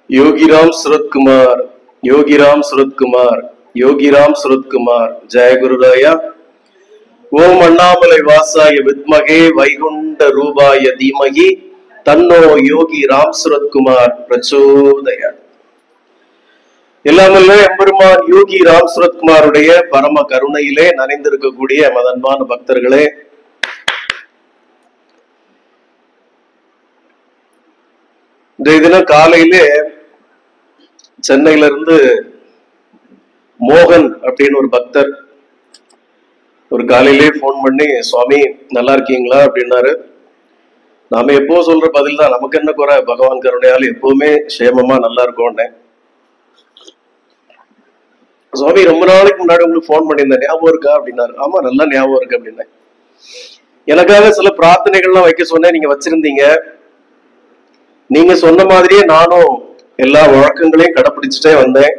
योगीराम सूरत कुमार, योगीराम सूरत कुमार, योगीराम सूरत कुमार, जय गुरुराया। ओम अन्नामलै वासाय विद्महे वैकुंठ रूपाय धीमहि तन्नो योगी राम सूरत कुमार प्रचोदयात्। எல்லாமல்ல எம்பெருமான் யோகி ராம் சூரத் குமாருடைய பரம கருணையிலே நனைந்திருக்கக்கூடிய மதன்பான பக்தர்களே, இன்றைய தினம் காலையிலே சென்னையில இருந்து மோகன் அப்படின்னு ஒரு பக்தர் ஒரு காலையிலே போன் பண்ணி, சுவாமி நல்லா இருக்கீங்களா அப்படின்னாரு. நாம எப்போ சொல்ற பதில் தான், நமக்கு என்ன குறை, பகவான் கருணையால் எப்பவுமே சேமமா நல்லா இருக்கோன்னு. சுவாமி ரொம்ப நாளைக்கு முன்னாடி உங்களுக்கு போன் பண்ணியிருந்தேன், ஞாபகம் இருக்கா அப்படின்னாரு. ஆமா, நல்லா ஞாபகம் இருக்கு அப்படின்னேன். எனக்காக சில பிரார்த்தனைகள்லாம் வைக்க சொன்னேன், நீங்க வச்சிருந்தீங்க. நீங்க சொன்ன மாதிரியே நானும் எல்லா வழக்கங்களையும் கடைபிடிச்சுட்டே வந்தேன்.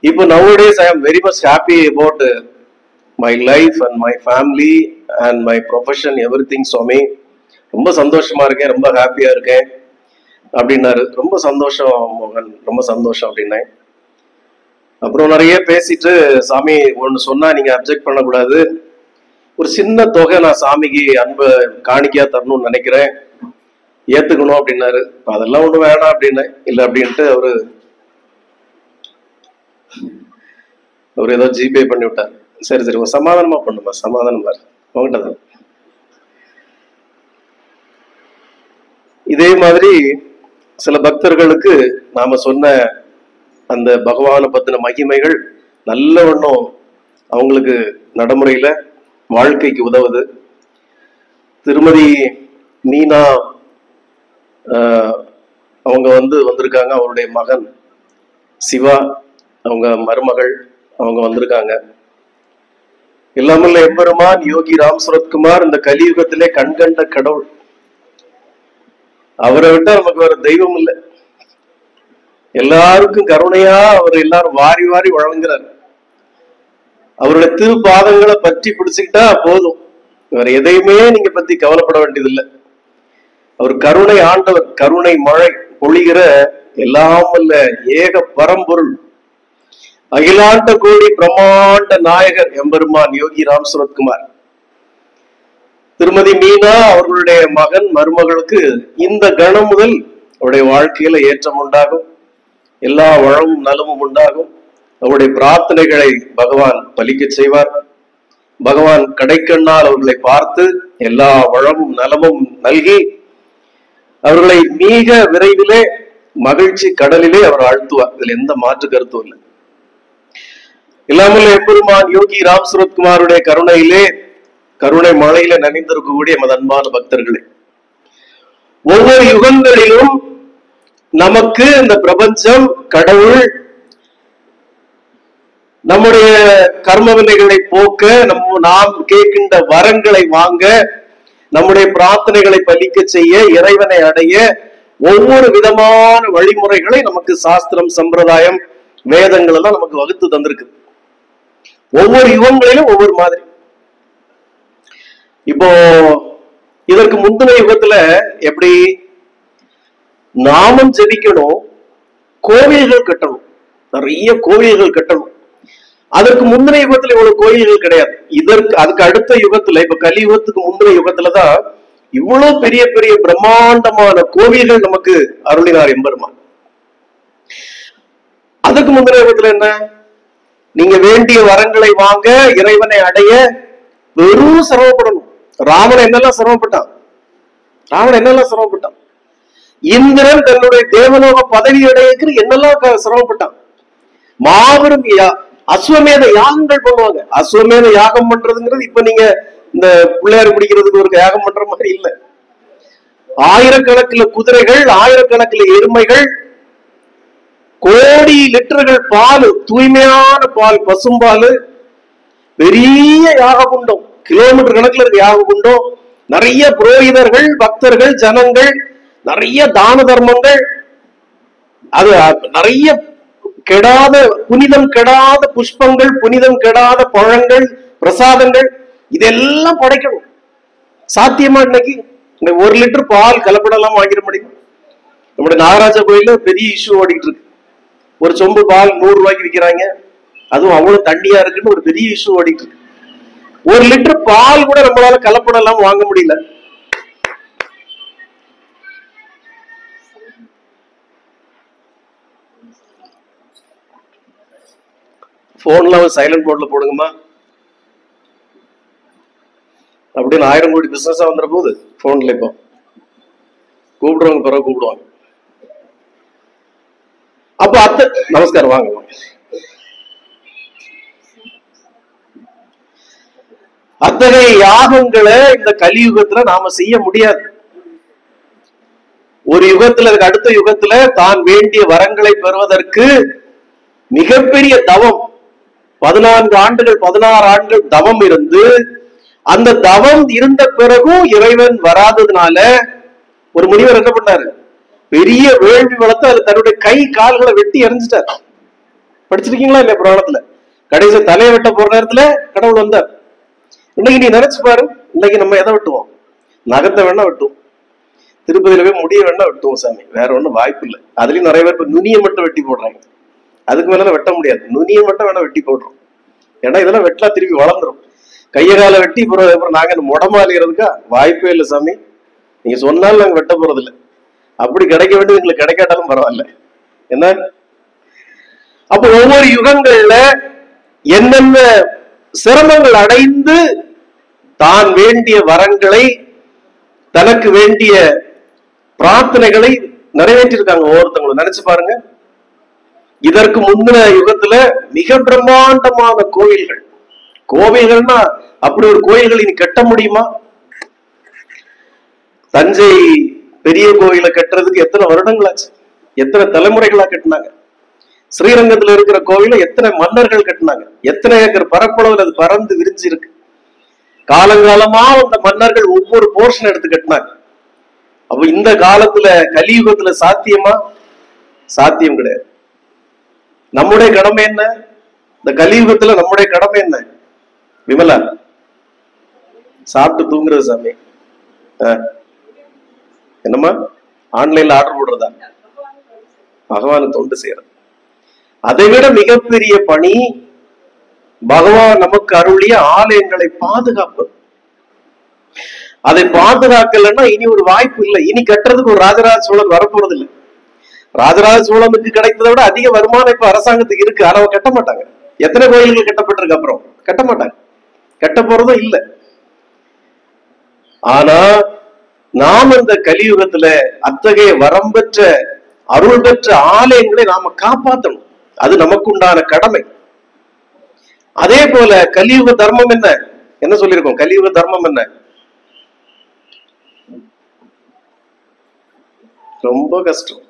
இப்போ nowadays I am very much happy about my life and my family and my profession, everything. சுவாமி ரொம்ப சந்தோஷமா இருக்கேன், ரொம்ப ஹாப்பியா இருக்கேன் அப்படின்னாரு. ரொம்ப சந்தோஷம் மோகன், ரொம்ப சந்தோஷம் அப்படின்னேன். அப்புறம் நிறைய பேசிட்டு, சாமி ஒன்று சொன்னா நீங்க அப்செக்ட் பண்ணக்கூடாது, ஒரு சின்ன தொகை நான் சாமிக்கு அன்பை காணிக்கையா தரணும்னு நினைக்கிறேன், ஏத்துக்கணும் அப்படின்னாரு. அதெல்லாம் ஒண்ணு வேணாம் அப்படின்னு இல்லை அப்படின்ட்டு அவரு ஏதோ ஜிபே பண்ணி விட்டார். சரி சரி, சமாதானமா பண்ணுமா, சமாதானமா உங்ககிட்ட தான். இதே மாதிரி சில பக்தர்களுக்கு நாம சொன்ன அந்த பகவானை பத்தின மகிமைகள் நல்ல ஒன்றும் அவங்களுக்கு நடைமுறையில வாழ்க்கைக்கு உதவுது. திருமதி மீனா அவங்க வந்திருக்காங்க, அவருடைய மகன் சிவா, அவங்க மருமகள், அவங்க வந்திருக்காங்க. எல்லாமல்ல எம்பெருமான் யோகி ராம் சூரத் குமார் இந்த கலியுகத்திலே கண்கண்ட கடவுள். அவரை விட்டா நமக்கு வேற தெய்வம் இல்லை. எல்லாருக்கும் கருணையா அவர் எல்லாரும் வாரி வாரி வழங்குறார். அவருடைய திருப்பாதங்களை பற்றி பிடிச்சுக்கிட்டா போதும், வேற எதையுமே நீங்க பத்தி கவலைப்பட வேண்டியதில்லை. அவர் கருணை ஆண்டவர், கருணை மழை பொழிகிற எல்லாம் அல்ல ஏக பரம்பொருள், அகிலாண்ட கோடி பிரம்மாண்ட நாயகர் எம்பெருமான் யோகி ராம் சூரத் குமார். திருமதி மீனா அவர்களுடைய மகன் மருமகளுக்கு இந்த கணம் முதல் அவருடைய வாழ்க்கையில ஏற்றம் உண்டாகும், எல்லா வளமும் நலமும் உண்டாகும். அவருடைய பிரார்த்தனைகளை பகவான் பலிக்க செய்வார். பகவான் கடைக்கண்ணால் அவர்களை பார்த்து எல்லா வளமும் நலமும் நல்கி அவர்களை மிக விரைவிலே மகிழ்ச்சி கடலிலே அவர் ஆழ்த்துவார். இதுல எந்த மாற்று கருத்தும் இல்லை. இல்லாமல் எப்பெருமான் யோகி ராம் சூரத் குமாருடைய கருணையிலே, கருணை மழையில நனைந்திருக்கக்கூடிய எமது அன்பான பக்தர்களே, ஒவ்வொரு யுகங்களிலும் நமக்கு இந்த பிரபஞ்சம், கடவுள் நம்முடைய கர்ம வினைகளை போக்க, நாம் கேட்கின்ற வரங்களை வாங்க, நம்முடைய பிரார்த்தனைகளை பலிக்க செய்ய, இறைவனை அடைய ஒவ்வொரு விதமான வழிமுறைகளை நமக்கு சாஸ்திரம், சம்பிரதாயம், வேதங்கள் எல்லாம் நமக்கு வகுத்து தந்திருக்கு. ஒவ்வொரு யுகங்களிலும் ஒவ்வொரு மாதிரி. இப்போ இதற்கு முந்தின யுகத்துல எப்படி நாமம் ஜெபிக்கணும், கோவில்கள் கட்டணும், நிறைய கோவில்கள் கட்டணும். அதற்கு முந்தின யுகத்துல இவ்வளவு கோயில்கள் கிடையாது. அதுக்கு அடுத்த யுகத்துல, இப்ப கலியுகத்துக்கு முந்தின யுகத்துலதான் இவ்வளவு பெரிய பெரிய பிரம்மாண்டமான கோவில்கள் நமக்கு அருளினார் எம்பெருமான். அதுக்கு முந்தின யுகத்துல என்ன, நீங்க வேண்டிய வரங்களை வாங்க, இறைவனை அடைய வெறும் சிரமப்படணும். ராமன் என்னெல்லாம் சிரமப்பட்டான், இந்திரன் தன்னுடைய தேவலோக பதவி அடையக்கு என்னெல்லாம் சிரமப்பட்டான். மாபெரும் அஸ்வமேத யாகங்கள் பண்ணுவாங்க. அஸ்வமேத யாகம் பண்றதுங்கிறது இப்ப நீங்க இந்த பிள்ளையார் பிடிக்கிறதுக்கு ஒரு யாகம் பண்ற மாதிரி இல்ல. ஆயிரக்கணக்கில் குதிரைகள், ஆயிரக்கணக்கில் எருமைகள், கோடி லிட்டர்கள் பால், தூய்மையான பால், பசும்பால், பெரிய யாக குண்டம், கிலோமீட்டர் கணக்குல இருக்க யாக குண்டம், நிறைய புரோகிதர்கள், பக்தர்கள், ஜனங்கள், நிறைய தான தர்மங்கள், அது நிறைய கெடாத புனிதம் கெடாத புஷ்பங்கள், புனிதம் கெடாத பழங்கள், பிரசாதங்கள், இதெல்லாம் படைக்கணும். சாத்தியமா இன்னைக்கு 1 லிட்டர் பால் கலப்படலாம் வாங்கிட முடியும்? நம்முடைய நாகராஜா கோயில்ல பெரிய இஷ்யூ ஓடிட்டு இருக்கு. ஒரு சொம்பு பால் 100 ரூபாய்க்கு விற்கிறாங்க, அதுவும் அவ்வளவு தண்ணியா இருக்குன்னு ஒரு பெரிய இஷ்யூ ஓடிட்டு இருக்கு. 1 லிட்டர் பால் கூட நம்மளால கலப்படம் எல்லாம் வாங்க முடியல. போன்ல சைலண்ட் மோட்ல போடுங்கம்மா அப்படின்னு 1000 கோடி பிசினஸா வந்துற போது போன்ல இப்போ கூப்பிடுவாங்க, பிறகு கூப்பிடுவாங்க. அப்ப நமஸ்காரம் வாங்க. அத்தகைய யாகங்களை இந்த கலியுகத்துல நாம செய்ய முடியாது. ஒரு யுகத்துல அடுத்த யுகத்துல தான் வேண்டிய வரங்களை பெறுவதற்கு மிகப்பெரிய தவம் 14 ஆண்டுகள் 16 ஆண்டுகள் தவம் இருந்து, அந்த தவம் இருந்த பிறகும் இறைவன் வராததுனால ஒரு முனிவர் என்ன பண்ணாரு, பெரிய வேள்வி வளர்த்து அது தன்னுடைய கை கால்களை வெட்டி எறிஞ்சிட்டார். படிச்சிருக்கீங்களா இல்ல புராணத்துல? கடைசி தலையை வெட்ட போற நேரத்துல கடவுள் வந்தார். இன்னைக்கு நீ நினைச்சு பாரு, இன்னைக்கு நம்ம எதை வெட்டுவோம்? நகத்தை வேணா வெட்டுவோம், திருப்பதியில போய் முடிய வேணா வெட்டுவோம் சாமி, வேற ஒண்ணும் வாய்ப்பு இல்லை. அதுலயும் நிறைய பேர் நுனியை மட்டும் வெட்டி போடுறாங்க, அதுக்கு மேல வெட்ட முடியாது, நுனியை மட்டும் வேணா வெட்டி போடுறோம். ஏன்னா இதெல்லாம் வெட்டலாம் திருப்பி வளர்ந்துரும். கைய கால வெட்டி அப்புறம் நாங்க முடமாலிக்கிறதுக்கா வாய்ப்பே இல்லை சாமி, நீங்க சொன்னாலும் நாங்க வெட்ட போறது இல்லை. அப்படி கிடைக்க வேண்டியது எங்களுக்கு கிடைக்காட்டாலும் பரவாயில்ல. என்ன அப்ப ஒவ்வொரு யுகங்கள்ல என்னென்ன சிரமங்கள் அடைந்து தான் வேண்டிய வரங்களை, தனக்கு வேண்டிய பிரார்த்தனைகளை நிறைவேற்றிருக்காங்க ஒவ்வொருத்தவங்களும். நினைச்சு பாருங்க, இதற்கு முந்தின யுகத்துல மிக பிரம்மாண்டமான கோவில்கள்னா அப்படி ஒரு கோயில்கள் இனி கட்ட முடியுமா? தஞ்சை பெரிய கோயிலை கட்டுறதுக்கு எத்தனை வருடங்களாச்சு, எத்தனை தலைமுறைகளா கட்டினாங்க. ஸ்ரீரங்கத்துல இருக்கிற கோவில எத்தனை மன்னர்கள் கட்டினாங்க, எத்தனை ஏக்கர் பரப்பளவில் அது பறந்து விரிஞ்சு இருக்கு. காலங்காலமா அந்த மன்னர்கள் ஒவ்வொரு போர்ஷன் எடுத்து கட்டினாங்க. அப்ப இந்த காலத்துல கலியுகத்துல சாத்தியமா? சாத்தியம் கிடையாது. நம்முடைய கடமை என்ன? இந்த கலியுகத்துல நம்முடைய கடமை என்ன? விமலா, சாப்பிட்டு தூங்குறது சாமி. என்னம்மா, ஆன்லைன்ல ஆர்டர் போடுறதா? பகவான தொண்டு செய்யறது. அதை விட மிகப்பெரிய பணி பகவான் நமக்கு அருளிய ஆலயங்களை பாதுகாப்பது. அதை பாதுகாக்கலன்னா இனி ஒரு வாய்ப்பு இல்லை. இனி கட்டுறதுக்கு ஒரு ராஜராஜ சோழன் வரப்போறது இல்லை. ராஜராஜ சோழனுக்கு கிடைத்ததை விட அதிக வருமானம் இப்ப அரசாங்கத்துக்கு இருக்கு, ஆனா அவங்க கட்ட மாட்டாங்க. எத்தனை கோயில்கள் கட்டப்பட்டிருக்கு, அப்புறம் கட்ட மாட்டாங்க, கட்ட போறதும் இல்லை. ஆனா நாம் இந்த கலியுகத்துல அத்தகைய வரம் பெற்ற அருள் பெற்ற ஆலயங்களை நாம காப்பாற்றணும். அது நமக்கு உண்டான கடமை. அதே போல கலியுக தர்மம் என்ன சொல்லியிருக்கோம்? கலியுக தர்மம் என்ன? ரொம்ப கஷ்டம்.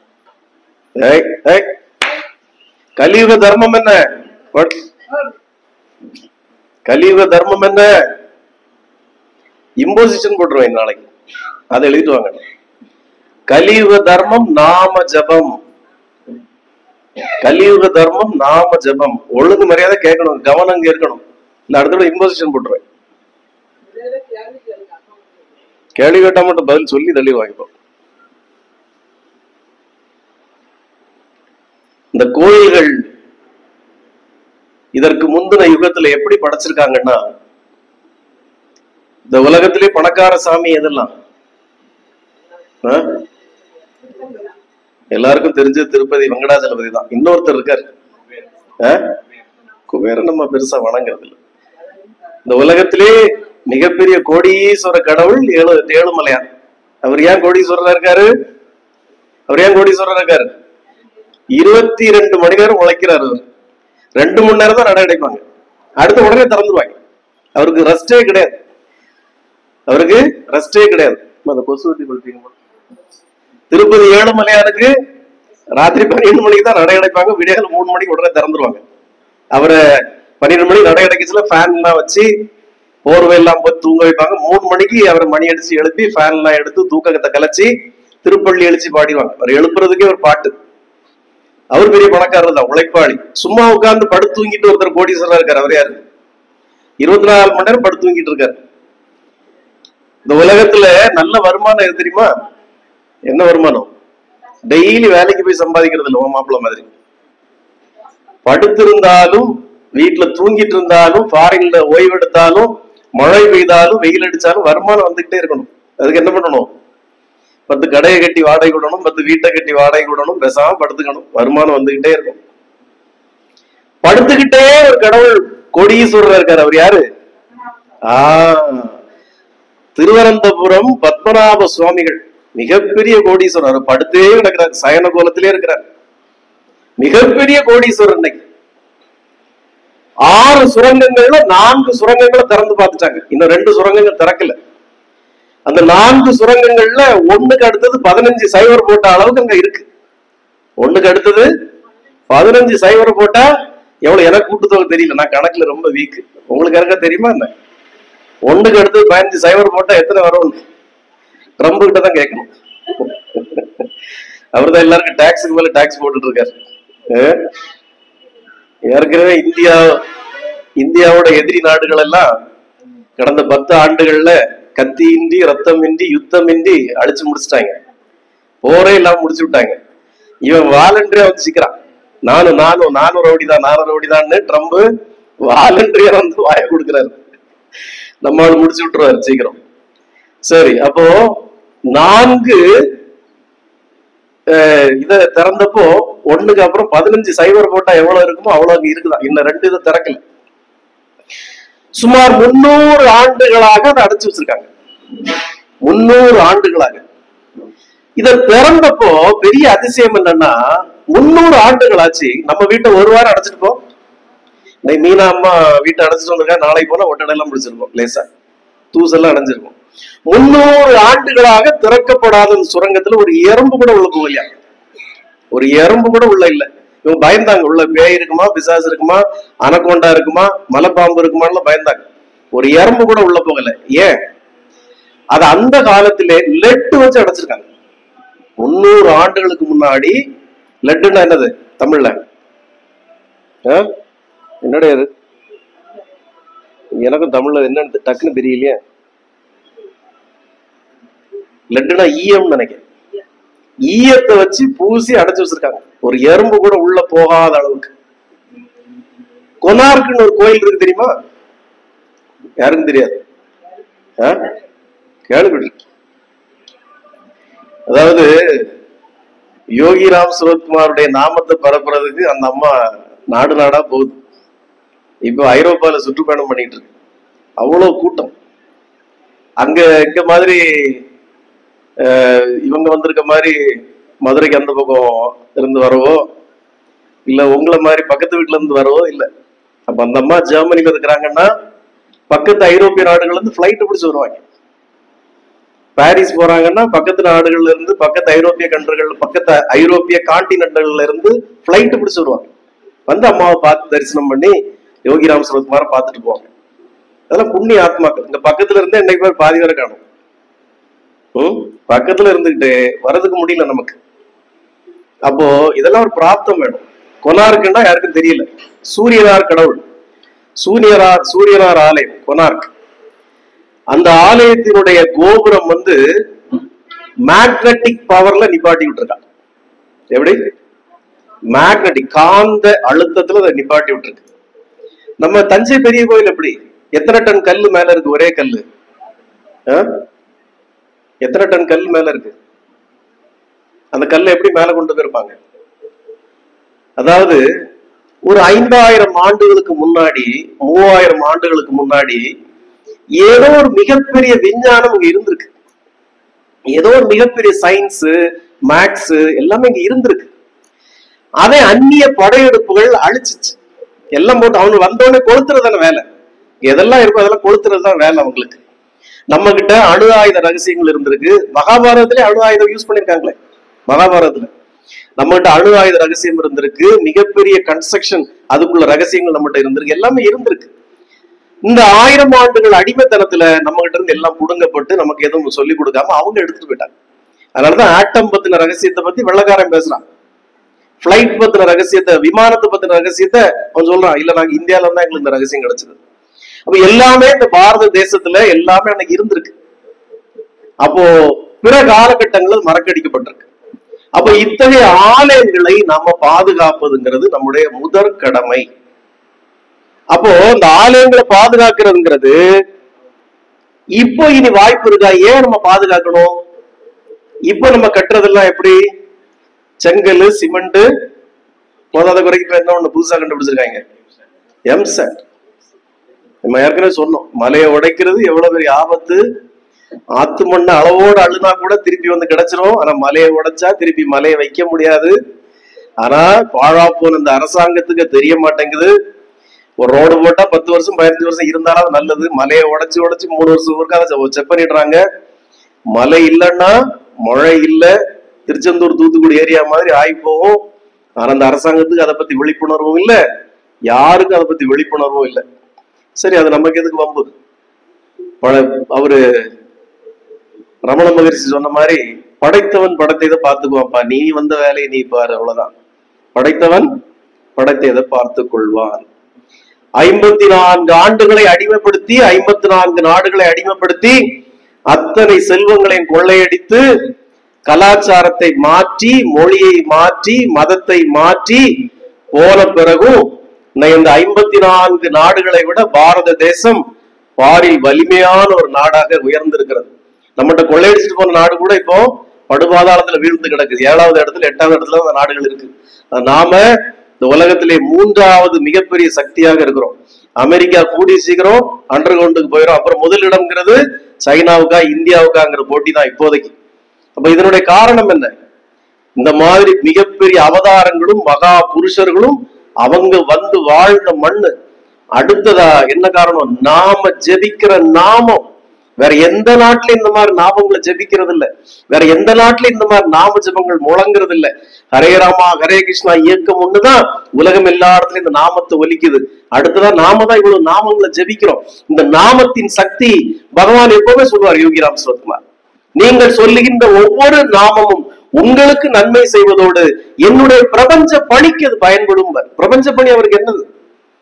கலியுக தர்மம் என்ன? கலியுக தர்மம் என்ன? இம்போசிஷன் போட்டுருவேன் நாளைக்கு, அதை எழுதிட்டு வாங்க. கலியுக தர்மம் நாம ஜபம். கலியுக தர்மம் நாம ஜபம். ஒழுங்கு மரியாதை கேட்கணும், கவனம் இருக்கணும். இல்ல அடுத்த இம்போசிஷன் போட்டுருவேன். கேள்வி கேட்டா மட்டும் பதில் சொல்லி தள்ளி வாங்கிப்போம். இந்த கோயில்கள் இதற்கு முந்தின யுகத்துல எப்படி படைச்சிருக்காங்கன்னா, இந்த உலகத்திலே பணக்கார சாமி எதெல்லாம் எல்லாருக்கும் தெரிஞ்ச திருப்பதி வெங்கடாஜலபதி தான். இன்னொருத்தர் இருக்காரு குபேரன், நம்ம பெருசா வணங்குறது இல்லை. இந்த உலகத்திலே மிகப்பெரிய கோடீஸ்வர கடவுள் ஏழுமலையான். அவர் ஏன் கோடீஸ்வரரா இருக்காரு? 22 மணி நேரம் உழைக்கிறாரு. 2 மணி நேரம் தான் நடை அடைப்பாங்க, அடுத்த உடனே திறந்துருவாங்க. அவருக்கு ரெஸ்டே கிடையாது. அந்த கொசுவட்டி படுத்தீங்க. திருப்பதி ஏழுமலையானுக்கு ராத்திரி 12 மணிக்கு தான் நடை அடைப்பாங்க, விடியகால 3 மணிக்கு உடனே திறந்துருவாங்க. அவரை 12 மணி நடை அடைக்கச்சுல ஃபேன் எல்லாம் வச்சு போர்வை எல்லாம் போய் தூங்க வைப்பாங்க. 3 மணிக்கு அவரை மணி அடிச்சு எழுப்பி ஃபேன் எல்லாம் எடுத்து தூக்கத்தை கலைச்சி திருப்பள்ளி எழுச்சி பாடிடுவாங்க. அவர் எழுப்புறதுக்கே ஒரு பாட்டு. அவர் பெரிய பணக்காரர் தான், உழைப்பாளி. சும்மா உட்கார்ந்து படுத்து தூங்கிட்டு ஒருத்தர் கோடீஸ்வரரா இருக்காரு. அவர் யாரு? 24 மணி நேரம் படுத்து தூங்கிட்டு இருக்காரு. இந்த உலகத்துல நல்ல வருமானம் எது தெரியுமா? என்ன வருமானம்? டெய்லி வேலைக்கு போய் சம்பாதிக்கிறது இல்லை மாப்பிள்ள மாதிரி. படுத்திருந்தாலும் வீட்டுல தூங்கிட்டு இருந்தாலும் ஃபாரின்ல ஓய்வெடுத்தாலும் மழை பெய்தாலும் வெயில் அடிச்சாலும் வருமானம் வந்துகிட்டே இருக்கணும். அதுக்கு என்ன பண்ணணும்? 10 கடையை கட்டி வாடகை விடணும், 10 வீட்டை கட்டி வாடகை விடணும், பேசாம படுத்துக்கணும், வருமானம் வந்துகிட்டே இருக்கும். படுத்துக்கிட்டே ஒரு கடவுள் கோடீஸ்வரர் இருக்காரு. அவர் யாரு? திருவனந்தபுரம் பத்மநாப சுவாமிகள் மிகப்பெரிய கோடீஸ்வரர். அவர் படுத்தே கிடக்கிறார், சயன கோலத்திலே இருக்கிறார். மிகப்பெரிய கோடீஸ்வரர். இன்னைக்கு 6 சுரங்கங்கள்ல 4 சுரங்கங்களை திறந்து பார்த்துட்டாங்க. இன்னும் 2 சுரங்கங்கள் திறக்கல. அந்த 4 சுரங்கங்கள்ல ஒண்ணுக்கு அடுத்தது 15 சைவர் போட்ட அளவுக்கு அங்க இருக்கு. ஒண்ணுக்கு அடுத்தது 15 சைவர் போட்டா எவ்வளவு? எனக்கு கூட்டுத்தொகை தெரியல, நான் கணக்குல ரொம்ப வீக். உங்களுக்கு யாருக்கா தெரியுமா? என்ன ஒண்ணுக்கு அடுத்தது 15 சைவர் போட்டா எத்தனை வரும்? ட்ரம்ப் கிட்ட தான் கேட்கணும். அவர் தான் எல்லாருக்கும் டாக்ஸுக்கு மேல டாக்ஸ் போட்டுட்டு இருக்காரு. ஏற்கனவே இந்தியாவோட எதிரி நாடுகள் எல்லாம் கடந்த 10 ஆண்டுகள்ல கத்தியின்றி ரத்தமின்றி யுத்தமின்றி அழிச்சு முடிச்சுட்டாங்க. போரே இல்லாம முடிச்சு விட்டாங்க. இவன் வாலண்டரியா வந்து சிக்கிறான். நானும் ரவுடிதான்னு ட்ரம்ப் வாலண்டரியா வந்து வாய கொடுக்கிறாரு. நம்மளால முடிச்சு விட்டுருவாரு சீக்கிரம். சரி, அப்போ 4 இத திறந்தப்போ ஒண்ணுக்கு அப்புறம் 15 சைவர் போட்டா எவ்வளவு இருக்குமோ அவ்வளவு இருக்குதான். இன்னும் 2 இதை திறக்கல. சுமார் 300 ஆண்டுகளாக அதை அடைச்சு வச்சிருக்காங்க. 300 ஆண்டுகளாக. இதை திறந்தப்போ பெரிய அதிசயம் என்னன்னா, 300 ஆண்டுகள் ஆச்சு. நம்ம வீட்டை ஒரு வாரம் அடைச்சிட்டு போ. மீனா அம்மா வீட்டை அடைச்சிட்டு வந்திருக்கா, நாளைக்கு போனா ஒட்டடெல்லாம் முடிச்சிருக்கோம், லேசா தூசெல்லாம் அடைஞ்சிருக்கும். 300 ஆண்டுகளாக திறக்கப்படாத சுரங்கத்துல ஒரு எறும்பு கூட உள்ள போகலையா? ஒரு எறும்பு கூட உள்ள இல்ல. இவங்க பயந்தாங்க, உள்ள பேய் இருக்குமா, பிசாசு இருக்குமா, அனகோண்டா இருக்குமா, மலைப்பாம்பு இருக்குமான்னு பயந்தாங்க. ஒரு எறும்பு கூட உள்ள போகல. ஏன்? அது அந்த காலத்திலே லெட்டு வச்சு அடைச்சிருக்காங்க. 300 ஆண்டுகளுக்கு முன்னாடி. லெட்டுன்னா என்னது தமிழ்ல? என்னடைய அது? எனக்கும் தமிழ்ல என்னன்னு டக்குன்னு தெரியலையே. லெட்டுனா ஈயம் நினைக்கிறேன். ஈயத்தை வச்சு பூசி அடைச்சு வச்சிருக்காங்க. ஒரு எறும்பு கூட உள்ள போகாத அளவுக்கு. கொனார்க்குன்னு ஒரு கோயில் இருக்கு, தெரியுமா? யாருக்கும் தெரியாது. கேள்வி. அதாவது யோகிராம் சுரத்குமாருடைய நாமத்தை பரப்புறதுக்கு அந்த அம்மா நாடு நாடா போகுது. இப்ப ஐரோப்பால சுற்றுப்பயணம் பண்ணிட்டு இருக்கு. அவ்வளவு கூட்டம். இங்க மாதிரி இவங்க வந்திருக்க மாதிரி மதுரைக்கு அந்த பக்கம் இருந்து வரவோ இல்ல உங்களை மாதிரி பக்கத்து வீட்டுல இருந்து வரவோ இல்ல. அப்ப அந்த அம்மா ஜெர்மனில இருக்கிறாங்கன்னா பக்கத்து ஐரோப்பிய நாடுகள்ல இருந்து பிளைட் பிடிச்சு வருவாங்க. பாரிஸ் போறாங்கன்னா பக்கத்து நாடுகள்ல இருந்து, பக்கத்து ஐரோப்பிய கண்ட்ரிகள், பக்கத்து ஐரோப்பிய கான்டினென்ட்கள்ல இருந்து பிளைட் பிடிச்சு வருவாங்க. வந்து அம்மாவை பார்த்து தரிசனம் பண்ணி யோகிராம் சுரத்குமார பார்த்துட்டு போவாங்க. அதெல்லாம் புண்ணிய ஆத்மாக்கள். இங்க பக்கத்துல இருந்து என்னைக்கு பேர் பாதி வரை காணும். பக்கத்துல இருந்துகிட்டு வர்றதுக்கு முடியல நமக்கு. அப்போ இதெல்லாம் ஒரு பிராப்தம் வேணும். கொனார்க்குன்னா யாருக்கும் தெரியல. சூரியனார் கடவுள், சூரியனார் ஆலயம் கொனார்க். அந்த ஆலயத்தினுடைய கோபுரம் வந்து மேக்னட்டிக் பவர்ல நிப்பாட்டி விட்டுருக்காங்க. எப்படி? மேக்னட்டிக் காந்த அழுத்தத்துல அதை நிப்பாட்டி விட்டுருக்கு. நம்ம தஞ்சை பெரிய கோயில் எப்படி? எத்தனை டன் கல்லு மேல இருக்கு? ஒரே கல்லு எத்தனை டன் கல் மேல இருக்கு? அந்த கல்லை எப்படி மேல கொண்டு போயிருப்பாங்க? அதாவது ஒரு 5000 ஆண்டுகளுக்கு முன்னாடி, 3000 ஆண்டுகளுக்கு முன்னாடி ஏதோ ஒரு மிகப்பெரிய விஞ்ஞானம் இங்க இருந்திருக்கு. ஏதோ ஒரு மிகப்பெரிய சயின்ஸ், மேக்ஸ் எல்லாமே இங்க இருந்திருக்கு. அதை அந்நிய படையெடுப்புகள் அழிச்சிச்சு. எல்லாம் போட்டு அவனு வந்தோடனே கொளுத்துறதான வேலை. எதெல்லாம் இருக்கும் அதெல்லாம் கொளுத்துறதுதான் வேலை அவங்களுக்கு. நம்ம கிட்ட அணு ஆயுத ரகசியங்கள் இருந்திருக்கு. மகாபாரதத்திலே அணு ஆயுதம் யூஸ் பண்ணிருக்காங்களே. மகாபாரதத்துல நம்ம கிட்ட அணு ஆயுத ரகசியம் இருந்திருக்கு. மிகப்பெரிய கன்ஸ்ட்ரக்ஷன், அதுக்குள்ள ரகசியங்கள் நம்மகிட்ட இருந்திருக்கு. எல்லாமே இருந்திருக்கு. இந்த 1000 ஆண்டுகள் அடிமைத்தனத்துல நம்ம கிட்ட இருந்து எல்லாம் புடுங்கப்பட்டு நமக்கு எதுவும் சொல்லி கொடுக்காம அவங்க எடுத்துட்டு போயிட்டாங்க. அதனாலதான் ஆட்டம் பத்தின ரகசியத்தை பத்தி வெள்ளக்காரன் பேசுறான். பிளைட் பத்தின ரகசியத்தை, விமானத்தை பத்தின ரகசியத்தை அவன் சொல்றான். இல்ல நாங்க இந்தியால இருந்தா எங்களுக்கு இந்த ரகசியம் கிடைச்சது. அப்ப எல்லாமே இந்த பாரத தேசத்துல எல்லாமே அன்னைக்கு இருந்திருக்கு. அப்போ பிற காலகட்டங்கள் மறக்கடிக்கப்பட்டிருக்கு. அப்ப இத்தகைய ஆலயங்களை நாம பாதுகாப்பதுங்கிறது நம்முடைய முதற் கடமை. அப்போ இந்த ஆலயங்களை பாதுகாக்கிறதுங்கிறது இப்போ இனி வாய்ப்பு இருக்கா? ஏன் நம்ம பாதுகாக்கணும்? இப்ப நம்ம கட்டுறதெல்லாம் எப்படி? செங்கல், சிமெண்ட், போதாத குறைக்கு என்ன ஒண்ணு புதுசா கண்டுபிடிச்சிருக்காங்க, எம்சாண்ட். நம்ம ஏற்கனவே சொன்னோம், மலையை உடைக்கிறது எவ்வளவு பெரிய ஆபத்து. ஆத்து மண்ண அளவோடு அழுனா கூட திருப்பி வந்து கிடைச்சிரும். ஆனா மலையை உடைச்சா திருப்பி மலையை வைக்க முடியாது. ஆனா பாழா போன இந்த அரசாங்கத்துக்கு தெரிய மாட்டேங்குது. ஒரு ரோடு போட்டா 10 வருஷம் 15 வருஷம் இருந்தாலும் நல்லது. மலையை உடைச்சு 3 வருஷம் ஒருக்காக செக் பண்ணிடுறாங்க. மழை இல்லைன்னா மழை இல்லை, திருச்செந்தூர் தூத்துக்குடி ஏரியா மாதிரி ஆகி போகும். ஆனா அந்த அரசாங்கத்துக்கு அதை பத்தி விழிப்புணர்வும் இல்லை, யாருக்கும் அதை பத்தி விழிப்புணர்வும் இல்லை. சரி, அது நமக்கு எதுக்கு வம்பு? அவரு ரமண மகரிஷி சொன்ன மாதிரி, படைத்தவன் படைத்ததை பார்த்துக்குவான்ப்பா, நீ வந்த வேலையை நீ பாரு, அவ்வளவுதான். படைத்தவன் படைத்ததை பார்த்து கொள்வான். 54 ஆண்டுகளை அடிமைப்படுத்தி, 54 நாடுகளை அடிமைப்படுத்தி, அத்தனை செல்வங்களையும் கொள்ளையடித்து, கலாச்சாரத்தை மாற்றி, மொழியை மாற்றி, மதத்தை மாற்றி போன பிறகும் இந்த 54 நாடுகளை விட பாரத தேசம் பாரில் வலிமையான ஒரு நாடாக உயர்ந்திருக்கிறது. நம்மகிட்ட கொள்ளையடிச்சுட்டு போன நாடு கூட இப்போ படுபாதாளத்துல வீழ்ந்து கிடக்குது. 7வது இடத்துல 8வது இடத்துல அந்த நாடுகள் இருக்கு. நாம இந்த உலகத்திலே 3வது மிகப்பெரிய சக்தியாக இருக்கிறோம். அமெரிக்கா கூடி சீக்கிரம் அண்டர் கிரவுண்டுக்கு போயிடும். அப்புறம் முதலிடம்ங்கிறது சைனாவுக்கா இந்தியாவுக்காங்கிற போட்டி தான் இப்போதைக்கு. அப்ப இதனுடைய காரணம் என்ன? இந்த மாதிரி மிகப்பெரிய அவதாரங்களும் மகா புருஷர்களும் அவங்க வந்து வாழ்ந்த மண்ணு. அடுத்ததா என்ன காரணம்? நாம ஜெபிக்கிற நாமம். வேற எந்த நாட்டிலும் இந்த மாதிரி நாமங்களை ஜெபிக்கிறது இல்லை. வேற எந்த நாட்டிலும் இந்த மாதிரி நாம ஜெபங்கள் முழங்குறது இல்லை. ஹரே ராமா ஹரே கிருஷ்ணா இயக்கம் ஒண்ணுதான் உலகம் எல்லா இடத்துலயும் இந்த நாமத்தை ஒலிக்குது. அடுத்ததான் நாம தான் இவ்வளவு நாமங்களை ஜெபிக்கிறோம். இந்த நாமத்தின் சக்தி பகவான் எப்பவுமே சொல்லுவார் யோகிராம் சுரத்குமார், நீங்கள் சொல்லுகின்ற ஒவ்வொரு நாமமும் உங்களுக்கு நன்மை செய்வதோடு என்னுடைய பிரபஞ்ச பணிக்கு அது பயன்படும். பிரபஞ்ச பணி அவருக்கு என்னது?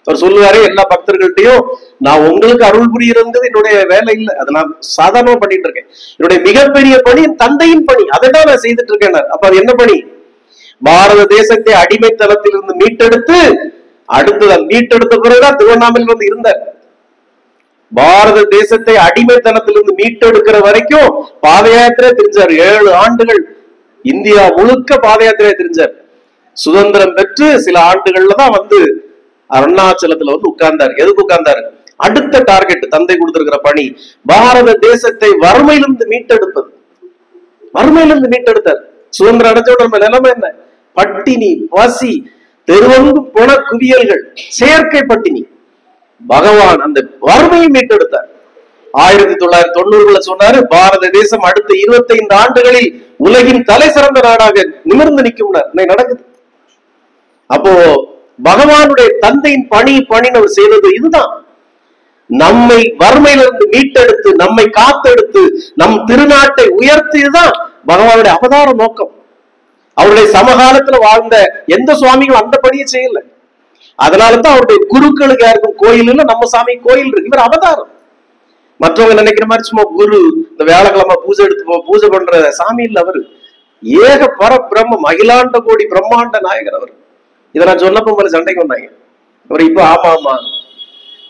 அவர் சொல்லுவாரு, எல்லா பக்தர்கள்ட்டையும் நான் உங்களுக்கு அருள் புரியுறது என்னுடைய வேலை இல்லை, அதை நான் சாதாரணமா பண்ணிட்டு இருக்கேன். என்னுடைய மிகப்பெரிய பணி என் தந்தையின் பணி, அதை தான் நான் செய்துட்டு இருக்கேன். அப்ப அது என்ன பணி? பாரத தேசத்தை அடிமைத்தனத்தில் இருந்து மீட்டெடுத்து, அடுத்தது மீட்டெடுத்த பிறகுதான் திருவண்ணாமலையில் வந்து இருந்தார். பாரத தேசத்தை அடிமைத்தனத்திலிருந்து மீட்டெடுக்கிற வரைக்கும் பாத யாத்திரை தெரிஞ்சார். 7 ஆண்டுகள் இந்தியா முழுக்க பாத யாத்திரை தெரிஞ்சார். சுதந்திரம் பெற்று சில ஆண்டுகள்ல தான் வந்து அருணாச்சலத்துல வந்து உட்கார்ந்தார். எதுக்கு உட்கார்ந்தாரு? அடுத்த டார்கெட் தந்தை கொடுத்திருக்கிற பணி பாரத தேசத்தை வறுமையிலிருந்து மீட்டெடுப்பது. வறுமையிலிருந்து மீட்டெடுத்தார். சுதந்திரம் அடைஞ்சோட நம்ம நிலைமை என்ன? பட்டினி, பசி, தெருவங்கும் புண குவியல்கள், செயற்கை பட்டினி. பகவான் அந்த வறுமையை மீட்டெடுத்தார். 1990 சொன்னாரு, பாரத தேசம் அடுத்த 25 ஆண்டுகளில் உலகின் தலை சிறந்த நாடாக நிமிர்ந்து நிற்கும். நடக்குது. அப்போ பகவானுடைய தந்தையின் பணின்னு அவர் செய்தது இதுதான். நம்மை வறுமையிலிருந்து மீட்டெடுத்து, நம்மை காத்தெடுத்து, நம் திருநாட்டை உயர்த்தியதுதான் பகவானுடைய அவதார நோக்கம். அவருடைய சமகாலத்துல வாழ்ந்த எந்த சுவாமிகளும் அந்த பணியை செய்யல. அதனாலதான் அவருடைய குருக்களுக்கு யாருக்கும் கோயில் இல்ல, நம்ம சாமி கோயில் இருக்கு. இவர் அவதாரம். மற்றவங்க நினைக்கிற மாதிரி சும்மா குரு இந்த வியாழக்கிழமை பூஜை எடுத்து பூஜை பண்ற சாமி இல்ல. அவரு ஏக பர பிரம்ம அகிலாண்ட கோடி பிரம்மாண்ட நாயகர். அவர் இதை நான் சொன்னப்ப மேல சண்டைக்கு வந்தாங்க. அவர் இப்ப ஆமா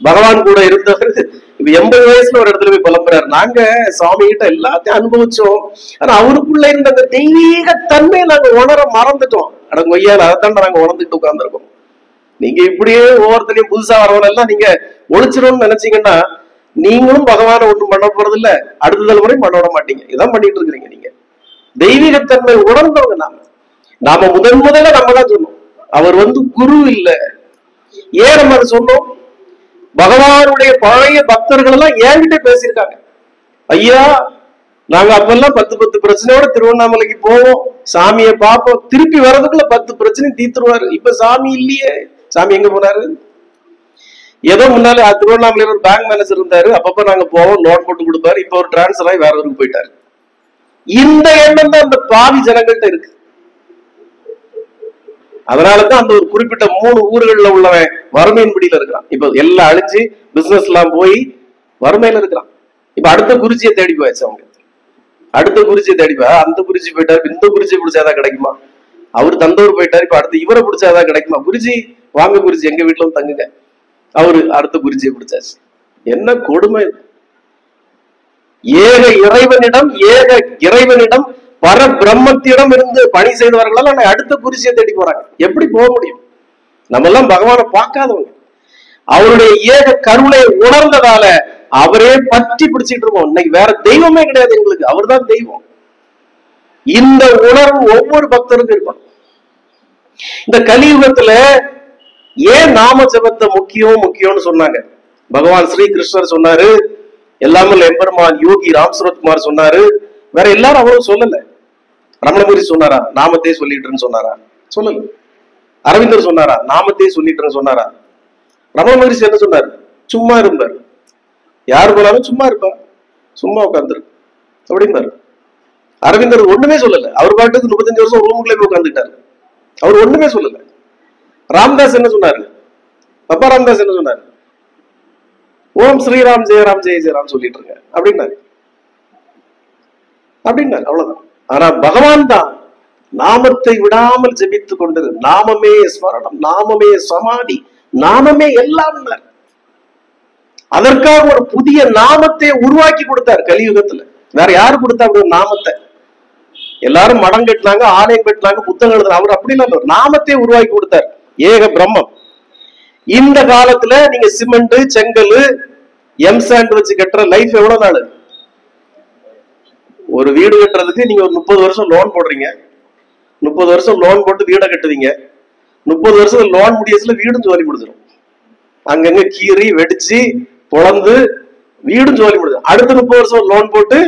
பகவான் கூட இருந்தவர் இப்ப 80 வயசுல ஒரு இடத்துல போய் புலம்புறாரு, நாங்க சுவாமி கிட்ட எல்லாத்தையும் அனுபவிச்சோம், ஆனா அவருக்குள்ள இருந்த அந்த தெய்வீக தன்மையை நாங்க உணர மறந்துட்டோம். அடங்கொய்யால அதைத்தான் நாங்க உணர்ந்துட்டு உட்கார்ந்துருக்கோம். நீங்க இப்படியே ஒவ்வொருத்தரையும் புதுசா வரவனெல்லாம் நீங்க ஒழிச்சிடணும்னு நினைச்சீங்கன்னா நீங்களும் பகவானை ஒண்ணும் பண்ண போறது இல்ல, அடுத்த தலைமுறையும் பண்ண விட மாட்டீங்க. இதான் பண்ணிட்டு இருக்கிறீங்க. நீங்க தெய்வீகத்தன்மை உணர்ந்தவங்க நாம முதல்ல நம்ம தான் சொன்னோம், அவர் வந்து குரு இல்ல. ஏன் நம்ம அதை சொன்னோம்? பகவானுடைய பழைய பக்தர்கள் எல்லாம் என்கிட்ட பேசியிருக்காங்க, ஐயா நாங்க அப்பெல்லாம் 10 பிரச்சனையோட திருவண்ணாமலைக்கு போவோம், சாமியை பார்ப்போம், திருப்பி வர்றதுக்குள்ள 10 பிரச்சனையும் தீர்த்துருவாரு. இப்ப சாமி இல்லையே, சாமி எங்க போனாரு? ஏதோ முன்னால திருவண்ணாமலையில ஒரு பேங்க் மேனேஜர் இருந்தாரு, அப்பப்ப நாங்க போவோம், லோன் போட்டு கொடுப்பாரு. இப்ப ஒரு டிரான்ஸ்பர் ஆகி வேற ஊருக்கு போயிட்டாரு. இந்த எண்ணம் தான் அந்த பாவி ஜனங்கள்ட்ட இருக்கு. அதனாலதான் அந்த ஒரு குறிப்பிட்ட 3 ஊர்கள்ல உள்ளவன் வறுமையின் பிடியில இருக்கிறான். இப்ப எல்லாம் அழிஞ்சு பிசினஸ் எல்லாம் போய் வறுமையில இருக்கிறான். இப்ப அடுத்த குறிச்சியை தேடி போயாச்சு அவங்க. அடுத்த குறிச்சி தேடிப்பா, அந்த குறிச்சி போயிட்டாரு, இந்த குறிச்சி பிடிச்சாதான் கிடைக்குமா? அவர் தந்தூர் போயிட்டாரு, இப்ப அடுத்து இவரை பிடிச்சாதான் கிடைக்குமா? குறிச்சி வாங்க, குறிச்சி எங்க வீட்டுல வந்து தங்குங்க. அவரு அடுத்த குறிச்சியை பிடிச்சாச்சு. என்ன கொடுமை! ஏக இறைவனிடம் பர பிரம்மத்திடம் இருந்து பணி செய்தவர்களால் அடுத்த குறிச்சியை தேடி போறாங்க. எப்படி போக முடியும்? நம்ம எல்லாம் பகவானை பார்க்காதவங்க. அவருடைய ஏக கருணை உணர்ந்ததால அவரே பற்றி பிடிச்சிட்டு இருக்கோம். இன்னைக்கு வேற தெய்வமே கிடையாது எங்களுக்கு, அவர் தான் தெய்வம். இந்த உணர்வு ஒவ்வொரு பக்தருக்கும் இருக்கும். இந்த கலியுகத்துல ஏன் நாம ஜபத்தை முக்கியம்னு சொன்னாங்க? பகவான் ஸ்ரீ கிருஷ்ணர் சொன்னாரு, எல்லாமே எம்பெருமான் யோகி ராம் சரத்குமார் சொன்னாரு, வேற எல்லாரும் அவ்வளவு சொல்லல. ரமணபுரி சொன்னாரா நாமத்தே சொல்லிட்டுன்னு சொன்னாரா? சொல்லல. அரவிந்தர் சொன்னாரா நாமத்தே சொல்லிட்டுன்னு சொன்னாரா? ரமண மகரிஷி என்ன சொன்னாரு? சும்மா இருந்தார். யாரு போனாலும் சும்மா இருப்பா, சும்மா உட்காந்துரு அப்படின்னாரு. அரவிந்தர் ஒண்ணுமே சொல்லல. அவர் பாட்டுக்கு 35 வருஷம் ரூமுக்குள்ளே போய் உட்காந்துட்டாரு. அவர் ஒண்ணுமே சொல்லல. ராம்தாஸ் என்ன சொன்னாரு? அப்பா ராம்தாஸ் என்ன சொன்னாரு? ஓம் ஸ்ரீராம் ஜெயராம் ஜெய ஜெயராம் சொல்லிட்டு இருங்க அப்படின்னாரு. அவ்வளவுதான். ஆனா பகவான் தான் நாமத்தை விடாமல் ஜெபித்து கொண்டது. நாமமே ஸ்மரணம், நாமமே சமாதி, நாமமே எல்லாம். அதற்காக ஒரு புதிய நாமத்தை உருவாக்கி கொடுத்தார் கலியுகத்துல. வேற யாரு கொடுத்தா அப்படி ஒரு நாமத்தை? எல்லாரும் மடம் கட்டினாங்க, ஆலயம் கட்டினாங்க, புத்தகம் எழுதுனாங்க. அவர் அப்படி இல்ல, நாமத்தை உருவாக்கி கொடுத்தார். ஏக பிரம்மம். இந்த காலத்துல நீங்க சிமெண்ட், செங்கல், எம்சாண்ட் வச்சு கட்டுற லைஃப் எவ்வளவு நாள்? ஒரு வீடு கட்டுறதுக்கு நீங்க ஒரு 30 வருஷம் லோன் போடுறீங்க. 30 வருஷம் லோன் போட்டு வீடை கட்டுவீங்க. 30 வருஷம் லோன் முடியச்சுல வீடும் ஜோலி முடிஞ்சிடும். அங்கங்க கீறி வெடிச்சு பொழந்து வீடும் ஜோலி முடிஞ்சிடும். அடுத்த 30 வருஷம் லோன் போட்டு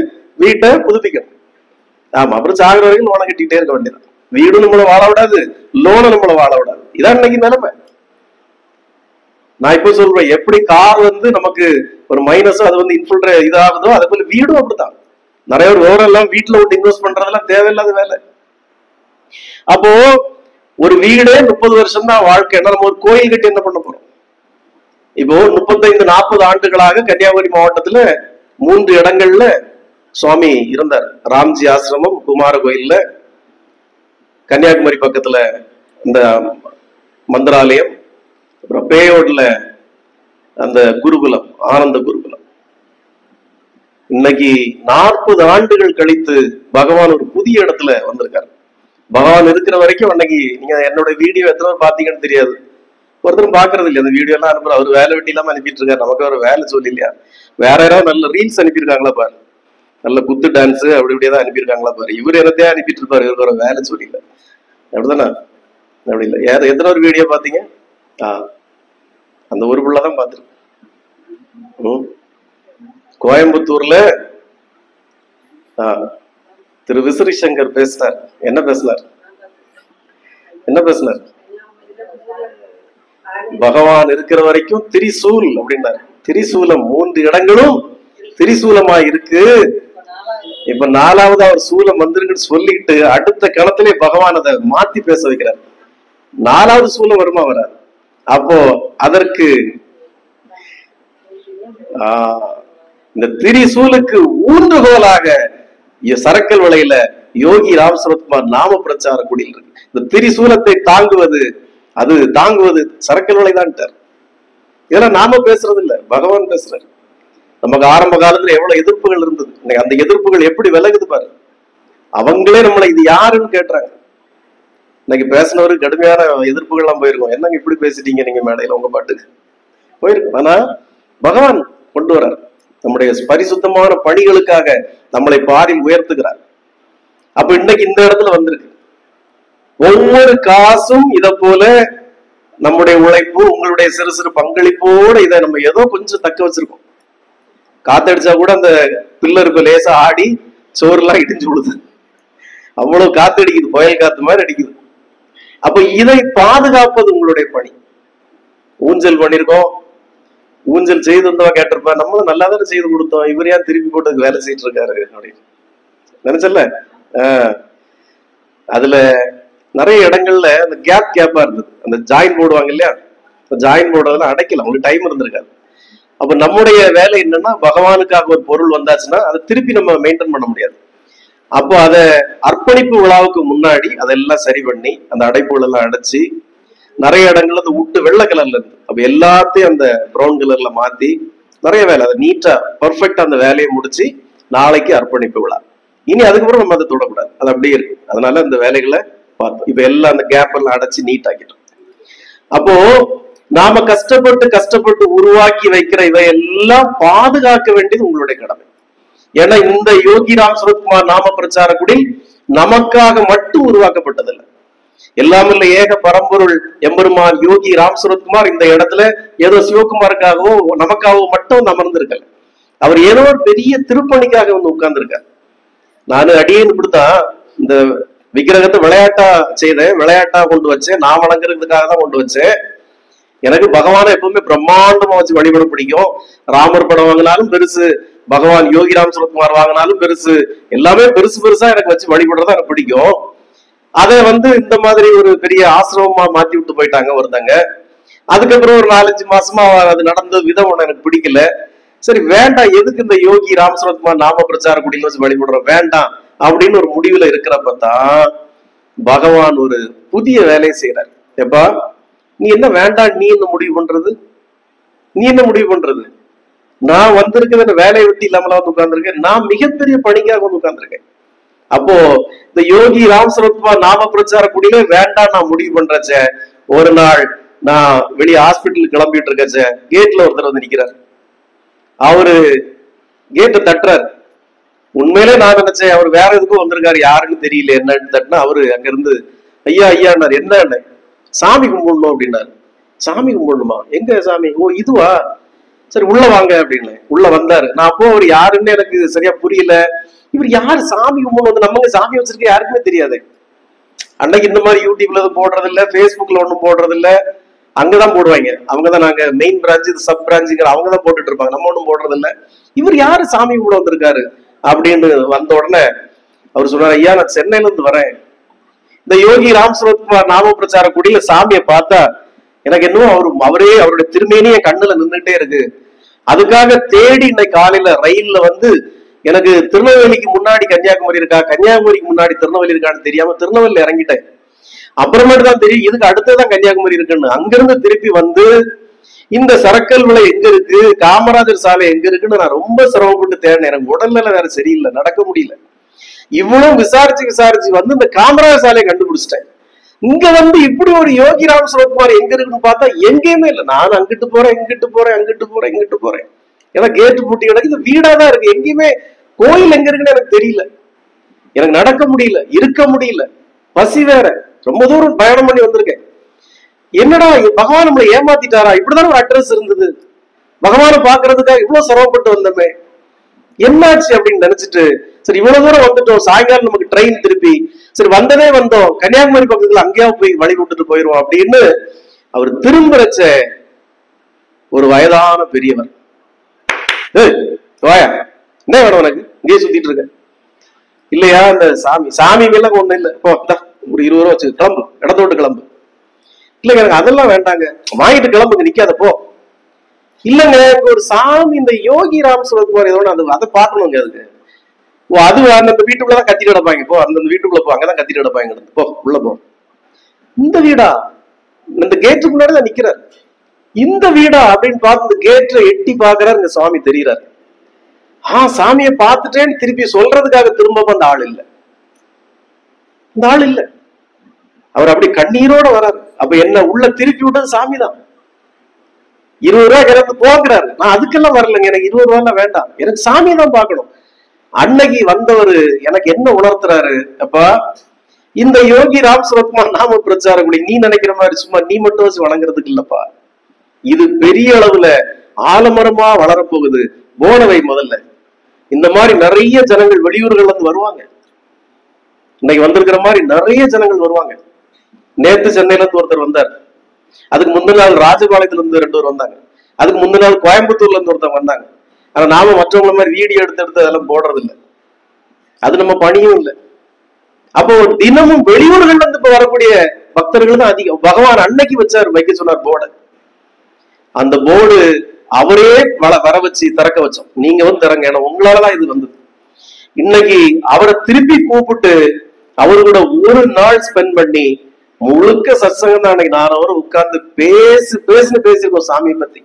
வீட்டை புதுப்பிக்கணும். ஆமா, அப்புறம் சாகிற வரைக்கும் லோனை கட்டிட்டே இருக்க வேண்டியது. வீடும் நம்மள வாழ விடாது, லோனை நம்மள வாழ விடாது. இதான் இன்னைக்கு நிலைமை. நான் இப்ப சொல்றேன், எப்படி கார் நமக்கு ஒரு மைனஸோ அது இன்ஃபுல்ற இதாகுதோ, அதே போல வீடும் அப்படித்தான். நிறைய பேர் ஓரெல்லாம் வீட்டுல விட்டு இன்வெஸ்ட் பண்றதெல்லாம் தேவையில்லாத வேலை. அப்போ ஒரு வீடே 30 வருஷம் தான் வாழ்க்கை. நம்ம ஒரு கோயில் கட்டி என்ன பண்ண போறோம்? இப்போ 35-40 ஆண்டுகளாக கன்னியாகுமரி மாவட்டத்துல 3 இடங்கள்ல சுவாமி இருந்தார். ராம்ஜி ஆசிரமம் குமார கோயில்ல, கன்னியாகுமரி பக்கத்துல இந்த மந்திராலயம், அப்புறம் பேயோட்ல அந்த குருகுலம், ஆனந்த குருகுலம். இன்னைக்கு 40 ஆண்டுகள் கழித்து பகவான் ஒரு புதிய இடத்துல வந்திருக்காரு. பகவான் இருக்கிற வரைக்கும் அன்னைக்கு நீங்க என்னோட வீடியோ எத்தனை பேர் பாத்தீங்கன்னு தெரியாது. ஒருத்தரும் பாக்குறது இல்லையா? அந்த வீடியோ எல்லாம் அனுப்புற அவர் வேலை வெட்டி இல்லாம அனுப்பிட்டு இருக்காரு. நமக்கு ஒரு வேலை சொல்லி இல்லையா? வேற யாராவது நல்ல ரீல்ஸ் அனுப்பியிருக்காங்களா பாரு, நல்ல குத்து டான்ஸ் அப்படி இப்படியேதான் அனுப்பியிருக்காங்களா பாரு. இவர் என்னத்தையா அனுப்பிட்டு இருப்பாரு, இவருக்கு ஒரு வேலை சொல்லி இல்லை. அப்படிதானே? அப்படி இல்லை. யார் எத்தனை ஒரு வீடியோ பாத்தீங்க? அந்த ஒரு பிள்ளைதான் பாத்துருக்கு. கோயம்புத்தூர்ல திரு விசிறி சங்கர் பேசினார். என்ன பேசினார்? பகவான் இருக்கிற வரைக்கும் திரிசூல் அப்படின்னாரு. திரிசூலம் 3 இடங்களும் திரிசூலமா இருக்கு. இப்ப 4வது அவர் சூலம் வந்திருக்குன்னு சொல்லிட்டு அடுத்த கணத்திலே பகவான் அதை மாத்தி பேச வைக்கிறார். 4வது சூலம் வருமா வராது? அப்போ அதற்கு இந்த திரிசூலுக்கு ஊன்றுகோலாக சரக்கல் வலையில யோகி ராம் சரத்குமார் நாம பிரச்சார குடியில் இருக்கு. இந்த திரிசூலத்தை தாங்குவது சரக்கல் வலைதான். இதெல்லாம் நாம பேசுறது இல்ல, பகவான் பேசுறாரு. நமக்கு ஆரம்ப காலத்துல எவ்வளவு எதிர்ப்புகள் இருந்தது, அந்த எதிர்ப்புகள் எப்படி விலகுது பாரு. அவங்களே நம்மளை இது யாருன்னு கேட்டுறாங்க. இன்னைக்கு பேசினவரு கடுமையான எதிர்ப்புகள் எல்லாம் போயிருக்கோம். என்னங்க இப்படி பேசிட்டீங்க நீங்க மேடையில, உங்க பாட்டுக்கு போயிருக்கோம். ஆனா பகவான் கொண்டு வர்றார். நம்முடைய பரிசுத்தமான பணிகளுக்காக நம்மளை பாரில் உயர்த்துகிறார். அப்ப இன்னைக்கு இந்த இடத்துல வந்திருக்கு. ஒவ்வொரு காசும் இத போல நம்முடைய உழைப்பு, உங்களுடைய சிறு சிறு பங்களிப்போட இதை நம்ம ஏதோ கொஞ்சம் தக்க வச்சிருக்கோம். காத்தடிச்சா கூட அந்த பில்லருக்கு லேசா ஆடி சோறுலாம் இடிஞ்சு விடுது. அவ்வளவு காத்து அடிக்குது, புயல் காத்து மாதிரி அடிக்குது. அப்ப இதை பாதுகாப்பது உங்களுடைய பணி. ஊஞ்சல் பண்ணிருக்கோம், ஊஞ்சல் செய்து வந்தவா கேட்டிருப்பா, நம்மளும் நல்லா தானே செய்து கொடுத்தோம், இவர் ஏன் திருப்பி போட்டதுக்கு வேலை செய்யிட்டு இருக்காரு அப்படின்னு நினைச்சல. அதுல நிறைய இடங்கள்ல அந்த கேப்பா இருந்தது. அந்த ஜாயின் போடுவாங்க இல்லையா, ஜாயின் போடுறதுலாம் அடைக்கல, உங்களுக்கு டைம் இருந்திருக்காது. அப்ப நம்முடைய வேலை என்னன்னா, பகவானுக்காக ஒரு பொருள் வந்தாச்சுன்னா அதை திருப்பி நம்ம மெயின்டைன் பண்ண முடியாது. அப்போ அதை அர்ப்பணிப்பு விழாவுக்கு முன்னாடி அதெல்லாம் சரி பண்ணி அந்த அடைப்புகள் எல்லாம் அடைச்சு நிறைய இடங்கள்ல அந்த விட்டு வெள்ளை கலர்ல இருந்து அப்ப எல்லாத்தையும் அந்த ப்ரௌன் கலர்ல மாத்தி நிறைய வேலை அதை நீட்டா பர்ஃபெக்டா அந்த வேலையை முடிச்சு நாளைக்கு அர்ப்பணிப்பு விழா. இனி அதுக்கப்புறம் நம்ம அதை தொடக்கூடாது, அது அப்படியே இருக்கு. அதனால இந்த வேலைகளை பார்த்தோம். இப்ப எல்லாம் அந்த கேப் எல்லாம் அடைச்சு நீட் ஆக்கிட்டோம். அப்போ நாம கஷ்டப்பட்டு உருவாக்கி வைக்கிற இவையெல்லாம் பாதுகாக்க வேண்டியது உங்களுடைய கடமை. ஏன்னா இந்த யோகி ராம் சுரத்குமார் நாம பிரச்சார குடில் நமக்காக மட்டும் உருவாக்கப்பட்டதில்லை. எல்லாமே ஏக பரம்பொருள் எம்பெருமான் யோகி ராம் சுரத்குமார் இந்த இடத்துல ஏதோ சிவகுமாருக்காகவோ நமக்காகவோ மட்டும் அமர்ந்திருக்கல. அவர் ஏதோ ஒரு பெரிய திருப்பணிக்காக வந்து உட்கார்ந்துருக்கார். நானு அடியேன்னு இப்படித்தான் இந்த விக்கிரகத்தை விளையாட்டா செய்தேன், விளையாட்டா கொண்டு வச்சேன், நான் வணங்குறதுக்காக தான் கொண்டு வச்சேன். எனக்கு பகவானை எப்பவுமே பிரம்மாண்டமா வச்சு வழிபட பிடிக்கும். ராமர் படம் வாங்கினாலும் பெருசு, பகவான் யோகி ராம் சுரத்குமார் வாங்கினாலும் பெருசு, எல்லாமே பெருசு பெருசா எனக்கு வச்சு வழிபடுறதா எனக்கு பிடிக்கும். அதை வந்து இந்த மாதிரி ஒரு பெரிய ஆசிரமமா மாத்தி விட்டு போயிட்டாங்க ஒருத்தங்க. அதுக்கப்புறம் ஒரு 4-5 மாசமா அது நடந்த விதம் ஒண்ணு எனக்கு பிடிக்கல. சரி வேண்டாம், எதுக்கு இந்த யோகி ராம் சுரத்குமார் நாம பிரச்சார குடியில வச்சு வழிபடுறோம், வேண்டாம் அப்படின்னு ஒரு முடிவுல இருக்கிறப்பதான் பகவான் ஒரு புதிய வேலையை செய்யறாரு. எப்பா நீ என்ன வேண்டாம், நீ என்ன முடிவு பண்றது, நீ என்ன முடிவு பண்றது? நான் வந்திருக்கிற வேலையை விட்டு இல்லாமல வந்து உட்கார்ந்துருக்கேன், நான் மிகப்பெரிய பணிக்காக வந்து உட்கார்ந்துருக்கேன். அப்போ இந்த யோகி ராம் சுரத்குமார் நாம பிரச்சார குடியில வேண்டாம் நான் முடிவு பண்றச்ச, ஒரு நாள் நான் வெளியே ஹாஸ்பிட்டலுக்கு கிளம்பிட்டு இருக்கச்ச கேட்ல ஒருத்தர் வந்து நிக்கிறார். அவரு கேட்டை தட்டுறாரு. உண்மையிலே நான் நினைச்சேன் அவர் வேற எதுக்கும் வந்திருக்காரு, யாருன்னு தெரியல என்னன்னு தட்டினா அவரு அங்க இருந்து ஐயா ஐயான்னாரு. என்ன சாமி கும்பிடணும் அப்படின்னாரு. சாமி கும்பிடணுமா? எங்க சாமி? ஓ இதுவா, சரி உள்ள வாங்க அப்படின்னு உள்ள வந்தாரு. நான் அப்போ அவர் யாருன்னு எனக்கு சரியா புரியல. இவர் யாரு சாமி கும்பிடணும் வந்து நம்ம சாமி வச்சிருக்க யாருக்குமே தெரியாது. அன்னைக்கு இந்த மாதிரி யூடியூப்ல போடுறது இல்ல, பேஸ்புக்ல ஒண்ணும் போடுறது இல்ல, அங்கதான் போடுவாங்க. அவங்கதான் நாங்க மெயின் பிரான்ச் சப் பிரான்ச்சுங்கிற அவங்கதான் போட்டுட்டு இருப்பாங்க, நம்ம ஒண்ணும் போடுறது இல்ல. இவர் யாரு சாமி கும்பிட வந்திருக்காரு அப்படின்னு வந்த உடனே அவர் சொன்னார், ஐயா நான் சென்னையில இருந்து வரேன், இந்த யோகி ராம் சுரத்குமார் நாம பிரச்சார குடியில சாமியை பார்த்தா எனக்கு இன்னும் அவரே அவருடைய திருமேனிய கண்ணுல நின்றுட்டே இருக்கு. அதுக்காக தேடி இன்னைக்கு காலையில ரயில்ல வந்து எனக்கு திருநெல்வேலிக்கு முன்னாடி கன்னியாகுமரி இருக்கா, கன்னியாகுமரிக்கு முன்னாடி திருநெல்வேலி இருக்கான்னு தெரியாம திருநெல்வேலியில இறங்கிட்டேன். அப்புறமேட்டு தான் தெரியும் இதுக்கு அடுத்ததான் கன்னியாகுமரி இருக்குன்னு. அங்கிருந்து திருப்பி வந்து இந்த சரக்கல் விலை எங்க இருக்கு, காமராஜர் சாலை எங்க இருக்குன்னு நான் ரொம்ப சிரமப்பட்டு தேடினேன். எனக்கு உடல்நிலை வேற சரியில்லை, நடக்க முடியல. இவ்வளவு விசாரிச்சு வந்து இந்த காமராஜர் சாலையை கண்டுபிடிச்சிட்டேன். இங்க வந்து இப்படி ஒரு யோகி ராம் சுரத்குமார் எங்க இருக்குன்னு பார்த்தா எங்கேயுமே இல்லை. நான் அங்கிட்டு போறேன் இங்கிட்டு போறேன் ஏன்னா கேட்டு பூட்டி கிடக்கு, இந்த வீடாதான் இருக்கு, எங்கேயுமே கோயில் எங்க இருக்குன்னு எனக்கு தெரியல. எனக்கு நடக்க முடியல, இருக்க முடியல, பசி வேற, ரொம்ப தூரம் பயணம் பண்ணி வந்திருக்கேன். என்னடா பகவான் நம்மளை ஏமாத்திட்டாரா, இப்படிதான் ஒரு அட்ரஸ் இருந்தது, பகவானை பாக்குறதுக்காக இவ்வளவு சிரமப்பட்டு வந்தோமே, என்னாச்சு அப்படின்னு நினைச்சிட்டு சரி இவ்வளவு தூரம் வந்துட்டோம், சாயங்காலம் நமக்கு ட்ரெயின் திருப்பி, சரி வந்ததே வந்தோம், கன்னியாகுமரி பக்கத்துல அங்கேயாவது போய் வழி விட்டுட்டு போயிருவோம் அப்படின்னு அவர் திரும்புறச்ச ஒரு வயதான பெரியவர், வாயா என்ன வேணும் உனக்கு, இங்கேயே சுத்திட்டு இருக்க, இல்லையா இந்த சாமி எல்லாம் ஒண்ணு இல்ல, இப்போ ஒரு 20 ரூபா வச்சு கிளம்பு, இடத்த விட்டு கிளம்பு. இல்லைங்க எனக்கு அதெல்லாம் வேண்டாங்க, வாங்கிட்டு கிளம்புங்க, நிக்காத போ. இல்லைங்க ஒரு சாமி இந்த யோகி ராம் சுரத்குமார் ஏதோ அதை பார்க்கணுங்க, அதுக்கு ஓ அது அந்த வீட்டுக்குள்ளதான் கத்திட்டு கிடப்பாங்க, போ அந்த வீட்டுக்குள்ள போ, அங்கதான் கத்திட்டு கிடப்பாங்க, போ உள்ள போ. இந்த வீடா, இந்த கேட்டுக்கு முன்னாடிதான் நிக்கிறார், இந்த வீடா அப்படின்னு பார்த்து இந்த கேட்டை எட்டி பாக்குறாரு, இந்த சாமி தெரியுறாரு. சாமியை பார்த்துட்டேன்னு திருப்பி சொல்றதுக்காக திரும்ப அந்த ஆள் இல்ல, இந்த ஆள் இல்ல, அவர் அப்படி கண்ணீரோட வர்றாரு. அப்ப என்ன உள்ள திருப்பி விட்டது சாமி தான். 20 ரூபாய் கிளம்பு போங்கிறாரு. நான் அதுக்கெல்லாம் வரலைங்க, எனக்கு 20 ரூபாய் வேண்டாம், எனக்கு சாமியை தான் பார்க்கணும். அன்னைக்கு வந்தவர் எனக்கு என்ன உணர்த்துறாரு, அப்பா இந்த யோகி ராம் சுரத்குமார் நாம பிரச்சார குடி நீ நினைக்கிற மாதிரி சும்மா நீ மட்டும் வச்சு வணங்குறதுக்கு இல்லப்பா, இது பெரிய அளவுல ஆலமரமா வளரப்போகுது, போனவை முதல்ல. இந்த மாதிரி நிறைய ஜனங்கள் வெளியூர்கள் வந்து வருவாங்க, இன்னைக்கு வந்திருக்கிற மாதிரி நிறைய ஜனங்கள் வருவாங்க. நேத்து சென்னையில இருந்து ஒருத்தர் வந்தார், அதுக்கு முந்தின நாள் ராஜபாளையத்துல இருந்து 2 பேர் வந்தாங்க, அதுக்கு முந்தின நாள் கோயம்புத்தூர்ல இருந்து ஒருத்தவங்க வந்தாங்க. ஆனா நாம மற்றவங்கள மாதிரி வீடியோ எடுத்து அதெல்லாம் போடுறது இல்லை, அது நம்ம பணியும் இல்லை. அப்போ தினமும் வெளியூர்கள் வந்து இப்ப வரக்கூடிய பக்தர்கள் தான் அதிகம். பகவான் அன்னைக்கு வச்சாரு, வைக்க சொன்னார் போர்டு, அந்த போர்டு அவரே வர வச்சு திறக்க வச்சோம், நீங்க வந்து திறங்க, ஏன்னா உங்களாலதான் இது வந்தது. இன்னைக்கு அவரை திருப்பி கூப்பிட்டு அவரு கூட ஒரு நாள் ஸ்பெண்ட் பண்ணி முழுக்க சத்சங்கம் தான். அன்னைக்கு 4 hour உட்கார்ந்து பேசிருக்கோம் சாமியை பத்தி.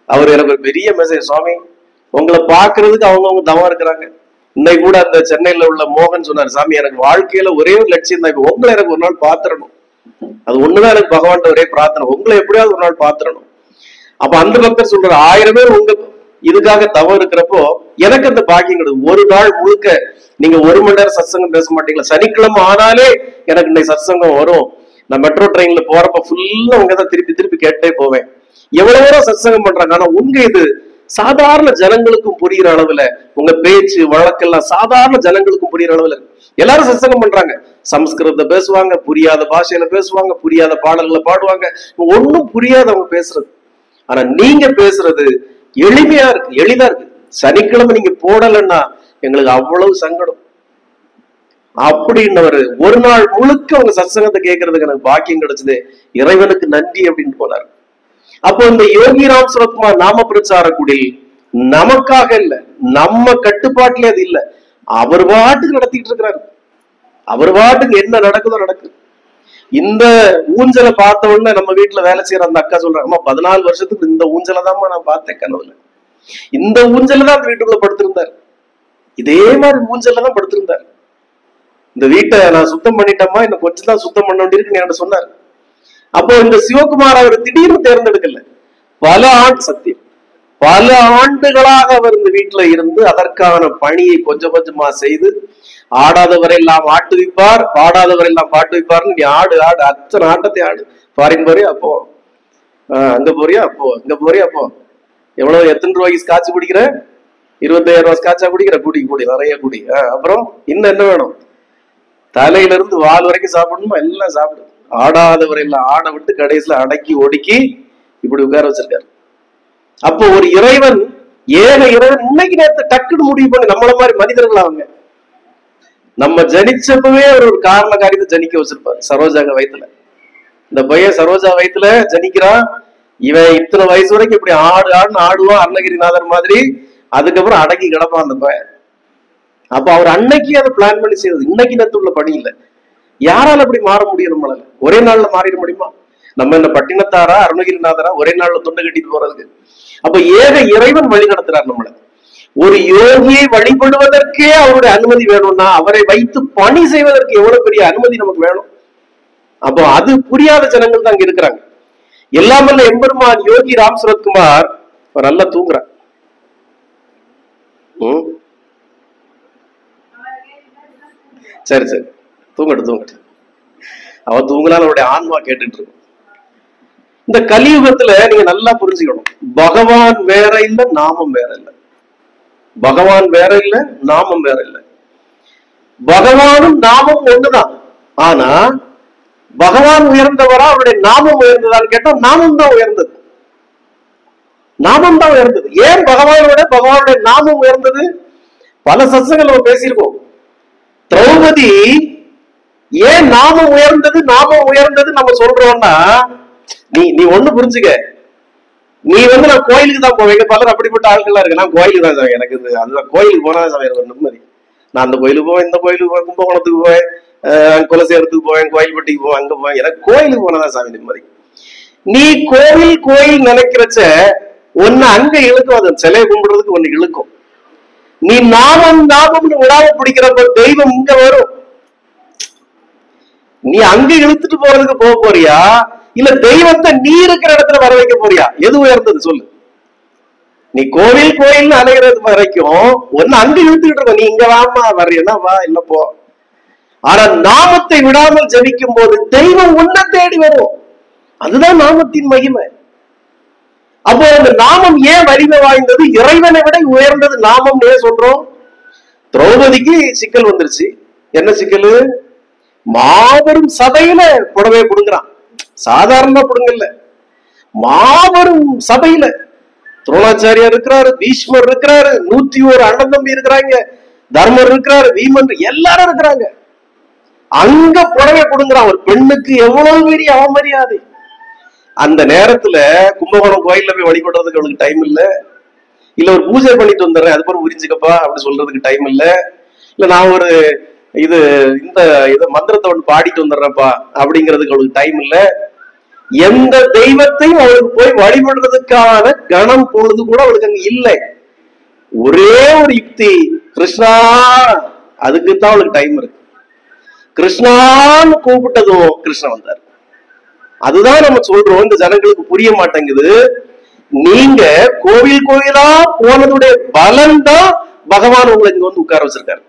அவர் எனக்கு ஒரு பெரிய மெசேஜ், சுவாமி உங்களை பாக்குறதுக்கு அவங்கவுங்க தவம் இருக்கிறாங்க. இன்னைக்கு கூட அந்த சென்னையில உள்ள மோகன் சொன்னார், சாமி எனக்கு வாழ்க்கையில ஒரே ஒரு லட்சியம் தான், இப்ப உங்களை எனக்கு ஒரு நாள் பாத்துறணும். அது ஒண்ணுதான் எனக்கு பகவான் ஒரே பிரார்த்தனை, உங்களை எப்படியாவது ஒரு நாள் பாத்துறணும். அப்ப அந்த பக்தர் சொல்றாரு, 1000 பேர் உங்க இதுக்காக தவம் இருக்கிறப்போ எனக்கு அந்த பாக்கியம் கிடையாது. ஒரு நாள் முழுக்க நீங்க 1 மணி நேரம் சத்சங்கம் பேச மாட்டீங்களா? சனிக்கிழமை ஆனாலே எனக்கு இன்னைக்கு சத்சங்கம் வரும். நான் மெட்ரோ ட்ரெயின்ல போறப்ப ஃபுல்லா உங்கதான் திருப்பி கேட்டே போவேன். எவ்வளவு நேரம் சத்சங்கம் பண்றாங்க. ஆனா உங்க இது சாதாரண ஜனங்களுக்கும் புரியுற அளவுல, உங்க பேச்சு வழக்கெல்லாம் சாதாரண ஜனங்களுக்கும் புரியுற அளவுல எல்லாரும் சத்சங்கம் பண்றாங்க. சமஸ்கிருதத்தை பேசுவாங்க, புரியாத பாஷையில பேசுவாங்க, புரியாத பாடல்களை பாடுவாங்க, ஒன்னும் புரியாதவங்க பேசுறது. ஆனா நீங்க பேசுறது எளிமையா இருக்கு, எளிதா இருக்கு. சனிக்கிழமை நீங்க போடலன்னா எங்களுக்கு அவ்வளவு சங்கடம். அப்படின்னவரு ஒரு நாள் முழுக்க உங்க சத்சங்கத்தை கேட்கறதுக்கு எனக்கு பாக்கியம் கிடைச்சது, இறைவனுக்கு நன்றி அப்படின்னு போனார். அப்போ இந்த யோகிராம் சுரத்குமார் நாம பிரச்சார குடில் நமக்காக இல்ல, நம்ம கட்டுப்பாட்டுல அது இல்ல, அவர் பாட்டுக்கு நடத்திட்டு இருக்கிறாரு. அவர் பாட்டுக்கு என்ன நடக்குதோ நடக்குது. இந்த ஊஞ்சலை பார்த்த உடனே நம்ம வீட்டுல வேலை செய்யற அந்த அக்கா சொல்றாங்க, அம்மா 14 வருஷத்துக்கு இந்த ஊஞ்சலை தான்மா நான் பார்த்தேன் கனவுல. இந்த ஊஞ்சல தான் அந்த வீட்டுக்குள்ள படுத்திருந்தார், இதே மாதிரி ஊஞ்சல்ல தான் படுத்திருந்தார். இந்த வீட்டை நான் சுத்தம் பண்ணிட்டேம்மா, இன்னும் கொஞ்சம் தான் சுத்தம் பண்ண வேண்டியிருக்குன்னு என்கிட்ட சொன்னார். அப்போ இந்த சிவகுமார் அவர் திடீர்னு தேர்ந்தெடுக்கல, பல ஆண்டுகளாக அவர் இந்த வீட்டுல இருந்து அதற்கான பணியை கொஞ்சம் கொஞ்சமா செய்து, ஆடாதவரை எல்லாம் ஆட்டு வைப்பார், பாடாதவரை எல்லாம் பாட்டு வைப்பார்னு, நீ ஆடு ஆடு அத்தனை ஆட்டத்தை ஆடு. ஃபாரின் போறியா அப்போ, அங்க போறியா அப்போ, இங்க போறியா அப்போ, எவ்வளவு எத்தனை ரூபாய்க்கு ஸ்காட்ச் குடிக்கிற, 25,000 ரூபாய் ஸ்காட்சா குடிக்கிற, குடி நிறைய குடி. அப்புறம் இன்னும் என்ன வேணும், தலையில இருந்து வால் வரைக்கும் சாப்பிடணுமா, எல்லாம் சாப்பிடு. ஆடாதவரை எல்லாம் ஆட விட்டு கடைசியில அடக்கி ஒடுக்கி இப்படி உட்கார வச்சிருக்காரு. அப்போ ஒரு இறைவன், இறைவன் இன்னைக்கு நேரத்தை டக்குன்னு முடிவு பண்ணி நம்மள மாதிரி மனிதர்கள் அவங்க நம்ம ஜனிச்சப்பவே ஒரு காரண காரியத்தை ஜனிக்க வச்சிருப்பாரு. சரோஜாங்க வயித்துல இந்த பையன் சரோஜா வயித்துல ஜனிக்கிறான். இவன் இத்தனை வயசு வரைக்கும் இப்படி ஆடுன்னு ஆடுவான் அருணகிரிநாதர் மாதிரி. அதுக்கப்புறம் அடக்கி கிடப்பான் அந்த பையன். அப்ப அவர் அன்னைக்கு அதை பிளான் பண்ணி செய்யறது, இன்னைக்கு நேரத்து உள்ள பணி இல்லை. யாரால அப்படி மாற முடியும்? நம்மளால ஒரே நாள்ல மாறிட முடியுமா? நம்ம என்ன பட்டினத்தாரா அருணகிரிநாதரா ஒரே நாள்ல தொண்டை கட்டிட்டு போறதுக்கு? அப்ப இறைவன் வழி நடத்துறார் நம்மள. ஒரு யோகியை வழிபடுவதற்கே அவருடைய அனுமதி வேணும்னா, அவரை வைத்து பணி செய்வதற்கு எவ்வளவு பெரிய அனுமதி நமக்கு வேணும்? அப்போ அது புரியாத ஜனங்கள் தான் அங்க இருக்கிறாங்க. எல்லாமல்ல எம்பெருமான் யோகி ராம் சுரத்குமார் நல்லா தூங்குறார். சரி தூங்கட்டு. அவ தூங்கினாலும் அவருடைய ஆன்மா கேட்டுட்டு இருக்கும். இந்த கலியுகத்துல நீங்க நல்லா புரிஞ்சுக்கணும், பகவான் வேற இல்ல, நாமம் வேற இல்ல. பகவான் வேற இல்ல, நாமம் வேற இல்ல. பகவானும் நாமம் ஒண்ணுதான். ஆனா பகவான் உயர்ந்தவரா அவருடைய நாமம் உயர்ந்ததான்னு கேட்டா நாமம் தான் உயர்ந்தது. நாமம் தான் உயர்ந்தது. ஏன் பகவானுடைய நாமம் உயர்ந்தது? பல சத்சங்கங்கள் நம்ம பேசியிருக்கோம். திரௌபதி ஏன் நாமம் உயர்ந்தது நம்ம சொல்றோம்னா, நீ ஒண்ணு புரிஞ்சுக்க, நீ நான் கோயிலுக்கு தான் போவேன். பலர் அப்படிப்பட்ட ஆட்கள் இருக்கு, நான் கோயிலுக்கு தான் சாமி, எனக்கு அதுதான் கோயிலுக்கு போனா சாமி எனக்கு நிம்மதி. நான் அந்த கோயிலுக்கு போவேன், இந்த கோயிலுக்கு போவேன், கும்பகோணத்துக்கு போவேன், குலசேரத்துக்கு போவேன், கோயில்பட்டிக்கு போவேன், அங்க போவேன், எனக்கு கோயிலுக்கு போனதான் சாமி நிம்மதி. நீ கோயில் நினைக்கிறச்ச ஒன்னு அங்க இழுக்கும், அது சிலையை கும்பிடுறதுக்கு ஒண்ணு இழுக்கும். நீ நாமம்னு விடாம பிடிக்கிறப்ப தெய்வம் இங்க வரும். நீ அங்க இழுத்துட்டு போறதுக்கு போக போறியா, இல்ல தெய்வத்தை நீ இருக்கிற இடத்துல வர வைக்க போறியா? எது உயர்ந்தது சொல்லு? நீ கோயில் அலைகிறது வரைக்கும் ஒன்னு அங்க இழுத்துக்கிட்டு இருக்க, நீ இங்க வாமா, வர்றீன்னா வா, இல்ல போ. ஆனா நாமத்தை விடாமல் ஜபிக்கும் போது தெய்வம் உன்னை தேடி வரும். அதுதான் நாமத்தின் மகிமை. அப்போ அந்த நாமம் ஏன் வலிமை வாய்ந்தது? இறைவனை விட உயர்ந்தது நாமம் ஏன் சொல்றோம்? திரௌபதிக்கு சிக்கல் வந்துருச்சு. என்ன சிக்கல்? மாபெரும் சபையில புடவை புடுங்குறான். சாதாரண புடுங்கல்ல, மாபெரும் சபையில துரோணாச்சாரியார் இருக்கிறாரு, பீஷ்மர் இருக்கிறாரு, 101 அண்ணன் தம்பி இருக்கிறாங்க, தர்மர் இருக்கிறாரு, வீமன், எல்லாரும் இருக்கிறாங்க. அங்க புடவை புடுங்குறான். ஒரு பெண்ணுக்கு எவ்வளவு பெரிய அவமரியாதை! அந்த நேரத்துல கும்பகோணம் கோயில்ல போய் வழிபடுறதுக்கு அவளுக்கு டைம் இல்ல. இல்ல ஒரு பூஜை பண்ணிட்டு வந்துடுறேன், அது பிறகு புரிஞ்சுக்கப்பா அப்படி சொல்றதுக்கு டைம் இல்ல. இல்ல நான் ஒரு இது இந்த இத மந்திரத்தை ஒன்று பாடிட்டு வந்துடுறப்பா அப்படிங்கிறதுக்கு அவளுக்கு டைம் இல்ல. எந்த தெய்வத்தையும் அவளுக்கு போய் வழிபடுறதுக்கான கணம் பொழுது கூட அவளுக்கு அங்க இல்லை. ஒரே ஒரு யுக்தி, கிருஷ்ணா, அதுக்குத்தான் அவளுக்கு டைம் இருக்கு. கிருஷ்ணான்னு கூப்பிட்டதும் கிருஷ்ணன் வந்தார். அதுதான் நம்ம சொல்றோம், இந்த ஜனங்களுக்கு புரிய மாட்டேங்குது. நீங்க கோவில் கோயிலா போனதுடைய பலன் தான் பகவான் உங்களை இங்க வந்து உட்கார வச்சிருக்காரு.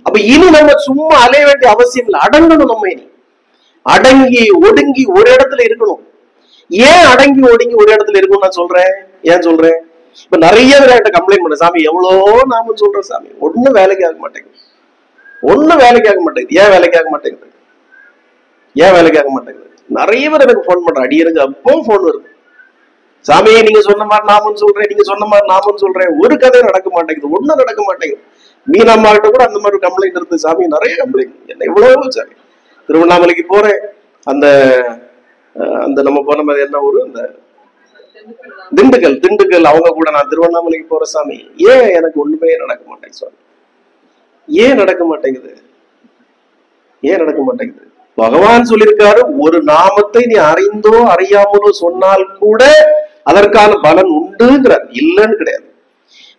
அப்ப இனி நம்ம சும்மா அலைய வேண்டிய அவசியம் இல்லை, அடங்கணும். நம்ம இனி அடங்கி ஒடுங்கி ஒரு இடத்துல இருக்கணும். ஏன் அடங்கி ஒடுங்கி ஒரு இடத்துல இருக்கணும் நான் சொல்றேன்? ஏன் சொல்றேன்? இப்ப நிறைய பேர் கம்ப்ளைண்ட் பண்ண, சாமி எவ்வளவோ நாம சொல்றேன் சாமி, ஒண்ணும் வேலைக்கு ஆக மாட்டேங்குது, ஒண்ணும் வேலைக்கு ஆக மாட்டேங்குது. ஏன் வேலைக்கு ஆக மாட்டேங்குது? ஏன் வேலைக்கு ஆக மாட்டேங்குது? நிறைய பேர் எனக்கு போன் பண்ற, அடியனுக்கு அப்பவும் போன் வருது, சாமியை நீங்க சொன்ன மாதிரி நாமும் சொல்றேன், நீங்க சொன்ன மாதிரி நாமும் சொல்றேன், ஒரு கதை நடக்க மாட்டேங்குது, ஒண்ணும் நடக்க மாட்டேங்குது. மீனம்மா கிட்ட கூட அந்த மாதிரி கம்ப்ளைண்ட் இருக்கு, சாமி நிறைய கம்ப்ளைண்ட், என்ன இவ்வளவு சாமி. திருவண்ணாமலைக்கு போறேன், அந்த அந்த நம்ம போன மாதிரி என்ன ஊரு, அந்த திண்டுக்கல் அவங்க கூட நான் திருவண்ணாமலைக்கு போற சாமி, ஏன் எனக்கு ஒண்ணுமே நடக்க மாட்டேங்குது சாமி? ஏன் நடக்க மாட்டேங்குது? ஏன் நடக்க மாட்டேங்குது? பகவான் சொல்லியிருக்காரு, ஒரு நாமத்தை நீ அறிந்தோ அறியாமலோ சொன்னால் கூட அதற்கான பலன் உண்டுங்கிறார், இல்லைன்னு கிடையாது.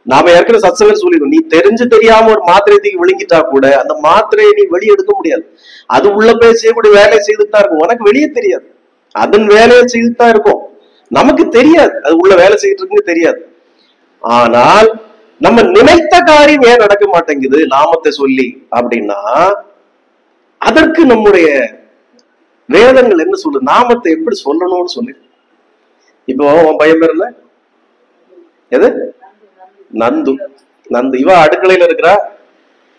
நாம ஏற்கனவே சத்சங்கர் சொல்லிடுவோம், நீ தெரிஞ்சு தெரியாம ஒரு மாத்திரைக்கு விழுங்கிட்டா கூட அந்த மாத்திரையை நீ வெளியே எடுக்க முடியாது. அது உள்ள போய் செய்யக்கூடிய வேலையை செய்துட்டு தான் இருக்கும், உனக்கு வெளியே தெரியாது. அதன் வேலையை செய்துட்டு தான் இருக்கும், நமக்கு தெரியாது அது உள்ள வேலை செய்யிட்டு இருக்குன்னு தெரியாது. ஆனால் நம்ம நினைத்த காரியம் ஏன் நடக்க மாட்டேங்குது நாமத்தை சொல்லி அப்படின்னா, அதற்கு நம்முடைய வேதங்கள் என்ன சொல்லு, நாமத்தை எப்படி சொல்லணும்னு சொல்லி. இப்போ உன் பையன் பேர் என்ன? எது? நந்து. நந்து. இவ அடுக்கலையில இருக்கிறா,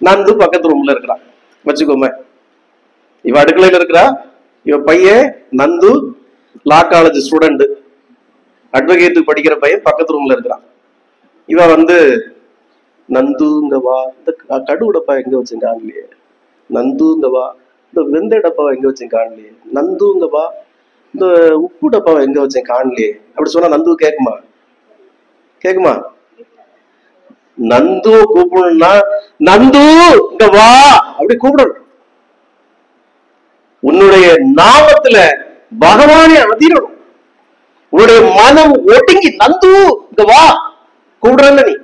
நந்து பக்கத்து ரூம்ல இருக்கிறான் வச்சுக்கோமே. இவ அடுக்கலையில இருக்கிறா, இவ பையன் நந்து லா காலேஜ் ஸ்டூடெண்ட், அட்வொகேட்டுக்கு படிக்கிற பையன் பக்கத்து ரூம்ல இருக்கிறான். இவ வந்து நந்துங்க வா, இந்த கடுகு டப்பா எங்க வச்சுங்க காணலையே, நந்துங்க வா, இந்த வெந்தய டப்பாவை எங்க வச்சேன் காணலையே, நந்துங்க வா, இந்த உப்பு டப்பாவை எங்க வச்சேன் காணலையே அப்படி சொன்னா நந்து கேக்குமா? கேக்குமா? நந்து கூப்பிடணும்னா நந்து இங்க வா அப்படி கூப்பிடணும். உன்னுடைய நாமத்துல பகவானே அதிரணும். உன்னுடைய மனம் ஒடுங்கி நந்து இங்க வா கூப்பிடுறல்ல, நீ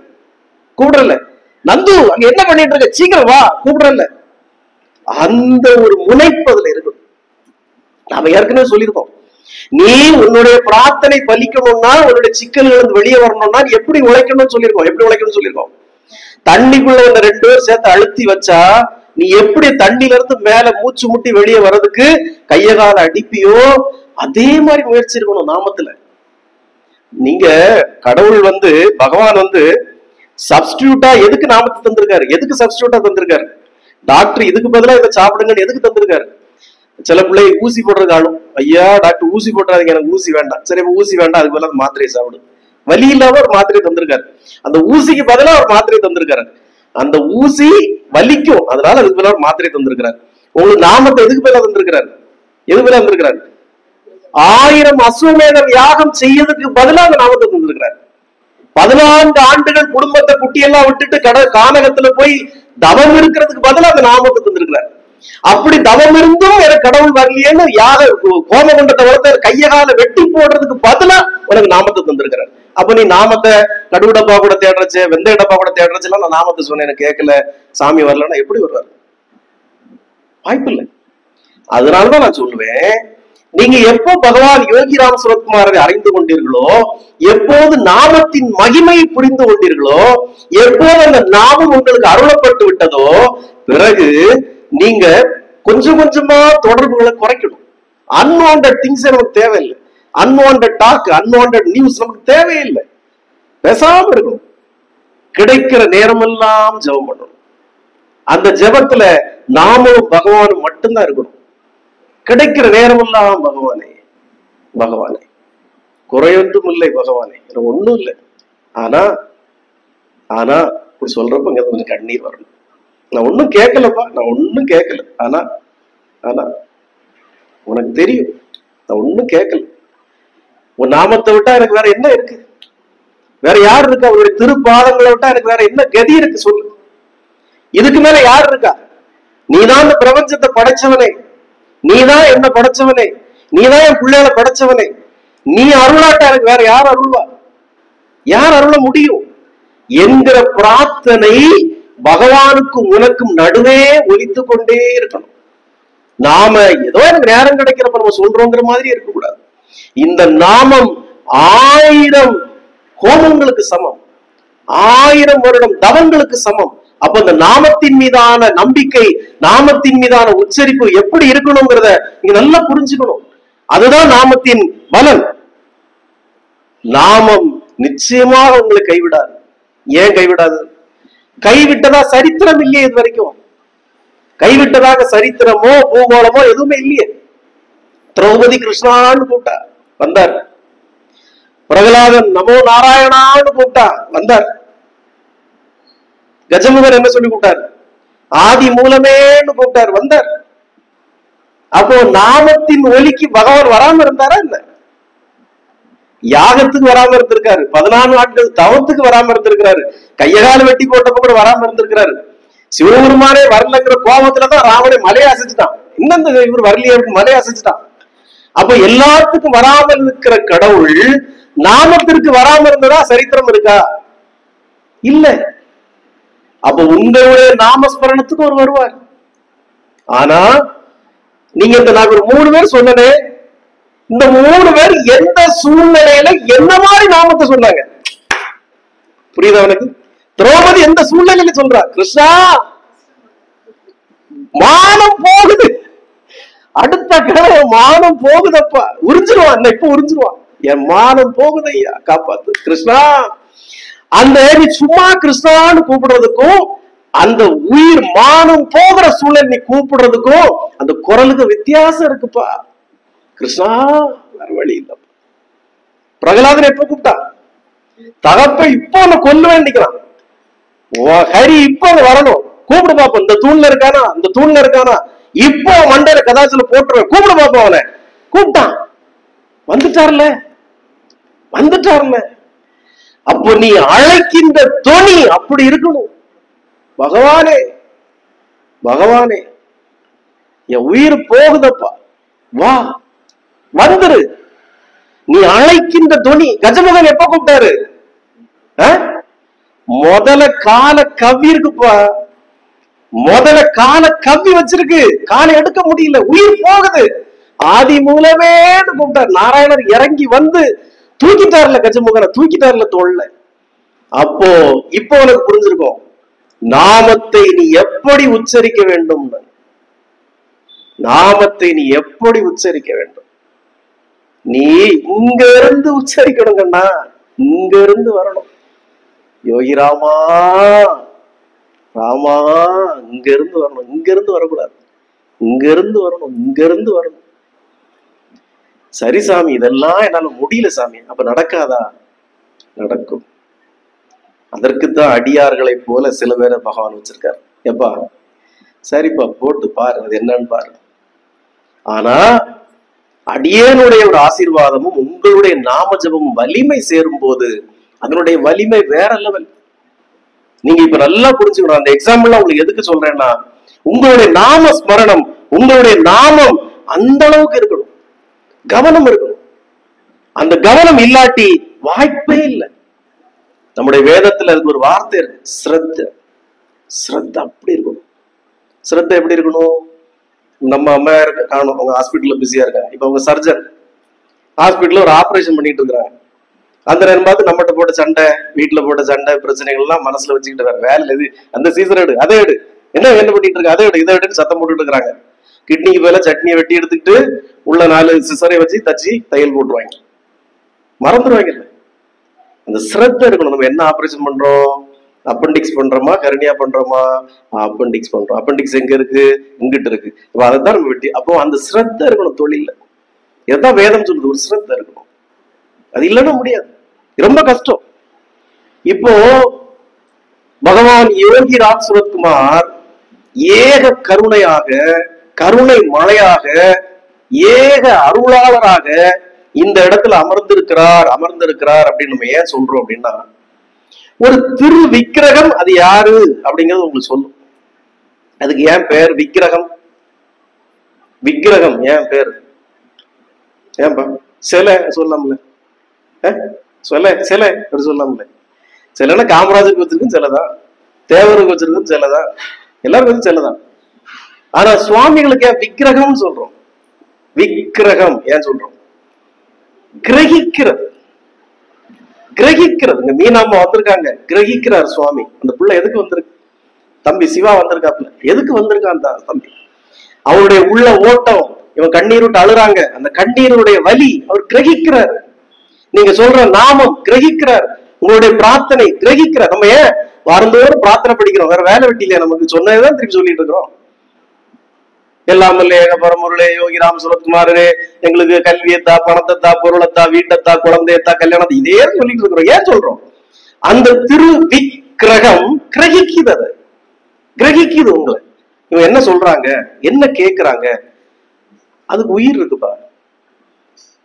கூப்பிடுறல, நந்து அங்க என்ன பண்ணிட்டு இருக்க, சீக்கிரம் வா கூப்பிடுறல்ல, அந்த ஒரு முனைப்பு அதுல இருக்கணும். நாம ஏற்கனவே சொல்லியிருக்கோம், நீ உன்னுடைய பிரார்த்தனை பலிக்கணும்னா, உன்னுடைய சிக்கல்கள் இருந்து வெளியே வரணும்னா எப்படி உழைக்கணும்னு சொல்லியிருக்கோம். எப்படி உழைக்கணும்னு சொல்லியிருக்கோம்? தண்ணிக்குள்ள இந்த 2 பேர் சேர்த்து அழுத்தி வச்சா நீ எப்படி தண்ணில இருந்து மேல மூச்சு முட்டி வெளியே வர்றதுக்கு கைய கால அடிப்பியோ, அதே மாதிரி முயற்சி இருக்கணும் நாமத்துல. நீங்க கடவுள் வந்து பகவான் வந்து சப்ஸ்டியூட்டா எதுக்கு நாமத்தை தந்திருக்காரு? எதுக்கு சப்ஸ்டியூட்டா தந்திருக்காரு? டாக்டர் இதுக்கு பதிலா இதை சாப்பிடுங்கன்னு எதுக்கு தந்திருக்காரு? சில பிள்ளை ஊசி போடுறது ஆளும், ஐயா டாக்டர் ஊசி போட்டுறாதீங்க, எனக்கு ஊசி வேண்டாம். சரி ஊசி வேண்டாம், அதுக்கு பதிலாக மாத்திரையை சாப்பிடு. வலி இல்லாம ஒரு மாத்திரை தந்திருக்காரு, அந்த ஊசிக்கு பதிலா ஒரு மாத்திரை தந்திருக்காரு. அந்த ஊசி வலிக்கும், அதனால அதுக்கு பதிலாக ஒரு மாத்திரை தந்திருக்கிறார். உங்களுக்கு நாமத்தை எதுக்கு பதிலாக தந்திருக்கிறாரு? எது பதிலாக தந்திருக்கிறாரு? 1000 அஸ்வமேதம் யாகம் செய்யறதுக்கு பதிலாக அந்த நாமத்தை தந்திருக்கிறார். 14 ஆண்டுகள் குடும்பத்தை குட்டியெல்லாம் விட்டுட்டு கானகத்துல போய் தவம் இருக்கிறதுக்கு பதிலாக அந்த நாமத்தை தந்திருக்கிறார். அப்படி தவம் இருந்தும் எனக்கு கடவுள் வரலையேன்னு யாக கோமகுண்டத்தை வளர்த்த கைய கால வெட்டி போடுறதுக்கு பதிலா உனக்கு நாமத்தை தந்திருக்கிறார். அப்ப நீ நாமத்தை கடுகு டப்பா கூட தேடுறச்சு, வெந்தய டப்பா கூட தேடுறச்சு எல்லாம் நான் நாமத்தை சொன்னேன் எனக்கு கேட்கல, சாமி வரலன்னா எப்படி வருவாரு? வாய்ப்பு இல்லை. அதனாலதான் நான் சொல்லுவேன், நீங்க எப்போ பகவான் யோகிராம் சுரத்குமாரை அறிந்து கொண்டீர்களோ, எப்போது நாமத்தின் மகிமையை புரிந்து கொண்டீர்களோ, எப்போது அந்த நாமம் உங்களுக்கு அருளப்பட்டு விட்டதோ, பிறகு நீங்க கொஞ்சம் கொஞ்சமா தொடர்புகளை குறைக்கணும். அன்வான்ட் திங்ஸ் நமக்கு தேவையில்லை, அன்வான்ட் டாக், அன்வான்ட் நியூஸ் நமக்கு தேவையில்லை. பேசாம இருக்கணும். கிடைக்கிற நேரமெல்லாம் ஜெபம் பண்ணணும். அந்த ஜெபத்துல நாமும் பகவானும் மட்டும்தான் இருக்கணும். கிடைக்கிற நேரமெல்லாம் பகவானே பகவானே, குறையொன்றும் இல்லை பகவானே, ஒன்னும் இல்லை. ஆனா ஆனா இப்படி சொல்றப்ப இங்க கொஞ்சம் கண்ணீர் வரணும். நான் ஒன்னும் கேட்கலப்பா, நான் ஒன்னும் கேட்கல, ஆனா ஆனா உனக்கு தெரியும் நான் ஒன்னும் கேட்கல. உன் நாமத்தை விட்டா எனக்கு வேற என்ன இருக்கு? வேற யார் இருக்கா? அவருடைய திருப்பாதங்களை விட்டா எனக்கு வேற என்ன கதி இருக்கு சொல்லு? இதுக்கு மேல யார் இருக்கா? நீதான் இந்த பிரபஞ்சத்தை படைச்சவனே, நீதான் என்ன படைச்சவனே, நீதான் என் பிள்ளைகளை படைச்சவனே. நீ அருளாட்டா எனக்கு வேற யார் அருள்வா? யார் அருள முடியும் என்கிற பிரார்த்தனை பகவானுக்கும் உனக்கும் நடுவே ஒலித்து கொண்டே இருக்கணும். நாம ஏதோ எனக்கு நேரம் கிடைக்கிறப்ப நம்ம சொல்றோங்கிற மாதிரி இருக்கக்கூடாது. இந்த நாமம் 1000 ஹோமங்களுக்கு சமம், 1000 வருடம் தவங்களுக்கு சமம். அப்ப இந்த நாமத்தின் மீதான நம்பிக்கை, நாமத்தின் மீதான உச்சரிப்பு எப்படி இருக்கணுங்கிறத நீங்க நல்லா புரிஞ்சுக்கணும். அதுதான் நாமத்தின் பலன். நாமம் நிச்சயமாக உங்களை கைவிடாது. ஏன் கைவிடாது? கைவிட்டதா சரித்திரம் இல்லையே இது வரைக்கும். கைவிட்டதாக சரித்திரமோ பூகோளமோ எதுவுமே இல்லையே. திரௌபதி கிருஷ்ணான்னு கூப்பிட்டா வந்தார். பிரகலாதன் நமோ நாராயணான்னு கூப்பிட்டா வந்தார். கஜமுகன் என்ன சொல்லி கூப்பிட்டார்? ஆதி மூலமேன்னு கூப்பிட்டார், வந்தார். அப்போ நாமத்தின் ஒலிக்கு பகவான் வராம இருந்தாரா என்ன? யாகத்துக்கு வராம இருந்திருக்காரு, 14 நாட்கள் தவத்துக்கு வராம இருந்திருக்கிறாரு, கையகால வெட்டி போட்டப்ப கூட வராம இருந்திருக்கிறாரு. சிவபெருமானே வரலங்கிற கோபத்துலதான் ராவணை மலையை அசைச்சுட்டான். இன்னும் இவர் வரலையே மலையை அசைச்சுட்டான். அப்ப எல்லாத்துக்கும் வராமல் இருக்கிற கடவுள் நாமத்திற்கு வராம இருந்ததா சரித்திரம் இருக்கா? இல்ல. அப்ப உங்களுடைய நாமஸ்மரணத்துக்கு ஒரு வருவார். ஆனா நீங்க இந்த நான் ஒரு 3 பேர் சொன்னனே, இந்த 3 பேர் எந்த சூழ்நிலையில என்ன மாதிரி நாமத்தை சொன்னாங்க புரியுதா உனக்கு? திரௌபதி எந்த சூழ்நிலையில சொல்றா? கிருஷ்ணா மானம் போகுது, அடுத்த கிழமை மானம் போகுதப்பா, உறிஞ்சிருவான், இப்ப உறிஞ்சிருவான், என் மானம் போகுது ஐயா காப்பாத்து கிருஷ்ணா. அந்த நீ சும்மா கிருஷ்ணான்னு கூப்பிடுறதுக்கும் அந்த உயிர் மானம் போகிற சூழல் நீ கூப்பிடுறதுக்கும் அந்த குரலுக்கு வித்தியாசம் இருக்குப்பா. கிருஷ்ணா வேற வழி இல்ல. பிரகலாதன் எப்ப கூப்பிட்டா? தகப்ப இப்போ அவனை கொல்ல வேண்டிக்கிறான். ஹரி இப்போ வரணும், கூப்பிடு பாப்போம். இந்த தூண்ல இருக்கானா, இந்த தூண்ல இருக்கானா, இப்போ மண்டையில கதாச்சில போட்டுருவேன், கூப்பிடு பாப்போம். அவனை கூப்பிட்டான், வந்துட்டார்ல வந்துட்டார்ல. அப்போ நீ அழைக்கின்ற தொனி அப்படி இருக்கணும். பகவானே பகவானே என் உயிர் போகுதப்பா, வா வந்துரு. நீ அழைக்கின்ற தொனி. கஜமுகன் எப்ப கூப்பிட்டாரு? முதல்ல கால கவ்வி இருக்குப்பா, முதல்ல கால கவ்வி வச்சிருக்கு, காலை எடுக்க முடியல, உயிர் போகுது. ஆதி மூலமே கூப்பிட்டார். நாராயணர் இறங்கி வந்து தூக்கிட்டார்ல, கஜமுகனை தூக்கிட்டார்ல தோல்ல. அப்போ இப்போ உனக்கு புரிஞ்சிருக்கும் நாமத்தை நீ எப்படி உச்சரிக்க வேண்டும், நாமத்தை நீ எப்படி உச்சரிக்க வேண்டும். நீ இங்க இருந்து உச்சரிக்கணுங்கண்ணா, இங்க இருந்து வரணும். யோகி ராமா ராமா இங்க இருந்து வரணும், இங்க இருந்து வரக்கூடாது, இங்க இருந்து வரணும், இங்க இருந்து வரணும். சரி சாமி, இதெல்லாம் என்னால முடியல சாமி. அப்ப நடக்காதா? நடக்கும். அதற்குத்தான் அடியார்களை போல சில பேரை பகவான் வச்சிருக்காரு. எப்பா சரிப்பா போட்டு பாரு, அது என்னன்னு பாரு. ஆனா அடியேனுடைய ஒரு ஆசீர்வாதமும் உங்களுடைய நாம ஜபமும் வலிமை சேரும் போது அதனுடைய வலிமை வேற லெவல். நீங்க இப்ப நல்லா புரிஞ்சுக்கணும். அந்த எக்ஸாம்பிள் உங்களுக்கு எதுக்கு சொல்றேன்னா, உங்களுடைய நாம ஸ்மரணம், உங்களுடைய நாமம் அந்த அளவுக்கு இருக்கணும், கவனம் இருக்கணும். அந்த கவனம் இல்லாட்டி வாய்ப்பே இல்லை. நம்முடைய வேதத்துல அதுக்கு ஒரு வார்த்தை இருக்கு, ஸ்ரத்த. ஸ்ரத்த அப்படி இருக்கணும். ஸ்ரத்த எப்படி இருக்கணும்? நம்ம அம்மா காணும், அவங்க ஹாஸ்பிட்டல்ல பிஸியா இருக்காங்க. இப்ப அவங்க சர்ஜன் ஹாஸ்பிட்டல்ல ஒரு ஆபரேஷன் பண்ணிட்டு இருக்கிறாங்க. அந்த நேரம் பார்த்து நம்மகிட்ட போட்ட சண்டை, வீட்டுல போட்ட சண்டை பிரச்சனைகள் எல்லாம் மனசுல வச்சுக்கிட்டு வேற வேலை எது, அந்த சீசன் எடு, அதை எடு, என்ன பண்ணிட்டு இருக்க, அதை எடு, இதை எடுன்னு சத்தம் போட்டுட்டு இருக்கிறாங்க. கிட்னிக்கு மேல சட்னியை வெட்டி எடுத்துக்கிட்டு உள்ள 4 சிசரை வச்சு தச்சு தையல் போட்டுருவாங்க, மறந்துடுவாங்க. அந்த சிரத்த இருக்கணும். நம்ம என்ன ஆபரேஷன் பண்றோம்? அப்பெண்டிக்ஸ் பண்றோமா, கர்னியா பண்றோமா? அப்பெண்டிக்ஸ் பண்றோம். அப்பெண்டிக்ஸ் எங்க இருக்கு? இங்கிட்டு இருக்கு. அதைத்தான் நம்ம வெட்டி. அப்போ அந்த சிரத்த இருக்கணும் தொழில. இதான் வேதம் சொல்லுது, ஒரு சிரத்த இருக்கணும். அது இல்லைன்னா முடியாது, ரொம்ப கஷ்டம். இப்போ பகவான் யோகி ராம் சுரத்குமார் ஏக கருணையாக, கருணை மழையாக, ஏக அருளாளராக இந்த இடத்துல அமர்ந்திருக்கிறார் அப்படின்னு நம்ம ஏன் சொல்றோம் அப்படின்னா, ஒரு திரு விக்கிரகம் அது யாரு அப்படிங்கிறது உங்களுக்கு சொல்லும். அதுக்கு ஏன் பேர் விக்கிரகம்? விக்கிரகம் ஏன் பேர்? ஏன்பா சிலை சொல்லலாம்ல? சிலை அப்படி சொல்லலாம்ல? சிலைன்னா காமராஜருக்கு வச்சிருக்கும் சிலைதான், தேவருக்கு வச்சிருக்கும் சிலைதான், எல்லாருக்கும் வந்து சிலைதான். ஆனா சுவாமிகளுக்கு ஏன் விக்கிரகம் சொல்றோம்? விக்கிரகம் ஏன் சொல்றோம்? கிரகிக்கிறது, கிரகிக்கிறது. இங்க மீனாம்மா வந்திருக்காங்க, கிரகிக்கிறார் சுவாமி. அந்த பிள்ளை எதுக்கு வந்திருக்கு? தம்பி சிவா வந்திருக்காப்ல, எதுக்கு வந்திருக்கான் தம்பி? அவருடைய உள்ள ஓட்டம், இவன் கண்ணீர் விட்டு அழுறாங்க, அந்த கண்ணீருடைய வலி அவர் கிரகிக்கிறார். நீங்க சொல்ற நாமம் கிரகிக்கிறார், உங்களுடைய பிரார்த்தனை கிரகிக்கிறார். நம்ம ஏன் வாரந்தோறும் பிரார்த்தனை படிக்கிறோம்? வேற வேலை வெட்டி இல்லையா நமக்கு? சொன்னதுதான் திருப்பி சொல்லிட்டு இருக்கிறோம். எல்லாம் பரமுருளே யோகிராம் சுரத்குமாரே, எங்களுக்கு கல்வியத்தா, பணத்தா, பொருளத்தா, வீட்டத்தா, குழந்தையத்தா, கல்யாணத்தை, இதே சொல்லிட்டு இருக்கிறோம். ஏன் சொல்றோம்? அந்த திரு விக்கிரகம் கிரகிக்குது, கிரகிக்குது உங்களை. இவங்க என்ன சொல்றாங்க, என்ன கேக்குறாங்க, அதுக்கு உயிர் இருக்குப்பா.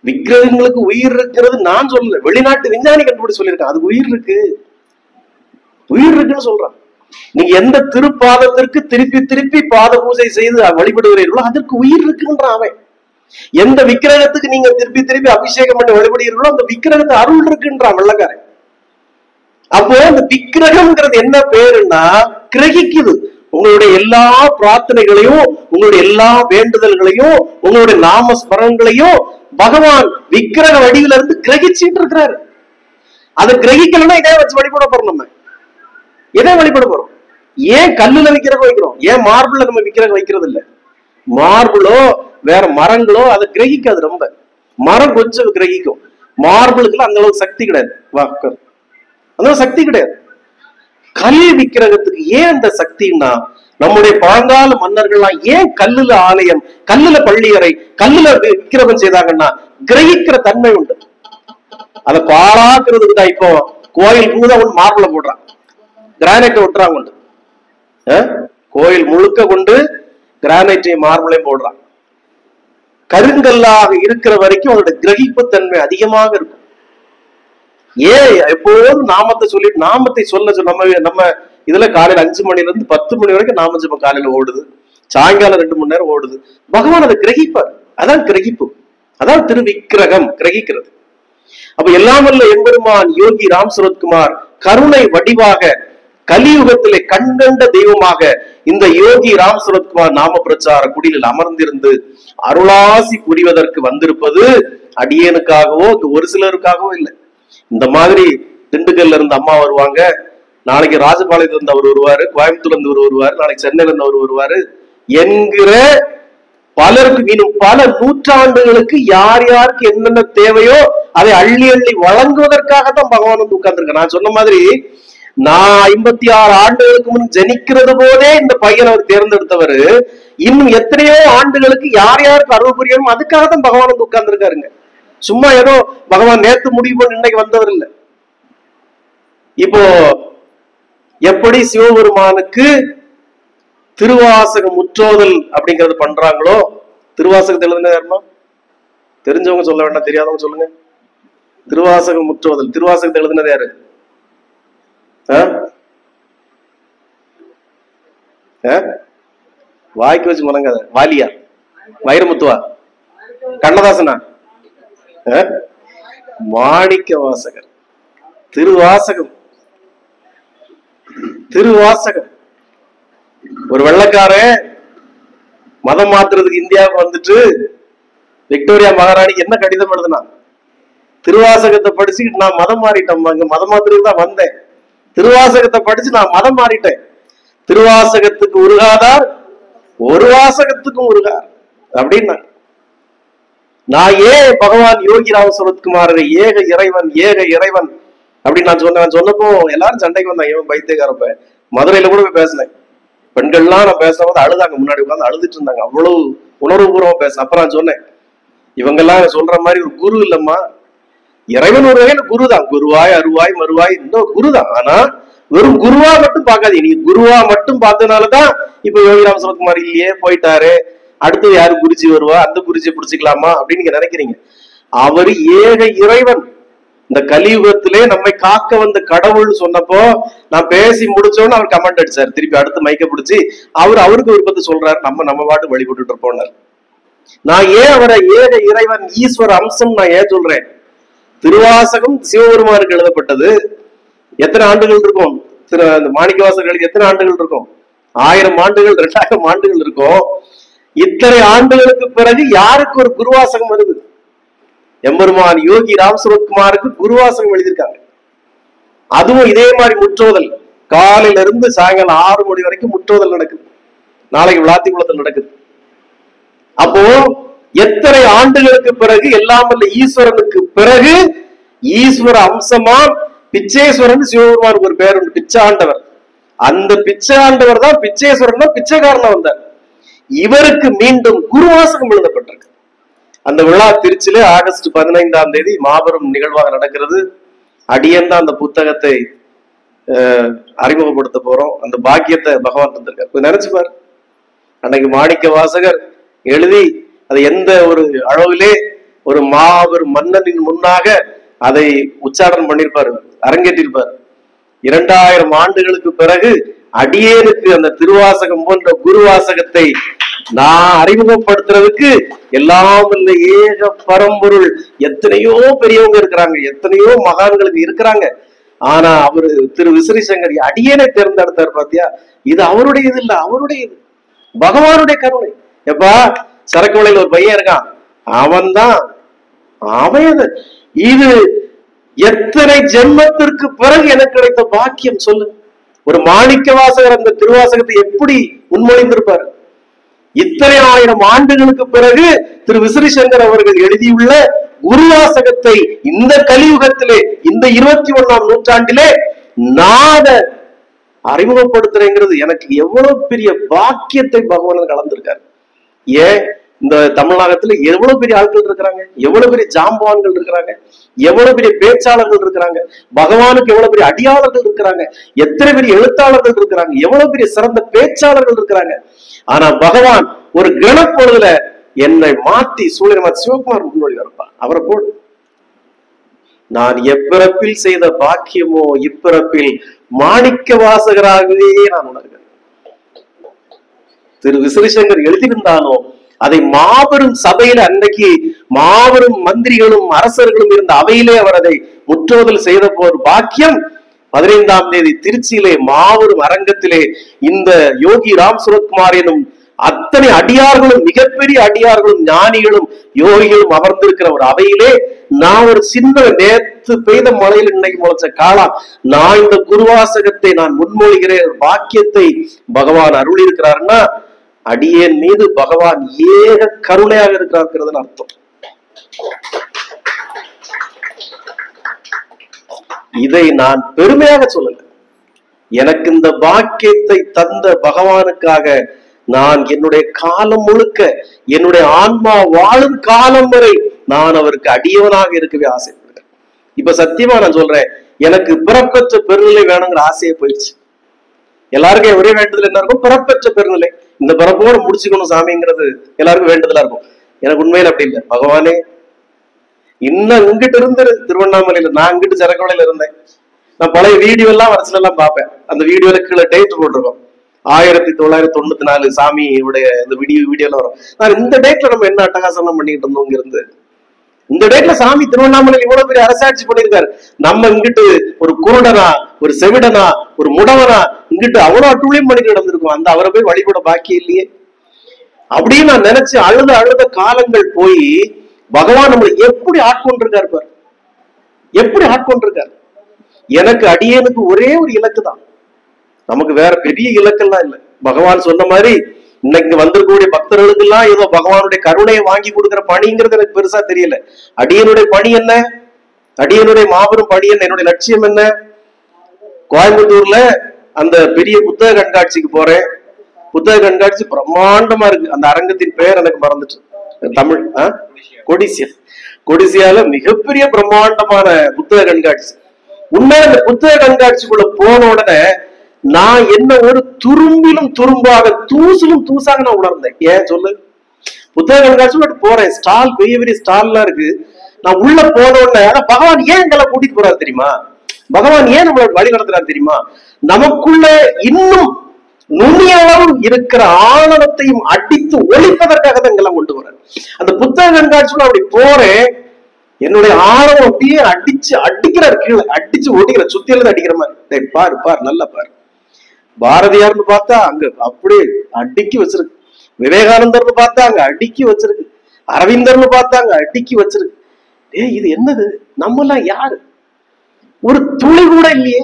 விக்கிரகங்களுக்கு உயிர் இருக்கிறது நான் சொல்லல, வெளிநாட்டு விஞ்ஞானி கண்டுபிடிச்சு சொல்லியிருக்கான். அதுக்கு உயிர் இருக்கு, உயிர் இருக்குன்னு சொல்றான். நீங்க எந்த திருப்பாதத்திற்கு திருப்பி திருப்பி பாத பூஜை செய்து வழிபடுகிறீர்களோ அதற்கு உயிர் இருக்குன்றான் அவன். எந்த விக்கிரகத்துக்கு நீங்க திருப்பி திருப்பி அபிஷேகம் பண்ணி வழிபடுகிறீர்களோ அந்த விக்கிரகத்தை அருள் இருக்குன்றான் வெள்ளக்காரன். அப்போ அந்த விக்கிரகம்ங்கிறது என்ன பேருன்னா கிரகிக்குது. உங்களுடைய எல்லா பிரார்த்தனைகளையும், உங்களுடைய எல்லா வேண்டுதல்களையும், உங்களுடைய நாமஸ்மரங்களையும் பகவான் விக்கிரக வடிவில இருந்து கிரகிச்சிட்டு இருக்கிறாரு. அதை கிரகிக்கலன்னா இதே வச்சு வழிபட போறோம். நம்ம எதை வழிபட போறோம்? ஏன் கல்லுல விக்கிரகம் வைக்கிறோம்? ஏன் மார்பிள்ல நம்ம விக்கிரகம் வைக்கிறது இல்ல? மார்பிளோ வேற மரங்களோ அதை கிரகிக்காது. ரொம்ப மரம் கொஞ்சம் கிரகிக்கும், மார்பிளுக்குலாம் அந்த அளவுக்கு சக்தி கிடையாது. அந்த சக்தி கிடையாது. கல் விக்கிரகத்துக்கு ஏன் அந்த சக்தின்னா, நம்முடைய பழங்கால மன்னர்கள்லாம் ஏன் கல்லுல ஆலயம், கல்லுல பள்ளியறை, கல்லுல விக்கிரகம் செய்தாங்கன்னா கிரகிக்கிற தன்மை உண்டு. அதை பாழாக்குறதுக்கு தான் இப்போ கோயில் பூதா ஒன்று மார்பிள போடுறான், கிரானைட்டை விட்டுறாங்க உண்டு. கோயில் முழுக்க கொண்டு கிரானைட்டையும் மார்பிளையும் போடுறான். கருங்கல்லாக இருக்கிற வரைக்கும் அதோட கிரகிப்பு தன்மை அதிகமாக இருக்கும். ஏன் எப்போதும் நாமத்தை சொல்லிட்டு, நாமத்தை சொல்ல நம்ம இதுல காலையில 5 மணில இருந்து 10 மணி வரைக்கும் நாம ஜெபம் காலையில ஓடுது, சாயங்காலம் 2 மணி நேரம் ஓடுது. பகவான் அதை கிரகிப்பார். அதான் கிரகிப்பு, அதான் திருவிக்கிரகம், கிரகிக்கிறது. அப்ப எல்லாம் வல்ல எம்பெருமான் யோகி ராம் சுரத்குமார் கருணை வடிவாக கலியுகத்திலே கண்கண்ட தெய்வமாக இந்த யோகி ராம் சுரத்குமார் நாம பிரச்சார குடிலில் அமர்ந்திருந்து அருளாசி புரிவதற்கு வந்திருப்பது அடியனுக்காகவோ ஒரு சிலருக்காகவோ இல்லை. இந்த மாதிரி திண்டுக்கல்ல இருந்து அம்மா வருவாங்க, நாளைக்கு ராஜபாளையத்துல இருந்து அவர் வருவாரு, கோயம்புத்தூர்ல இருந்து அவர் வருவாரு, நாளைக்கு சென்னையில இருந்து அவர் வருவாரு என்கிற பலருக்கு, இன்னும் பல நூற்றாண்டுகளுக்கு யார் யாருக்கு என்னென்ன தேவையோ அதை அள்ளி அள்ளி வழங்குவதற்காகத்தான் பகவான் வந்து உட்கார்ந்துருக்க. நான் சொன்ன மாதிரி நான் 56 ஆண்டுகளுக்கு முன் ஜனிக்கிறது போதே இந்த பையனை அவர் தேர்ந்தெடுத்தவர். இன்னும் எத்தனையோ ஆண்டுகளுக்கு யார் யாருக்கு அருள் புரியணும் அதுக்காகத்தான் பகவான் வந்து உட்கார்ந்து இருக்காருங்க. சும்மா ஏதோ பகவான் நேத்து முடிவு பண்ணி இன்னைக்கு வந்தவர் இல்லை. இப்போ எப்படி சிவபெருமானுக்கு திருவாசக முற்றோதல் அப்படிங்கறது பண்றாங்களோ, திருவாசகத்தை எழுதுன யாருமா தெரிஞ்சவங்க சொல்ல வேண்டாம், தெரியாதவங்க சொல்லுங்க. திருவாசக முற்றோதல், திருவாசகத்தை எழுதுனது யாரு? வாய்க்கு வச்சு முழங்காத. வாலியா, வைரமுத்துவா, கண்ணதாசனா, மாணிக்க வாசகர். திருவாசகம், திருவாசகம். ஒரு வெள்ளக்காரன் மதம் மாத்துறதுக்கு இந்தியாவுக்கு வந்துட்டு விக்டோரியா மகாராணிக்கு என்ன கடிதம் எழுதுனா, திருவாசகத்தை படிச்சுக்கிட்டு நான் மதம் மாறிட்டேன், அங்க மதம் மாத்துறதுக்கு தான் வந்தேன், திருவாசகத்தை படிச்சு நான் மதம் மாறிட்டேன், திருவாசகத்துக்கு உருகாதார் ஒரு வாசகத்துக்கும் உருகார் அப்படின்னா. நான் ஏன் பகவான் யோகி ராம சுரத்குமாரரை ஏக இறைவன் ஏக இறைவன் அப்படின்னு நான் சொன்னேன். சொன்னப்போ எல்லாரும் சண்டைக்கு வந்தாங்க, இவன் பைத்தியக்காரப்ப. மதுரையில கூட போய் பேசினேன், பெண்கள்லாம் நான் பேசும்போது அழுதாங்க, முன்னாடி உட்காந்து அழுதுட்டு இருந்தாங்க, அவ்வளவு உணர்வுபூர்வமா பேச. அப்ப நான் சொன்னேன், இவங்கெல்லாம் சொல்ற மாதிரி ஒரு குரு இல்லம்மா, இறைவன் ஒரு வகையில குரு தான், குருவாய் அருவாய் மறுவாய் இன்னும் குரு தான். ஆனா வெறும் குருவா மட்டும் பார்க்காதீங்க. நீங்க குருவா மட்டும் பார்த்ததுனாலதான் இப்ப யோகி ராம சுரத்குமார் இல்லையே போயிட்டாரு, அடுத்து யாரு குருஜி வருவா, அந்த குருஜி பிடிச்சிக்கலாமா அப்படின்னு நீங்க நினைக்கிறீங்க. அவரு ஏக இறைவன், இந்த கலியுகத்திலே நம்மை காக்க வந்த கடவுள் சொன்னப்போ நான் பேசி முடிச்சோன்னு அவர் கமெண்ட் அடிச்சார். திருப்பி அடுத்து மைக்க பிடிச்சி அவருக்கு விருப்பத்தை சொல்றாரு. நம்ம பாட்டு வழிபட்டு போனார். நான் ஏன் அவரை ஏக இறைவன் ஈஸ்வர அம்சம் நான் ஏன் சொல்றேன்? திருவாசகம் சிவபெருமானுக்கு எழுதப்பட்டது. எத்தனை ஆண்டுகள் இருக்கும்? மாணிக்கவாசகர்களுக்கு எத்தனை ஆண்டுகள் இருக்கும்? 1000 ஆண்டுகள் 2000 ஆண்டுகள் இருக்கும். இத்தனை ஆண்டுகளுக்கு பிறகு யாருக்கு ஒரு குருவாசகம் வருது? எம்பெருமான் யோகி ராம் சுரத்குமாருக்கு குருவாசகம் எழுதியிருக்காங்க. அதுவும் இதே மாதிரி முற்றோதல், காலையில இருந்து சாயங்காலம் 6 மணி வரைக்கும் முற்றோதல் நடக்குது. நாளைக்கு விளாத்திக்குளத்தில் நடக்குது. அப்போ எத்தனை ஆண்டுகளுக்கு பிறகு எல்லாம் வல்ல ஈஸ்வரனுக்கு பிறகு ஈஸ்வர அம்சமா பிச்சேஸ்வரன் சிவபெருமானுக்கு ஒரு பேர் உண்டு, பிச்சாண்டவர். அந்த பிச்சாண்டவர் தான் பிச்சேஸ்வரன் தான் பிச்சைக்காரனா வந்தார். இவருக்கு மீண்டும் குருவாசகம் எழுதப்பட்டிருக்கு. அந்த விழா திருச்சியில ஆகஸ்ட் 15ஆம் தேதி மாபெரும் நிகழ்வாக நடக்கிறது. அடியன் தான் அந்த புத்தகத்தை அறிமுகப்படுத்த போறோம். அந்த பாக்கியத்தை பகவான் தந்திருக்கார். நினைச்சு பாரு, அன்னைக்கு மாணிக்க வாசகர் எழுதி அது எந்த ஒரு அளவிலே ஒரு மாபெரும் மன்னனின் முன்னாக அதை உச்சாரணம் பண்ணிருப்பாரு, அரங்கேற்றிருப்பார். 2000 ஆண்டுகளுக்கு பிறகு அடியேனுக்கு அந்த திருவாசகம் போன்ற குருவாசகத்தை நான் அறிமுகப்படுத்துறதுக்கு எல்லாம் இல்ல ஏக பரம்பொருள் எத்தனையோ பெரியவங்க இருக்கிறாங்க, எத்தனையோ மகான்களுக்கு இருக்கிறாங்க. ஆனா அவரு திரு விசிறிசங்கர் அடியேனை தேர்ந்தெடுத்தார். பாத்தியா, இது அவருடைய இது இல்ல, அவருடைய இது, பகவானுடைய கருணை. எப்பா சரக்கு வலையில ஒரு பையன் இருக்கான், அவன் தான் அவன். இது எத்தனை ஜென்மத்திற்கு பிறகு எனக்கு கிடைத்த பாக்கியம் சொல்லு. ஒரு மாணிக்க வாசகர் அந்த திருவாசகத்தை எப்படி முன்மொழிந்திருப்பாரு? இத்தனை 1000 ஆண்டுகளுக்கு பிறகு திரு விசிறிசங்கர் அவர்கள் எழுதியுள்ள குருவாசகத்தை இந்த கலியுகத்திலே, இந்த 21ஆம் நூற்றாண்டிலே நான் அறிமுகப்படுத்துறேங்கிறது எனக்கு எவ்வளவு பெரிய பாக்கியத்தை பகவான் கலந்திருக்காரு. ஏன் இந்த தமிழகத்துல எவ்வளவு பெரிய ஆட்கள் இருக்கிறாங்க, எவ்வளவு பெரிய ஜாம்பவான்கள் இருக்கிறாங்க, எவ்வளவு பெரிய பேச்சாளர்கள் இருக்கிறாங்க, பகவானுக்கு எவ்வளவு பெரிய அடியாளர்கள் இருக்கிறாங்க, எத்தனை பெரிய எழுத்தாளர்கள் இருக்கிறாங்க, எவ்வளவு பெரிய சிறந்த பேச்சாளர்கள் இருக்கிறாங்க. ஆனா பகவான் ஒரு கணப்பொழுதுல என்னை மாத்தி சூழலை சிவகுமார் முன்னோடி வரப்பான். அவரை போடு. நான் எப்பிறப்பில் செய்த பாக்கியமோ இப்பிறப்பில் மாணிக்க வாசகராகவே நான் உணர்கிறேன். திரு விசிறிசங்கர் எழுதியிருந்தானோ அதை மாபெரும் சபையில அன்னைக்கு மாபெரும் மந்திரிகளும் அரசர்களும் இருந்த அவையிலே அவர் அதை முற்றோதல் செய்த போர் பாக்கியம் 15ஆம் தேதி திருச்சியிலே மாபெரும் அரங்கத்திலே இந்த யோகி ராம் சுரத்குமார் எனும் அத்தனை அடியார்களும், மிகப்பெரிய அடியார்களும், ஞானிகளும், யோகிகளும் அமர்ந்திருக்கிற ஒரு அவையிலே நான் ஒரு சின்ன நேற்று பெய்த மழையில் இன்னைக்கு முளைச்ச காலம் நான் இந்த குருவாசகத்தை நான் முன்மொழிகிறேன் பாக்கியத்தை பகவான் அருள் இருக்கிறாருன்னா அடியேன் மீது பகவான் ஏக கருணையாக இருக்கிறார்ங்கிறதுன்னு அர்த்தம். இதை நான் பெருமையாக சொல்லல. எனக்கு இந்த பாக்கியத்தை தந்த பகவானுக்காக நான் என்னுடைய காலம் முழுக்க, என்னுடைய ஆன்மா வாழும் காலம் வரை நான் அவருக்கு அடியவனாக இருக்கவே ஆசைப்படுறேன். இப்ப சத்தியமா நான் சொல்றேன், எனக்கு பிறப்பற்ற பெருநிலை வேணுங்கிற ஆசையே போயிடுச்சு. எல்லாருக்கும் ஒரே வேண்டுதல் என்ன இருக்கும்? பிறப்பற்ற பெருநிலை. இந்த பிறப்போட முடிச்சுக்கணும் சாமிங்கிறது எல்லாருக்கும் வேண்டுதலா இருக்கும். எனக்கு உண்மையில அப்படி இல்லை. பகவானே, இன்னும் இங்கிட்டு இருந்து திருவண்ணாமலையில, நான் இங்கிட்டு சரக்கவலையில இருந்தேன். நான் பழைய வீடியோ எல்லாம் வரச்சுல எல்லாம் பார்ப்பேன். அந்த வீடியோல கீழே டேட் போட்டிருக்கோம், 1994 சாமியுடைய இந்த வீடியோல வரும். நான் இந்த டேட்ல நம்ம என்ன அட்டகாசம் பண்ணிட்டு இருந்தோம் இங்க இருந்து. இந்த டேட்ல சாமி திருவண்ணாமலையில் இவ்வளவு பெரிய அரசாட்சி பண்ணியிருக்காரு. நம்ம இங்கிட்டு ஒரு குருடனா, ஒரு செவிடனா, ஒரு முடவனா இங்கிட்டு அவ்வளவு அட்டூழியம் பண்ணிட்டு நடந்திருக்கும். அந்த அவரை போய் வழிபட பாக்கியம் இல்லையே அப்படின்னு நான் நினைச்சு அழுத காலங்கள் போய் பகவான் நம்மளை எப்படி ஆட்கொண்டிருக்காரு பாரு, எப்படி ஆட்கொண்டிருக்காரு. எனக்கு அடியேனுக்கு ஒரே ஒரு இலக்கு தான், நமக்கு வேற பெரிய இலக்கெல்லாம் இல்லை. பகவான் சொன்ன மாதிரி இன்னைக்கு வந்திருக்கக்கூடிய பக்தர்களுக்கு எல்லாம் ஏதோ பகவானுடைய கருணையை வாங்கி கொடுக்கிற பணிங்கிறது எனக்கு பெருசா தெரியல. அடியனுடைய பணி என்ன, அடியனுடைய மாபெரும் பணி என்ன, என்னுடைய லட்சியம் என்ன? கோயம்புத்தூர்ல அந்த பெரிய புத்தக கண்காட்சிக்கு போறேன். புத்தக கண்காட்சி பிரம்மாண்டமா இருக்கு. அந்த அரங்கத்தின் பெயர் எனக்கு மறந்துட்டு, தமிழ் கொடிசியால மிகப்பெரிய பிரம்மாண்டமான புத்தக கண்காட்சி. உண்மையில அந்த புத்தக கண்காட்சிக்குள்ள போன உடனே நான் என்ன ஒரு துரும்பிலும் துரும்பாக, தூசிலும் தூசாக நான் உணர்ந்தேன். ஏன் சொல்லு? புத்தக கண்காட்சி போறேன், ஸ்டால் பெரிய பெரிய ஸ்டால்லாம் இருக்கு. நான் உள்ள போன உடனே பகவான் ஏன் எங்களை கூட்டிட்டு போறாரு தெரியுமா? பகவான் ஏன் நம்மளை வழி நடத்துறாரு தெரியுமா? நமக்குள்ள இன்னும் நுண்ணியளவு இருக்கிற ஆணவத்தையும் அடித்து ஒழிப்பதற்காக தான் எங்கெல்லாம் கொண்டு போறாரு. அந்த புத்தக கண்காட்சியில அப்படி போறேன், என்னுடைய ஆணவம் அப்படியே அடிக்கிறார், கீழே அடிச்சு ஓடிக்கிற, சுத்தியில அடிக்கிற மாதிரி. பாரு பாரு நல்லா பாரு. பாரதியார்னு பார்த்தா அங்க அப்படியே அடுக்கி வச்சிருக்கு, விவேகானந்தர்னு பார்த்தா அங்க அடுக்கி வச்சிருக்கு, அரவிந்தர்னு பார்த்தா அங்க அடுக்கி வச்சிருக்கு. இது என்னது? நம்ம எல்லாம் யாரு? ஒரு துளி கூட இல்லையே.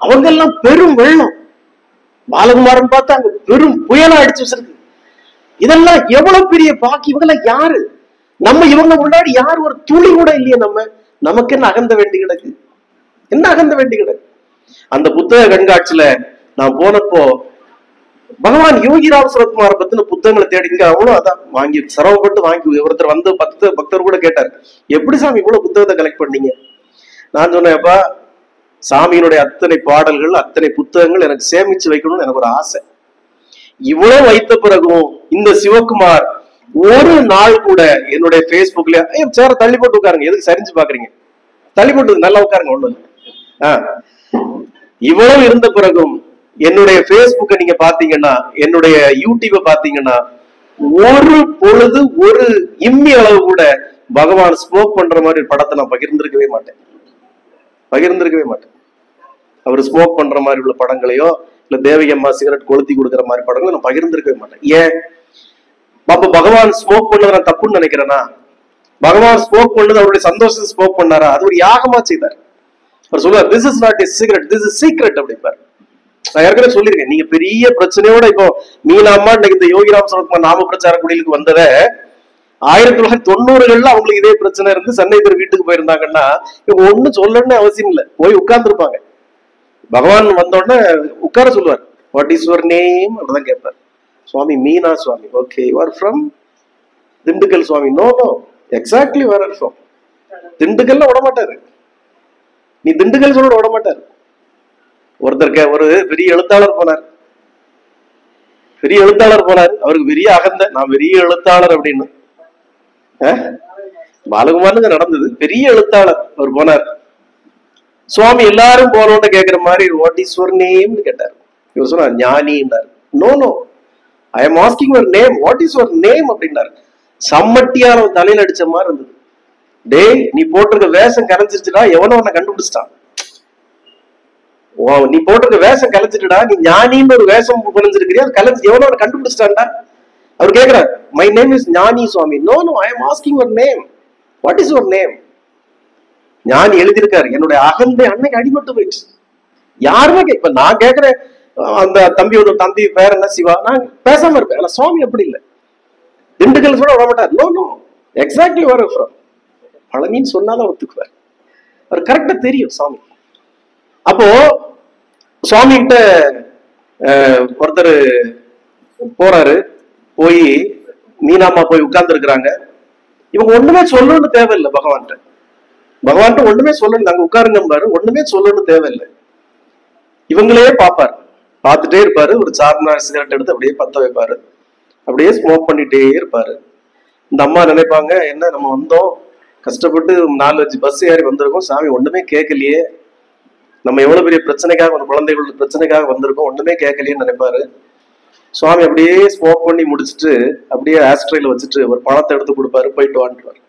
அவங்க எல்லாம் பெரும் வெள்ளம். பாலகுமாரன் பார்த்தா அங்க பெரும் புயலா அடிச்சு வச்சிருக்கு. இதெல்லாம் எவ்வளவு பெரிய பாக்கி. இவங்க எல்லாம் யாரு? நம்ம இவங்க முன்னாடி யாரு? ஒரு துளி கூட இல்லையே. நமக்கு என்ன அகந்த வேண்டி கிடக்கு? என்ன அகந்த வேண்டி கிடக்கு? அந்த புத்தக கண்காட்சியில நான் போனப்போ பகவான் யோகிராம் சரத்குமார பத்தின புத்தகங்களை தேடிங்க. அவனும் அதான் வாங்கி சிரமப்பட்டு வாங்கி, ஒருத்தர் வந்து 10 பக்தர் கூட கேட்டார், எப்படி சாமி இவ்வளவு புத்தகத்தை கலெக்ட் பண்ணீங்க? நான் சொன்னேன்ப்பா, சாமியினுடைய அத்தனை பாடல்கள், அத்தனை புத்தகங்கள் எனக்கு சேமிச்சு வைக்கணும்னு எனக்கு ஒரு ஆசை. இவ்வளவு வைத்த பிறகும் இந்த சிவகுமார் ஒரு நாள் கூட என்னுடைய பேஸ்புக்ல சேர தள்ளி போட்டு உட்காருங்க, எதுக்கு சரிஞ்சு பாக்குறீங்க, தள்ளி போட்டு நல்லா உட்காருங்க, ஒண்ணு இவ்வளவு இருந்த பிறகும் என்னுடைய பேஸ்புக்கை நீங்க பாத்தீங்கன்னா, என்னுடைய யூடியூப பாத்தீங்கன்னா, ஒரு பொழுது ஒரு இம்மி அளவு கூட பகவான் ஸ்மோக் பண்ற மாதிரி படத்தை நான் பகிர்ந்திருக்கவே மாட்டேன். அவர் ஸ்மோக் பண்ற மாதிரி உள்ள படங்களையோ இல்ல தேவகி அம்மா சிகரெட் கொளுத்தி கொடுக்குற மாதிரி படங்களை நான் பகிர்ந்திருக்கவே மாட்டேன். ஏன்? அப்ப பகவான் ஸ்மோக் பண்ணதை நான் தப்புன்னு நினைக்கிறேன்னா? பகவான் ஸ்மோக் பண்ணது அவருடைய சந்தோஷத்தை ஸ்மோக் பண்ணாரா? அது ஒரு யாகமா செய்தார். அவர் சொல்லுவார், this is not a cigarette, this is secret அப்படிப்பார். நான் ஏற்கனவே சொல்லியிருக்கேன், நீங்க பெரிய பிரச்சனையோட இப்போ மீனா அம்மா இன்னைக்கு இந்த யோகிராம் சரத்குமார் நாம பிரச்சார குடிலுக்கு வந்தத 1990கள்ல அவங்களுக்கு இதே பிரச்சனை இருந்து சென்னை தெரு வீட்டுக்கு போயிருந்தாங்கன்னா இவங்க ஒண்ணு சொல்லணும்னு அவசியம் இல்லை, போய் உட்கார்ந்து இருப்பாங்க. பகவான் வந்தோடனே உட்கார சொல்லுவார், வாட் இஸ் யுவர் நேம் அப்படிதான் கேட்பார். Swami Meena Swami. Okay, you are from Dindigul Swami. No no, exactly where are from. திண்டுக்கல்ல விட மாட்டாரு, நீ திண்டுக்கல் சொல்ல விட மாட்டாரு. ஒருத்தருக்கு ஒரு பெரிய எழுத்தாளர் போனார், அவருக்கு பெரிய அகந்த, நான் பெரிய எழுத்தாளர் அப்படின்னு. பாலகுமாரனுக்கு நடந்தது, பெரிய எழுத்தாளர் அவர் போனார். சுவாமி எல்லாரும் போனோன்னு கேட்கிற மாதிரி வாட் இஸ் யுவர் நேம் கேட்டார். இவர் சொன்னார் ஞானின்னார். No no, I am asking your name, what is your name அப்படின்னாரு. சம்மட்டியான தலையில அடிச்ச மாதிரி இருந்தது. டேய், நீ போட்டிருக்க வேஷம் கலைஞ்சிருச்சுடா, எவனோ உன்னை கண்டுபிடிச்சிட்டான். நீ போட்டிருக்க வேஷம் கலைஞ்சிட்டுடா, நீ ஞானின்னு ஒரு வேஷம் புரிஞ்சிருக்கிறியா, கலைஞ்சு எவனோ உன்னை கண்டுபிடிச்சிட்டான்டா. அவர் கேட்கிறார், my name is Gnani Swami. No no, I am asking your name, what is your name. Gnani எழுதியிருக்காரு, என்னுடைய அகந்தை அன்னைக்கு அடிபட்டு போயிடுச்சு. யாருமே இப்ப நான் கேட்கிறேன், அந்த தம்பி பேர் என்ன சிவா, நான் பேசாம இருப்பேன். ஆனா சுவாமி அப்படி இல்லை, திண்டுக்கல் கூட விட மாட்டார். நோ நோ, எக்ஸாக்ட்லி வர பழனின்னு சொன்னாலும் ஒத்துக்குவார். அவர் கரெக்டா தெரியும் சுவாமி. அப்போ சுவாமி கிட்ட ஒருத்தர் போறாரு, போய் மீனாமா போய் உட்கார்ந்து இருக்கிறாங்க. இவங்க ஒண்ணுமே சொல்லணும்னு தேவையில்லை பகவான்கிட்ட ஒண்ணுமே சொல்லணும், அங்க உட்காருங்க பாரு, ஒண்ணுமே சொல்லணும்னு தேவையில்லை. இவங்களே பார்ப்பாரு, பார்த்துட்டே இருப்பாரு. ஒரு சார்மினார் சிகரெட் எடுத்து அப்படியே பத்த வைப்பாரு, அப்படியே ஸ்மோக் பண்ணிட்டே இருப்பாரு. இந்த அம்மா நினைப்பாங்க, என்ன நம்ம வந்தோம் கஷ்டப்பட்டு 4-5 பஸ் ஏறி வந்திருக்கோம், சாமி ஒண்ணுமே கேட்கலையே, நம்ம எவ்வளவு பெரிய பிரச்சனைக்காக, அந்த குழந்தைகளோட பிரச்சனைக்காக வந்திருக்கோம், ஒண்ணுமே கேட்கலையேன்னு நினைப்பாரு. சுவாமி அப்படியே ஸ்மோக் பண்ணி முடிச்சுட்டு அப்படியே ஆஸ்ட்ரேல வச்சுட்டு ஒரு பணத்தை எடுத்து கொடுப்பாரு, போயிட்டு வாண்டுவாரு.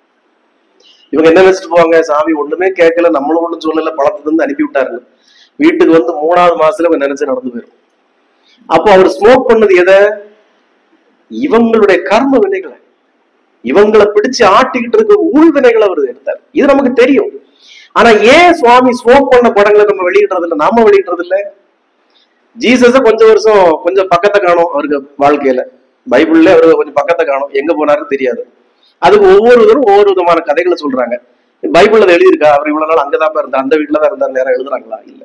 இவங்க என்ன நினைச்சிட்டு போவாங்க, சாமி ஒண்ணுமே கேட்கல, நம்மளும் ஒண்ணும் சொல்லல, பணத்தை தந்து அனுப்பி விட்டாருன்னு. வீட்டுக்கு வந்து 3வது மாசத்துல இவங்க நினைச்சு நடந்து போயிடும். அப்போ அவர் ஸ்மோக் பண்ணது எதை? இவங்களுடைய கர்ம வினைகளை, இவங்களை பிடிச்சு ஆட்டிக்கிட்டு இருக்க ஊழ் வினைகளை அவர் எடுத்தார். இது நமக்கு தெரியும். ஆனா ஏன் சுவாமி ஸ்மோக் பண்ண படங்களை நம்ம வெளியிடுறது இல்லை, நாம வெளியிடுறது இல்லை? ஜீசஸ கொஞ்சம் வருஷம் கொஞ்சம் பக்கத்தை காணும் அவருக்கு வாழ்க்கையில, பைபிள்ல அவரு கொஞ்சம் பக்கத்தை காணும், எங்க போனாருன்னு தெரியாது. அதுக்கு ஒவ்வொருவரும் ஒவ்வொரு விதமான கதைகளை சொல்றாங்க. பைபிள்ல எழுதியிருக்கா அவர் இவ்வளவு நாள் அங்கதான் இருந்தார், அந்த வீட்டுலதான் இருந்தார், நேரம் எழுதுறாங்களா? இல்ல.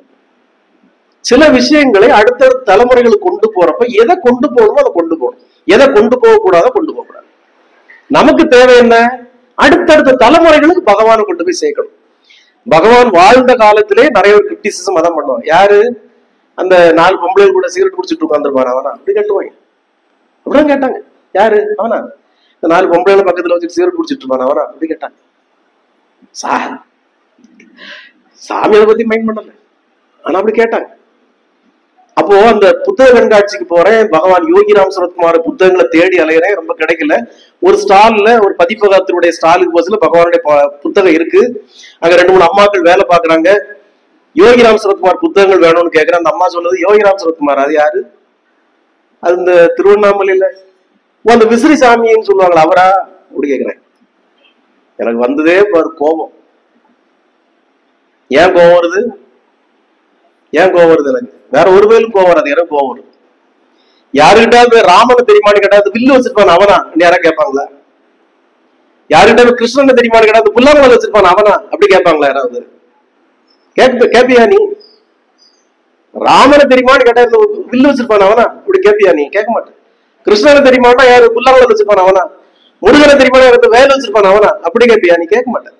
சில விஷயங்களை அடுத்தடுத்த தலைமுறைகளுக்கு கொண்டு போறப்ப எதை கொண்டு போகணுமோ அதை கொண்டு போகணும், எதை கொண்டு போக கூடாதோ கொண்டு போக கூடாது. நமக்கு தேவை என்ன? அடுத்தடுத்த தலைமுறைகளுக்கு பகவானை கொண்டு போய் சேர்க்கணும். பகவான் வாழ்ந்த காலத்திலே நிறைய ஒரு கிரிட்டிசிசம் அதான் பண்ணுவான். யாரு? அந்த 4 பொம்பளைகள் கூட சிகரெட் குடிச்சிட்டு உட்காந்துருப்பான், அவனா அப்படி கட்டுவாங்க. அப்படிதான் கேட்டாங்க, யாரு அவனா? இந்த 4 பொம்பளைகளை பக்கத்துல வச்சுட்டு சிகரெட் குடிச்சிட்டு இருப்பான், அவனா அப்படி கேட்டாங்க. சாமி அதை பத்தி மைண்ட் பண்ணல, ஆனா அப்படி கேட்டாங்க. அப்போ அந்த புத்தக கண்காட்சிக்கு போறேன், பகவான் யோகிராம் சரத்குமார் புத்தகங்களை தேடி அலையிறேன், ரொம்ப கிடைக்கல. ஒரு ஸ்டால்ல, ஒரு பதிப்பகத்தினுடைய ஸ்டாலுக்கு போச்சுல பகவானுடைய புத்தகம் இருக்கு. அங்க 2-3 அம்மாக்கள் வேலை பாக்குறாங்க. யோகிராம் சரத்குமார் புத்தகங்கள் வேணும்னு கேட்கிறேன். அந்த அம்மா சொன்னது, யோகிராம் சரத்குமார் அது யாரு? அது இந்த திருவண்ணாமலையில அந்த விசிறி சாமின்னு சொல்லுவாங்களா, அவரா? அப்படி கேட்கிறேன். எனக்கு வந்ததே பாரு கோபம். ஏன் கோபம் வருது? ஏன் கோபம் வருது? எனக்கு வேற ஒரு பேரும் கோபம் வராது, எனக்கு கோபம் வருது. யாருக்கிட்ட ராமனை தெரியுமான்னு கேட்டா வில்லு வச்சிருப்பான் அவனா யாரா கேட்பாங்களா? யாருக்கிட்ட கிருஷ்ணன் தெரியுமான்னு கேட்டா புல்லாங்குழல் வச்சிருப்பான் அவனா அப்படி கேட்பாங்களா யாராவது? கேப்பியா நீ? ராமனை தெரியுமான்னு கேட்டா வில்லு வச்சிருப்பான் அவனா இப்படி கேப்பியா நீ? கேட்க மாட்டேன். கிருஷ்ணனை தெரியுமாட்டா யாரு புல்லாங்குழல் வச்சிருப்பான் அவனா? முருகனை தெரியுமா வேலை வச்சிருப்பான் அவனா அப்படி கேட்பியா நீ? கேட்க மாட்டேன்.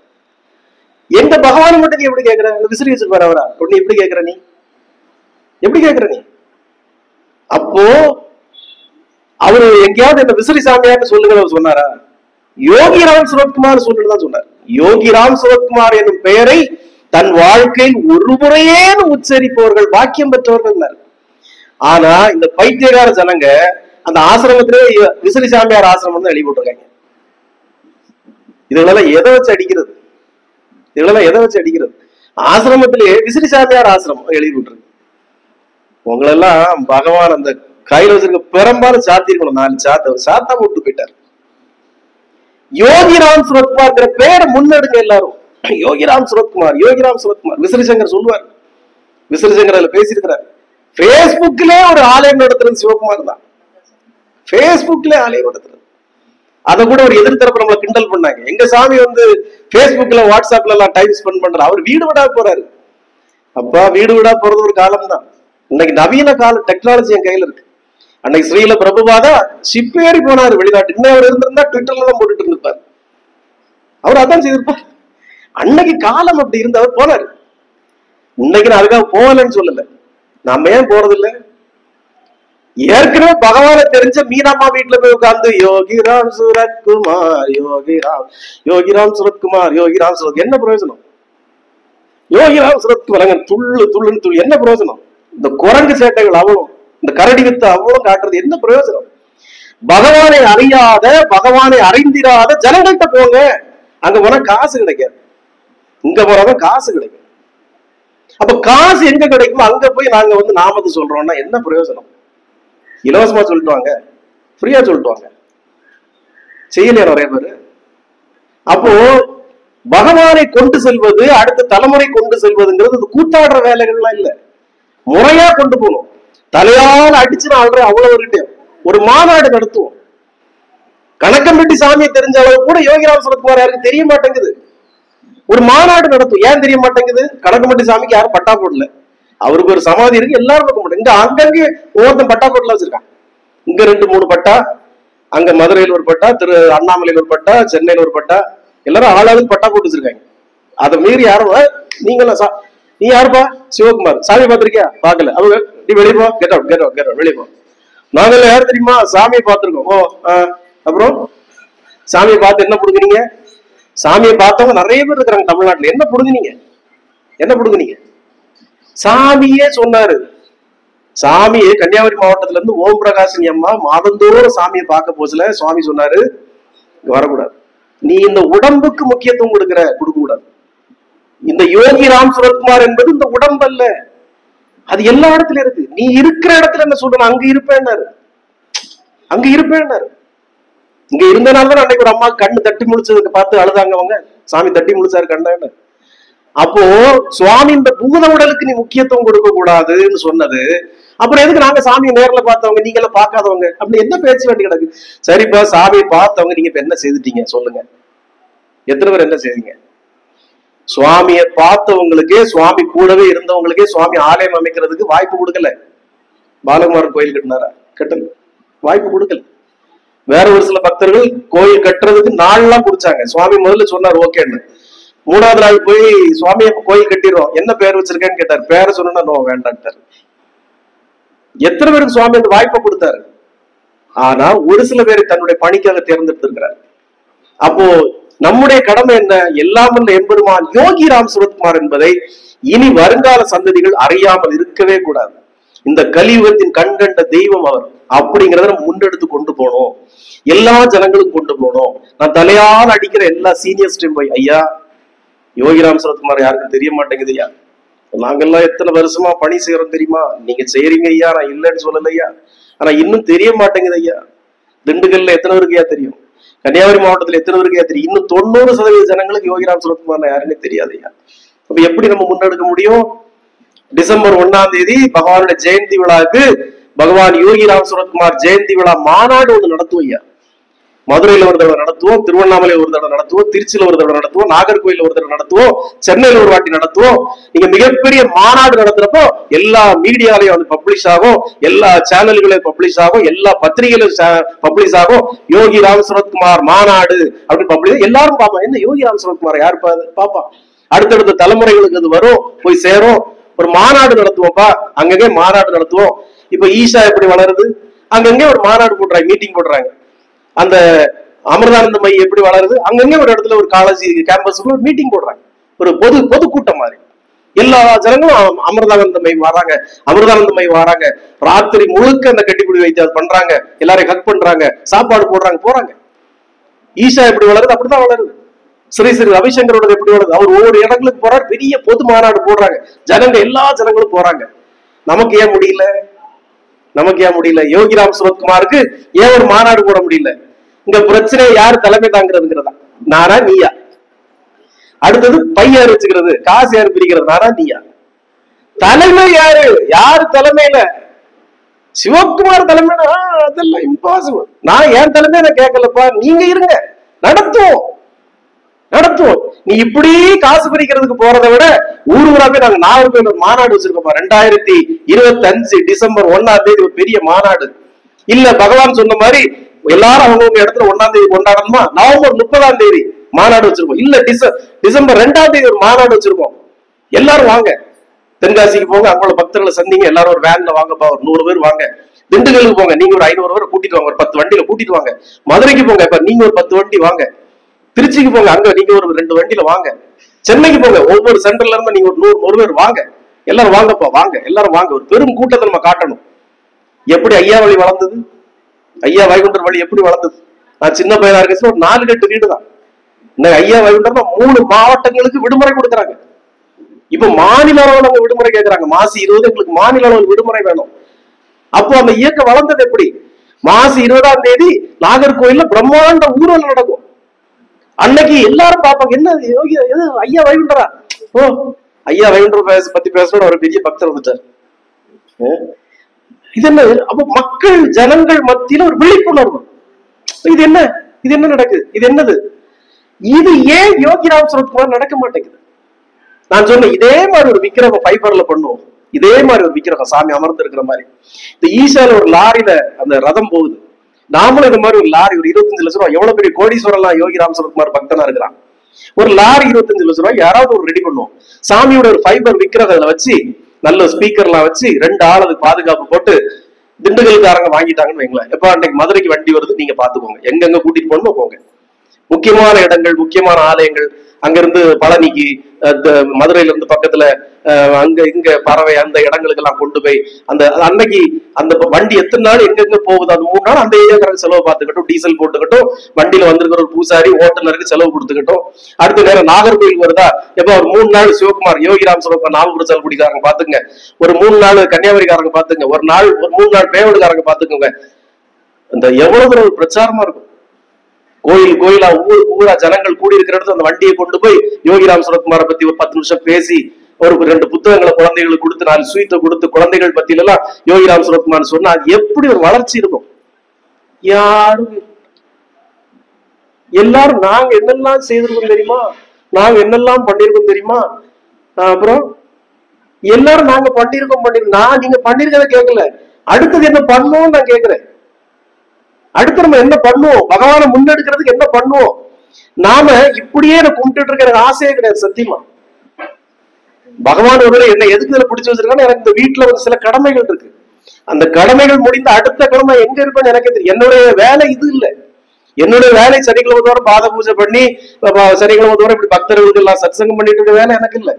எந்த பகவான் மட்டும் நீ எப்படி கேட்கிற? விசிறி வச்சிருப்பாரு அவரா நீ எப்படி கேட்கிற? நீ எப்படி கேட்கிற நீ? அப்போ அவரு எங்கேயாவது இந்த விசிறி சாமியார்னு சொல்லுங்க சொன்னாரா? யோகிராம் சரத்குமார் சொல்லுதான் சொன்னார். யோகிராம் சரத்குமார் என்னும் பெயரை தன் வாழ்க்கையில் ஒரு முறையே உச்சரிப்பவர்கள் பாக்கியம் பெற்றவர்கள். ஆனா இந்த பைத்தியகார ஜனங்க அந்த ஆசிரமத்திலே விசிறி சாமியார் ஆசிரமம் தான் எழுதி போட்டிருக்காங்க. இதுகளெல்லாம் எதை வச்சு அடிக்கிறது? இதுகளெல்லாம் எதை வச்சு அடிக்கிறது? ஆசிரமத்திலேயே விசிறி சாமியார் ஆசிரமம் எழுதி போட்டிருக்கு. உங்களெல்லாம் பகவான் அந்த கையில வச்சிருக்க பெரும்பாலும் சாத்திருக்கணும். 4 சாத்தா விட்டு போயிட்டார். யோகிராம் சரத்குமார் பேரை முன்னெடுங்க எல்லாரும். யோகிராம் சரத்குமார், யோகிராம் சரத்குமார். விசிறிசங்கர் சொல்லுவார், விசிறிசங்கர் அதுல பேசியிருக்கிறார். பேஸ்புக்ல ஒரு ஆலயம் நடத்துறது சிவகுமார் தான். பேஸ்புக்ல ஆலயம் நடத்துறது. அதை கூட ஒரு எதிர்த்தரப்பு நம்மளை கிண்டல் பண்ணாங்க. எங்க சாமி பேஸ்புக்ல வாட்ஸ்அப்ல எல்லாம் டைம் ஸ்பெண்ட் பண்றாரு, அவர் வீடு விடா போறாரு. அப்பா வீடு விடா போறது ஒரு காலம் தான். இன்னைக்கு நவீன கால டெக்னாலஜி என் கையில இருக்கு. அன்னைக்கு ஸ்ரீல பிரபுபாதா ஷிப் ஏறி போனாரு வெளிநாட்டு. இன்னும் அவர் இருந்திருந்தா ட்விட்டர்ல தான் போட்டுட்டு இருந்திருப்பாரு. அவர் அதான் செய்திருப்பார். அன்னைக்கு காலம் அப்படி இருந்து அவர் போனாரு. இன்னைக்கு நான் அதுக்காக போகலன்னு சொல்லல. நம்ம ஏன் போறது இல்லை? ஏற்கனவே பகவானை தெரிஞ்ச மீனாமா வீட்டுல போய் உட்கார்ந்து யோகிராம் சரத்குமார், யோகிராம் சரத்குமார், யோகிராம் சரத் என்ன பிரயோஜனம்? யோகிராம் சரத்குமார் துள்ளுன்னு என்ன பிரயோஜனம்? இந்த குரங்கு சேட்டைகள் அவளும், இந்த கரடி வித்து அவளும் காட்டுறது என்ன பிரயோஜனம்? பகவானை அறியாத, பகவானை அறிந்திராத ஜனங்கள்கிட்ட போங்க. அங்க போனா காசு கிடைக்காது, இங்க போறாதான் காசு கிடைக்கும். அப்ப காசு எங்க கிடைக்குமோ அங்க போய் நாங்க நாமத்தை சொல்றோம்னா என்ன பிரயோஜனம்? இலவசமா சொல்லிட்டு வாங்க, ஃப்ரீயா சொல்லிட்டு வாங்க. செய்யலையா நிறைய பேரு? அப்போ பகவானை கொண்டு செல்வது, அடுத்த தலைமுறை கொண்டு செல்வதுங்கிறது கூத்தாடுற வேலைகள்லாம் இல்ல. முறையா கொண்டு போகணும். தலையால் அடிச்சு நான் ஆள்ற அவ்வளவு கிட்டே ஒரு மாநாடு நடத்துவோம். கணக்கம்பட்டி சாமியை தெரிஞ்ச அளவு கூட யோகிராம் சரத்குமார் யாருக்கு தெரிய மாட்டேங்குது. ஒரு மாநாடு நடத்தும். ஏன் தெரிய மாட்டேங்குது? கணக்கம்பட்டி சாமிக்கு யாரும் பட்டா போடல. அவருக்கு ஒரு சமாதி இருக்கு, எல்லாரும் பார்க்க மாட்டேன். இங்க அங்கங்கே ஒவ்வொருத்தன் பட்டா போட்டுல வச்சிருக்கான். இங்க 2-3 பட்டா, அங்க மதுரையில் ஒரு பட்டா, அண்ணாமலையில் ஒரு பட்டா, சென்னையில் ஒரு பட்டா, எல்லாரும் ஆளாளுக்கு பட்டா போட்டு வச்சிருக்காங்க. அதை மீறி யாரும் நீங்களாம் நீ யாருப்பா? சிவகுமார். சாமி பார்த்திருக்கியா? பார்க்கல. அவங்க நீ வெளியே போ, கெட் அவுட் வெளியே போ. நாங்கெல்லாம் யாரு தெரியுமா? சாமியை பார்த்திருக்கோம். ஓ அப்புறம் சாமியை பார்த்து என்ன புடுங்குனீங்க? சாமியை பார்த்தவங்க நிறைய பேர் இருக்கிறாங்க தமிழ்நாட்டுல. என்ன புடுங்குனீங்க? என்ன புடுங்குனீங்க? சாமியே சொன்னாரு. சாமியே கன்னியாகுமரி மாவட்டத்துல இருந்து ஓம் பிரகாஷினி அம்மா மாதந்தோறும் சாமியை பார்க்க போச்சுல, சுவாமி சொன்னாரு வரக்கூடாது. நீ இந்த உடம்புக்கு முக்கியத்துவம் கொடுக்க கூடாது. இந்த யோகிராம் சரத்குமார் என்பது இந்த உடம்பு அல்ல, அது எல்லா இடத்துல இருக்கு. நீ இருக்கிற இடத்துல என்ன சொல்ற? அங்க இருப்பேன்னாரு, அங்க இருப்பேன்னாரு. இங்க இருந்தனாலதான் அன்னைக்கு ஒரு அம்மா கண்ணு தட்டி முடிச்சதுக்கு பார்த்து அழுதாங்க. அவங்க சாமி தட்டி முடிச்சாரு கண்ணான்னு. அப்போ சுவாமி இந்த பூத உடலுக்கு நீ முக்கியத்துவம் கொடுக்க கூடாதுன்னு சொன்னது. அப்புறம் எதுக்கு நாங்க சாமியை நேர்ல பார்த்தவங்க நீங்க எல்லாம் பார்க்காதவங்க அப்படி என்ன பேச்சு வேண்டி கிடக்கு? சரிப்பா, சாமியை பார்த்தவங்க நீங்க இப்ப என்ன செய்துட்டீங்க சொல்லுங்க? எத்தனை பேர் என்ன செய்வீங்க? சுவாமியை பார்த்தவங்களுக்கே, சுவாமி கூடவே இருந்தவங்களுக்கே சுவாமி ஆலயம் அமைக்கிறதுக்கு வாய்ப்பு கொடுக்கல. பாலகுமாரன் கோயில் கட்டினாரா? கட்டல, வாய்ப்பு கொடுக்கல. வேற ஒரு சில பக்தர்கள் கோயில் கட்டுறதுக்கு நாள்லாம் குடிச்சாங்க. சுவாமி முதல்ல சொன்னார் ஓகேன்னு. 3வது நாள் போய் சுவாமியை கோயில் கட்டிடுறோம், என்ன பேர் வச்சிருக்கேன்னு கேட்டார். பேரை சொன்னா நோ வேண்டான்ட்டாரு. எத்தனை பேருக்கு சுவாமி அந்த வாய்ப்பை கொடுத்தாரு? ஆனா ஒரு சில பேரை தன்னுடைய பணிக்காக தேர்ந்தெடுத்திருக்கிறார். அப்போ நம்முடைய கடமை என்ன? எல்லாம் வல்ல எம்பெருமான் யோகி ராம் சுரத்குமார் என்பதை இனி வருங்கால சந்ததிகள் அறியாமல் இருக்கவே கூடாது. இந்த கலியுகத்தின் கண்கண்ட தெய்வம் அவர் அப்படிங்கிறத நம்ம முன்னெடுத்து கொண்டு போனோம், எல்லா ஜனங்களும் கொண்டு போனோம். நான் தலையால் அடிக்கிற எல்லா சீனியர்ஸ்டையும் போய், ஐயா யோகிராம் சுரத்குமார் யாருக்கும் தெரிய மாட்டேங்குது ஐயா, நாங்கெல்லாம் எத்தனை வருஷமா பணி செய்யறோம் தெரியுமா? நீங்க செய்யறீங்க ஐயா, நான் இல்லைன்னு சொல்லல ஐயா, ஆனா இன்னும் தெரிய மாட்டேங்குது ஐயா. திண்டுக்கல்ல எத்தனை பேருக்கு ஐயா தெரியும்? கன்னியாகுமரி மாவட்டத்துல எத்தனை பேருக்கு ஐயா தெரியும்? இன்னும் 90% ஜனங்களுக்கு யோகிராம் சுரத்குமார் யாருன்னு தெரியாது ஐயா. அப்ப எப்படி நம்ம முன்னெடுக்க முடியும்? டிசம்பர் 1ஆம் தேதி பகவானுடைய ஜெயந்தி விழாவுக்கு பகவான் யோகி ராம் சுரத்குமார் ஜெயந்தி விழா மாநாடு ஒன்று நடத்துவோம் ஐயா. மதுரையில ஒரு தடவை நடத்துவோம், திருவண்ணாமலையில ஒரு தடவை நடத்துவோம், திருச்சியில ஒரு தடவை நடத்துவோம், நாகர்கோயில ஒரு தடவை நடத்துவோம், சென்னையில ஒரு வாட்டி நடத்துவோம். நீங்க மிகப்பெரிய மாநாடு நடத்துறப்போ எல்லா மீடியாலையும் வந்து பப்ளிஷ் ஆகும், எல்லா சேனல்களையும் பப்ளிஷ் ஆகும், எல்லா பத்திரிகையிலும் பப்ளிஷ் ஆகும். யோகி ராம் சுரத்குமார் மாநாடு அப்படின்னு பப்ளிஷ், எல்லாரும் பாப்பா, என்ன யோகி ராம் சுரத்குமார் யாரு பாப்பா, அடுத்தடுத்த தலைமுறைகளுக்கு அது வரும், போய் சேரும். ஒரு மாநாடு நடத்துவோம்ப்பா, அங்கங்கே மாநாடு நடத்துவோம். இப்ப ஈஷா எப்படி வளருது, அங்கங்கே ஒரு மாநாடு போடுறாங்க, மீட்டிங் போடுறாங்க. அந்த அமிர்தானந்த மை எப்படி வளருது, அங்கங்கே ஒரு இடத்துல ஒரு காலேஜ் கேம்பஸ்ல ஒரு மீட்டிங் போடுறாங்க, ஒரு பொதுக்கூட்டம் மாதிரி. எல்லா ஜனங்களும் அமிர்தானந்த மை வராங்க, அமிர்தானந்த மை வராங்க. ராத்திரி முழுக்க அந்த கட்டிப்பிடி வைத்து பண்றாங்க, எல்லாரையும் ஹக் பண்றாங்க, சாப்பாடு போடுறாங்க, போறாங்க. ஈஷா எப்படி வளருது, அப்படிதான் வளருது. ஸ்ரீ ஸ்ரீ ரவிசங்கரோட எப்படி வருது, அவர் ஒவ்வொரு இடங்களுக்கு போறாரு, பெரிய பொது மாநாடு போடுறாங்க, ஜனங்க எல்லா ஜனங்களும் போறாங்க. நமக்கு ஏன் முடியல? நமக்கு ஏன் முடியல? யோகி ராம் சுரத்குமாருக்கு ஏன் ஒரு மாநாடு போட முடியல? இங்க பிரச்சனை யாரு தலைமை தாங்கிறதுங்கிறதா, நானா நீயா? அடுத்தது பைய வச்சுக்கிறது, காசு யாரு பிரிக்கிறது, நானா நீயா? தலைமை யாரு? யாரு தலைமையில? சிவகுமார் தலைமையில? அதெல்லாம் இம்பாசிபிள். நான் என் தலைமையில கேட்கலப்பா, நீங்க இருங்க, நடத்துவோம். நீ இப்படி காசு பிரிக்கிறதுக்கு போறதை விட ஊர் ஊராவே நாங்க நாகர்கோயில் ஒரு மாநாடு வச்சிருக்கோம் 2025 டிசம்பர் 1ஆம் தேதி ஒரு பெரிய மாநாடு. இல்ல பகவான் சொன்ன மாதிரி எல்லாரும் அவங்கவுங்க இடத்துல 1ஆம் தேதி கொண்டாடணுமா, நவம்பர் 30ஆம் தேதி மாநாடு வச்சிருக்கோம். இல்ல டிசம்பர் 2ஆம் தேதி ஒரு மாநாடு வச்சிருக்கோம். எல்லாரும் வாங்க, தென்காசிக்கு போங்க, அவ்வளவு பக்தர்களை சந்திங்க, எல்லாரும் ஒரு வேன்ல வாங்கப்பா, ஒரு 100 பேர் வாங்க. திண்டுக்கலுக்கு போங்க, நீங்க ஒரு 500 பேரை கூட்டிட்டு வாங்க, ஒரு 10 வண்டியில கூட்டிட்டு வாங்க. மதுரைக்கு போங்க, இப்ப நீங்க ஒரு 10 வண்டி வாங்க. திருச்சிக்கு போங்க, அங்க நீங்க ஒரு 2 வண்டியில வாங்க. சென்னைக்கு போங்க, ஒவ்வொரு சென்டர்ல இருந்து நீங்க ஒரு 100 பேர் வாங்க. எல்லாரும் வாங்கப்பா, வாங்க, எல்லாரும் வாங்க. ஒரு பெரும் கூட்டத்தை நம்ம காட்டணும். எப்படி ஐயா வழி வளர்ந்தது, ஐயா வைகுண்டர் வழி எப்படி வளர்ந்தது? நான் சின்ன பையனா இருக்க ஒரு 4-8 வீடு தான். இன்னைக்கு ஐயா வைகுண்டர் 3 மாவட்டங்களுக்கு விடுமுறை கொடுக்குறாங்க. இப்ப மாநில அளவில் அவங்க விடுமுறை கேட்கறாங்க. மாசி 20 எங்களுக்கு மாநில அளவில் விடுமுறை வேணும். அப்போ அந்த இயக்கம் வளர்ந்தது எப்படி? மாசி 20ஆம் தேதி நாகர்கோயில்ல பிரம்மாண்ட ஊர்வலம் நடக்கும். அன்னைக்கு எல்லாரும் பார்ப்பாங்க, என்ன யோகி ஐயா வைகுண்டரா? ஓ, ஐயா வைகுண்டர் பத்தி பேசணும் ஒரு பெரிய பக்தர் வந்துட்டார். இது என்ன? அப்ப மக்கள் ஜனங்கள் மத்தியில ஒரு விழிப்புணர்வு. இது என்ன, இது என்ன நடக்குது, இது என்னது? இது ஏன் யோகி ராம் சுரத்குமார் நடக்க மாட்டேங்குது? நான் சொன்னேன், இதே மாதிரி ஒரு விக்கிரகம் ஃபைபர்ல பண்ணுவோம், இதே மாதிரி ஒரு விக்கிரகம் சாமி அமர்ந்து இருக்கிற மாதிரி. இந்த ஈசால ஒரு லாரியில அந்த ரதம் போகுது, நாமளும் இந்த மாதிரி ஒரு லாரி ஒரு 25 லட்சம் ரூபாய், எவ்வளவு பெரிய கோடீஸ்வரலாம் யோகி ராம் சுரத்குமார் பக்தனா இருக்கிறான். ஒரு லாரி 25 லட்சம் ரூபாய் யாராவது ஒரு ரெடி பண்ணுவோம். சாமியோட ஒரு ஃபைபர் விக்கிரகம் அதுல வச்சு, நல்ல ஸ்பீக்கர்லாம் வச்சு, 2 ஆள் அதுக்கு பாதுகாப்பு போட்டு, திண்டுக்கல்காரங்க வாங்கிட்டாங்கன்னு வைங்களேன். எப்ப அன்னைக்கு மதுரைக்கு வண்டி வருது, நீங்க பாத்துக்கோங்க, எங்கெங்க கூட்டிட்டு போகணுமோ போங்க. முக்கியமான இடங்கள், முக்கியமான ஆலயங்கள், அங்கிருந்து பழனிக்கு, மதுரையில இருந்து பக்கத்துல அங்க இங்க பறவை அந்த இடங்களுக்கு எல்லாம் கொண்டு போய் அந்த அன்னைக்கு அந்த வண்டி எத்தனை நாள் எங்க போகுது, அது 3 நாள் அந்த ஏரியாக்காரங்க செலவு பார்த்துக்கட்டும், டீசல் போட்டுக்கட்டும், வண்டியில வந்திருக்கிற ஒரு பூசாரி ஓட்டுநருக்கு செலவு கொடுத்துக்கட்டும். அடுத்த நேரம் நாகர்கோயில் வருதா, எப்ப ஒரு 3 நாள் சிவகுமார் யோகிராம் சுரத்குமார் நாகூர் குடிக்காரங்க பாத்துங்க, ஒரு 3 நாள் கன்னியாகுமரிக்காரங்க பாத்துங்க, ஒரு 3 நாள் பேவடுக்காரங்க பாத்துக்கோங்க. இந்த எவ்வளவு ஒரு பிரச்சாரமா இருக்கும். கோயில் கோயிலா ஊரா ஜனங்கள் கூடி இருக்கிற இடத்துல அந்த வண்டியை கொண்டு போய் யோகிராம் சுரத்குமாரை பத்தி ஒரு 10 நிமிஷம் பேசி, ஒரு 2 புத்தகங்களை குழந்தைகளுக்கு கொடுத்து, 4 ஸ்வீட்டை கொடுத்து, குழந்தைகள் பத்தியில எல்லாம் யோகிராம் சுரத்குமார் சொன்னா எப்படி ஒரு வளர்ச்சி இருக்கும். யாரும் எல்லாரும் நாங்க என்னெல்லாம் செய்திருக்கோம் தெரியுமா, நாங்க என்னெல்லாம் பண்ணிருக்கோம் தெரியுமா, அப்புறம் எல்லாரும் நாங்க பண்ணிருக்கோம். நான் நீங்க பண்ணிருக்கத கேட்கல, அடுத்தது என்ன பண்ணுவோம் நான் கேட்கிறேன். அடுத்து நம்ம என்ன பண்ணுவோம், பகவானை முன்னெடுக்கிறதுக்கு என்ன பண்ணுவோம்? நாம இப்படியே நான் கும்பிட்டு இருக்கிற ஆசையே கிடையாது சத்தியமா. பகவான் ஒருவேளை என்ன எதுக்கு பிடிச்சு வச்சிருக்கான்னு, எனக்கு இந்த வீட்டுல ஒரு சில கடமைகள் இருக்கு. அந்த கடமைகள் முடிந்த அடுத்த கடமை எங்க இருப்பேன்னு எனக்கு தெரியும். என்னுடைய வேலை இது இல்லை. என்னுடைய வேலை சனிக்கிழமை தோறும் பாத பூஜை பண்ணி சனிக்கிழமை தோறும் இப்படி பக்தர்களுக்கு எல்லாம் சத்சங்கம் பண்ணிட்டு இருக்க வேலை எனக்கு இல்லை.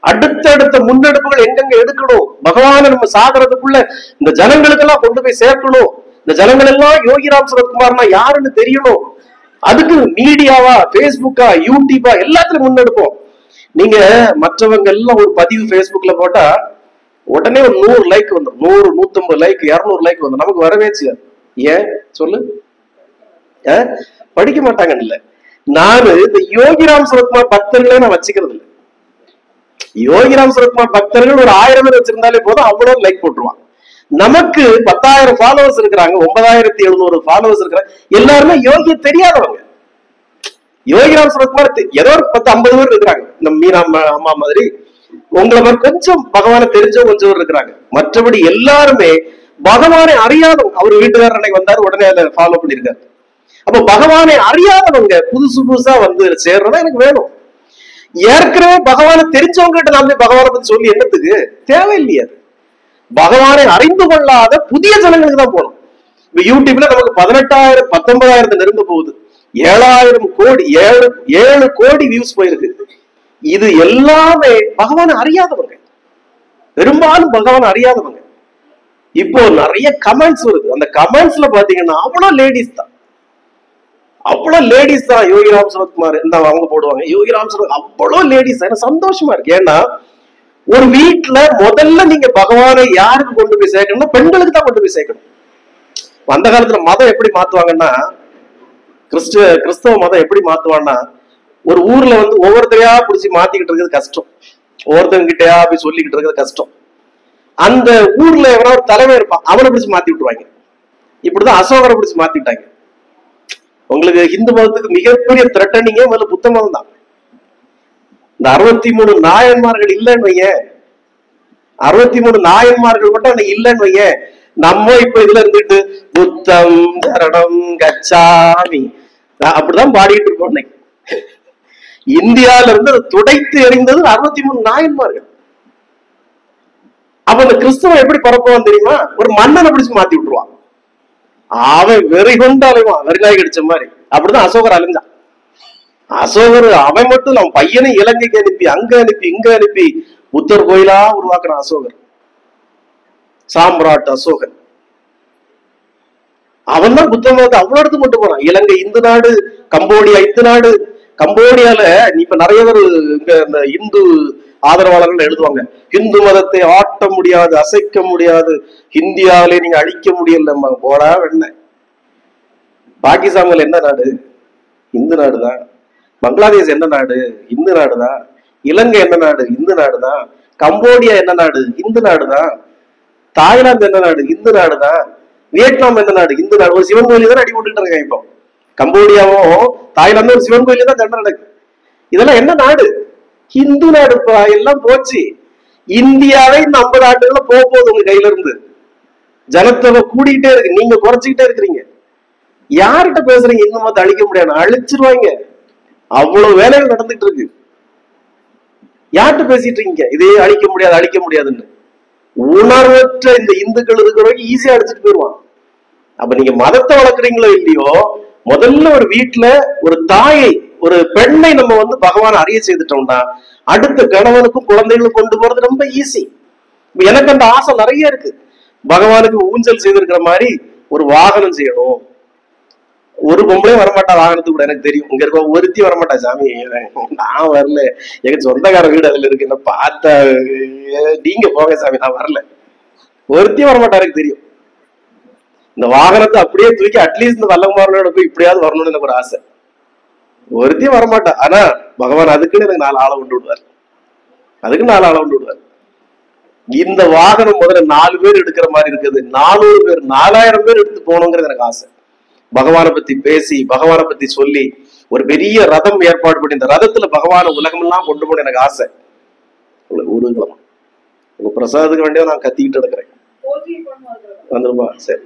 அடுத்தடுத்த முன்னெடுப்புகள் எங்கெங்க எடுக்கணும், பகவானை நம்ம சாதறதுக்குள்ள இந்த ஜனங்களுக்கு எல்லாம் கொண்டு போய் சேர்க்கணும். இந்த ஜனங்கள் எல்லாம் யோகிராம் சுரத்குமார்னா யாருன்னு தெரியணும். அதுக்கு மீடியாவா, பேஸ்புக்கா, யூடியூபா எல்லாத்துலயும் முன்னெடுப்போம். நீங்க மற்றவங்க எல்லாம் ஒரு பதிவு பேஸ்புக்ல போட்டா உடனே ஒரு 100 லைக் வந்துடும், 100, 150 லைக், 200 லைக் வந்துடும். நமக்கு வரவேச்சு. ஏன் சொல்லு? படிக்க மாட்டாங்கன்னு இல்ல. நானு இந்த யோகிராம் சுரத்குமார் பக்தர்களே நான் வச்சுக்கிறது இல்லை. யோகிராம் சுரத்குமார் பக்தர்கள் ஒரு 1000 பேர் வச்சிருந்தாலே போதும், அவ்வளவு லைக் போட்டுருவான். நமக்கு 10,000 ஃபாலோவர்ஸ் இருக்கிறாங்க, 9,700 ஃபாலோவர்ஸ் இருக்கிறாங்க. எல்லாருமே யோகி தெரியாதவங்க. யோகிராம் சுரத்குமார் ஏதோ ஒரு 10-50 பேர் இருக்கிறாங்க. நம்ம மீனா அம்மா மாதிரி உங்களை மாதிரி கொஞ்சம் பகவானை தெரிஞ்சவங்க கொஞ்சம் பேர் இருக்கிறாங்க. மற்றபடி எல்லாருமே பகவானை அறியாதவங்க. அவர் வீட்டுக்காரர் அன்னைக்கு வந்தாரு, உடனே அதை ஃபாலோ பண்ணிருக்காரு. அப்ப பகவானை அறியாதவங்க புதுசா வந்து சேர்றதா எனக்கு வேணும். ஏற்கனவே பகவானை தெரிஞ்சவங்க கிட்ட நாம பகவானை பத்தி சொல்லி என்னத்துக்கு? தேவையில்லையா? பகவானை அறிந்து கொள்ளாத புதிய ஜனங்களுக்கு தான் போகணும். இப்ப யூடியூப்ல நமக்கு 18,000 19,000 நெருங்க போகுது. 7,000 கோடி 7 கோடி வியூஸ் போயிருக்கு. இது எல்லாமே பகவானை அறியாதவங்க, பெரும்பாலும் பகவானை அறியாதவங்க. இப்போ நிறைய கமெண்ட்ஸ் வருது. அந்த கமெண்ட்ஸ்ல பாத்தீங்கன்னா அவ்வளவு லேடிஸ் தான், யோகிராம் சுரத்குமார் இந்த அவங்க போடுவாங்க. யோகிராம் சுரத் அவ்வளவு லேடிஸ். எனக்கு சந்தோஷமா இருக்கு. ஏன்னா ஒரு வீட்டுல முதல்ல நீங்க பகவானை யாருக்கு கொண்டு போய் சேர்க்கணும்னா பெண்களுக்கு தான் கொண்டு போய் சேர்க்கணும். அந்த காலத்துல மதம் எப்படி மாத்துவாங்கன்னா, கிறிஸ்தவ மதம் எப்படி மாத்துவான்னா, ஒரு ஊர்ல வந்து ஒவ்வொருத்தரையா பிடிச்சி மாத்திக்கிட்டு இருக்கிறது கஷ்டம், ஒவ்வொருத்தங்க கிட்டயா போய் சொல்லிக்கிட்டு இருக்கிறது கஷ்டம். அந்த ஊர்ல எவனா ஒரு தலைவர் இருப்பான், அவனை பிடிச்சி மாத்தி விட்டுருவாங்க. இப்படிதான் அசோகரை பிடிச்சி மாத்திட்டாங்க. உங்களுக்கு ஹிந்து மதத்துக்கு மிகப்பெரிய த்ரெட்டனிங்கே முதல்ல புத்த மதம் தான். இந்த 63 நாயன்மார்கள் இல்லைன்னு வைய, 63 நாயன்மார்கள் மட்டும் அன்னைக்கு இல்லைன்னு வைய, நம்ம இப்ப இதுல இருந்துட்டு புத்தம் சரணம் கச்சாமி அப்படிதான் பாடிட்டு இருக்கோம். இன்னைக்கு இந்தியால இருந்து துடைத்து எறிந்தது 63 நாயன்மார்கள். அப்ப இந்த கிறிஸ்தவம் எப்படி பரப்புவான் தெரியுமா? ஒரு மன்னனை பிடிச்சு மாத்தி விட்டுருவான். அவன் வெறி கொண்டு அலைவான், வெறிநாய் கடிச்ச மாதிரி. அப்படிதான் அசோகர் அலைஞ்சான். அசோகர் அவன் மட்டும் அவன் பையனை இலங்கைக்கு அனுப்பி, அங்க அனுப்பி, இங்க அனுப்பி புத்தர் கோயிலா உருவாக்குறான் அசோகர். சாம்ராட் அசோகன் அவன் தான் புத்த மதத்தை அவ்வளவு இடத்துக்கு கொண்டு போறான். இலங்கை இந்து நாடு, கம்போடியா இந்து நாடு. கம்போடியால இப்ப நிறைய பேர் இங்க இந்த இந்து ஆதரவாளர்கள் எழுதுவாங்க, இந்து மதத்தை ஆட்ட முடியாது, அசைக்க முடியாது, இந்தியாவிலே நீங்க அழிக்க முடியல. போடா வெண்ண. பாகிஸ்தான் என்ன நாடு? இந்து நாடுதான். பங்களாதேஷ் என்ன நாடு? இந்து நாடுதான். இலங்கை என்ன நாடு? இந்து நாடுதான். கம்போடியா என்ன நாடு? இந்து நாடுதான். தாய்லாந்து என்ன நாடு? இந்து நாடுதான். வியட்நாம் என்ன நாடு? இந்து நாடு. ஒரு சிவன் கோயில தான் அடி போட்டுட்டு இருக்காங்க. இப்போ கம்போடியாவும் தாய்லாந்தும் ஒரு சிவன் கோயில தான் சண்டை நடக்குது. இதெல்லாம் என்ன நாடு? இந்து நாடு. எல்லாம் போச்சு. இந்தியாவே இந்த 50 ஆண்டுகள்ல போக போகுது உங்க கையில இருந்து. ஜனத்தொகை கூடிக்கிட்டே இருக்கு, நீங்க குறைச்சிக்கிட்டே இருக்கிறீங்க. யார்கிட்ட பேசுறீங்க? இந்து மதத்தை அழிக்க முடியாது, அழிச்சிருவாங்க. அவ்வளவு வேலைகள் நடந்துட்டு இருக்கு. யார்கிட்ட பேசிட்டு இருக்கீங்க இதே அழிக்க முடியாது அழிக்க முடியாதுன்னு? உணர்வற்ற இந்த இந்துக்கள் இருக்கிறவங்க ஈஸியா அடிச்சுட்டு போயிடுவான். அப்ப நீங்க மதத்தை வளர்க்குறீங்களோ இல்லையோ, முதல்ல ஒரு வீட்டுல ஒரு தாயை, ஒரு பெண்ணை நம்ம வந்து பகவான் அறிய செய்துட்டோம்னா அடுத்த கணவனுக்கும் குழந்தைகளுக்கும் கொண்டு போறது ரொம்ப ஈஸி. எனக்கு அந்த ஆசை நிறைய இருக்கு. பகவானுக்கு ஊஞ்சல் செய்திருக்கிற மாதிரி ஒரு வாகனம் செய்யணும். ஒரு பொம்பளே வரமாட்டா வாகனத்துக்கு கூட, எனக்கு தெரியும். இங்க இருக்க ஒருத்தி வரமாட்டா. சாமி நான் வரல, எங்க சொந்தக்கார வீடு அதுல இருக்கு, என்ன பார்த்தா நீங்க போங்க சாமி, நான் வரல. ஒருத்தி வரமாட்டா, எனக்கு தெரியும். இந்த வாகனத்தை அப்படியே தூக்கி அட்லீஸ்ட் இந்த வல்லகுமாரனோட போய் இப்படியாவது வரணும்னு எனக்கு ஒரு ஆசை. ஒருத்தையும் வரமாட்டா. ஆனா பகவான் அதுக்குன்னு எனக்கு 4 ஆளை கொண்டு விடுவார். அதுக்கு 4 ஆளை கொண்டு விடுவார். இந்த வாகனம் முதல்ல 4 பேர் எடுக்கிற மாதிரி இருக்குது. 400 பேர் 4000 பேர் எடுத்து போகணுங்கிறது எனக்கு ஆசை. பகவானை பத்தி பேசி, பகவானை பத்தி சொல்லி ஒரு பெரிய ரதம் ஏற்பாடு பண்ணி இந்த ரதத்துல பகவான உலகம் எல்லாம் கொண்டு போன எனக்கு ஆசை. ஊருங்களா உங்க பிரசாதத்துக்கு வேண்டிய நான் கத்திக்கிட்டு இருக்கிறேன். வந்துருமா? சரி.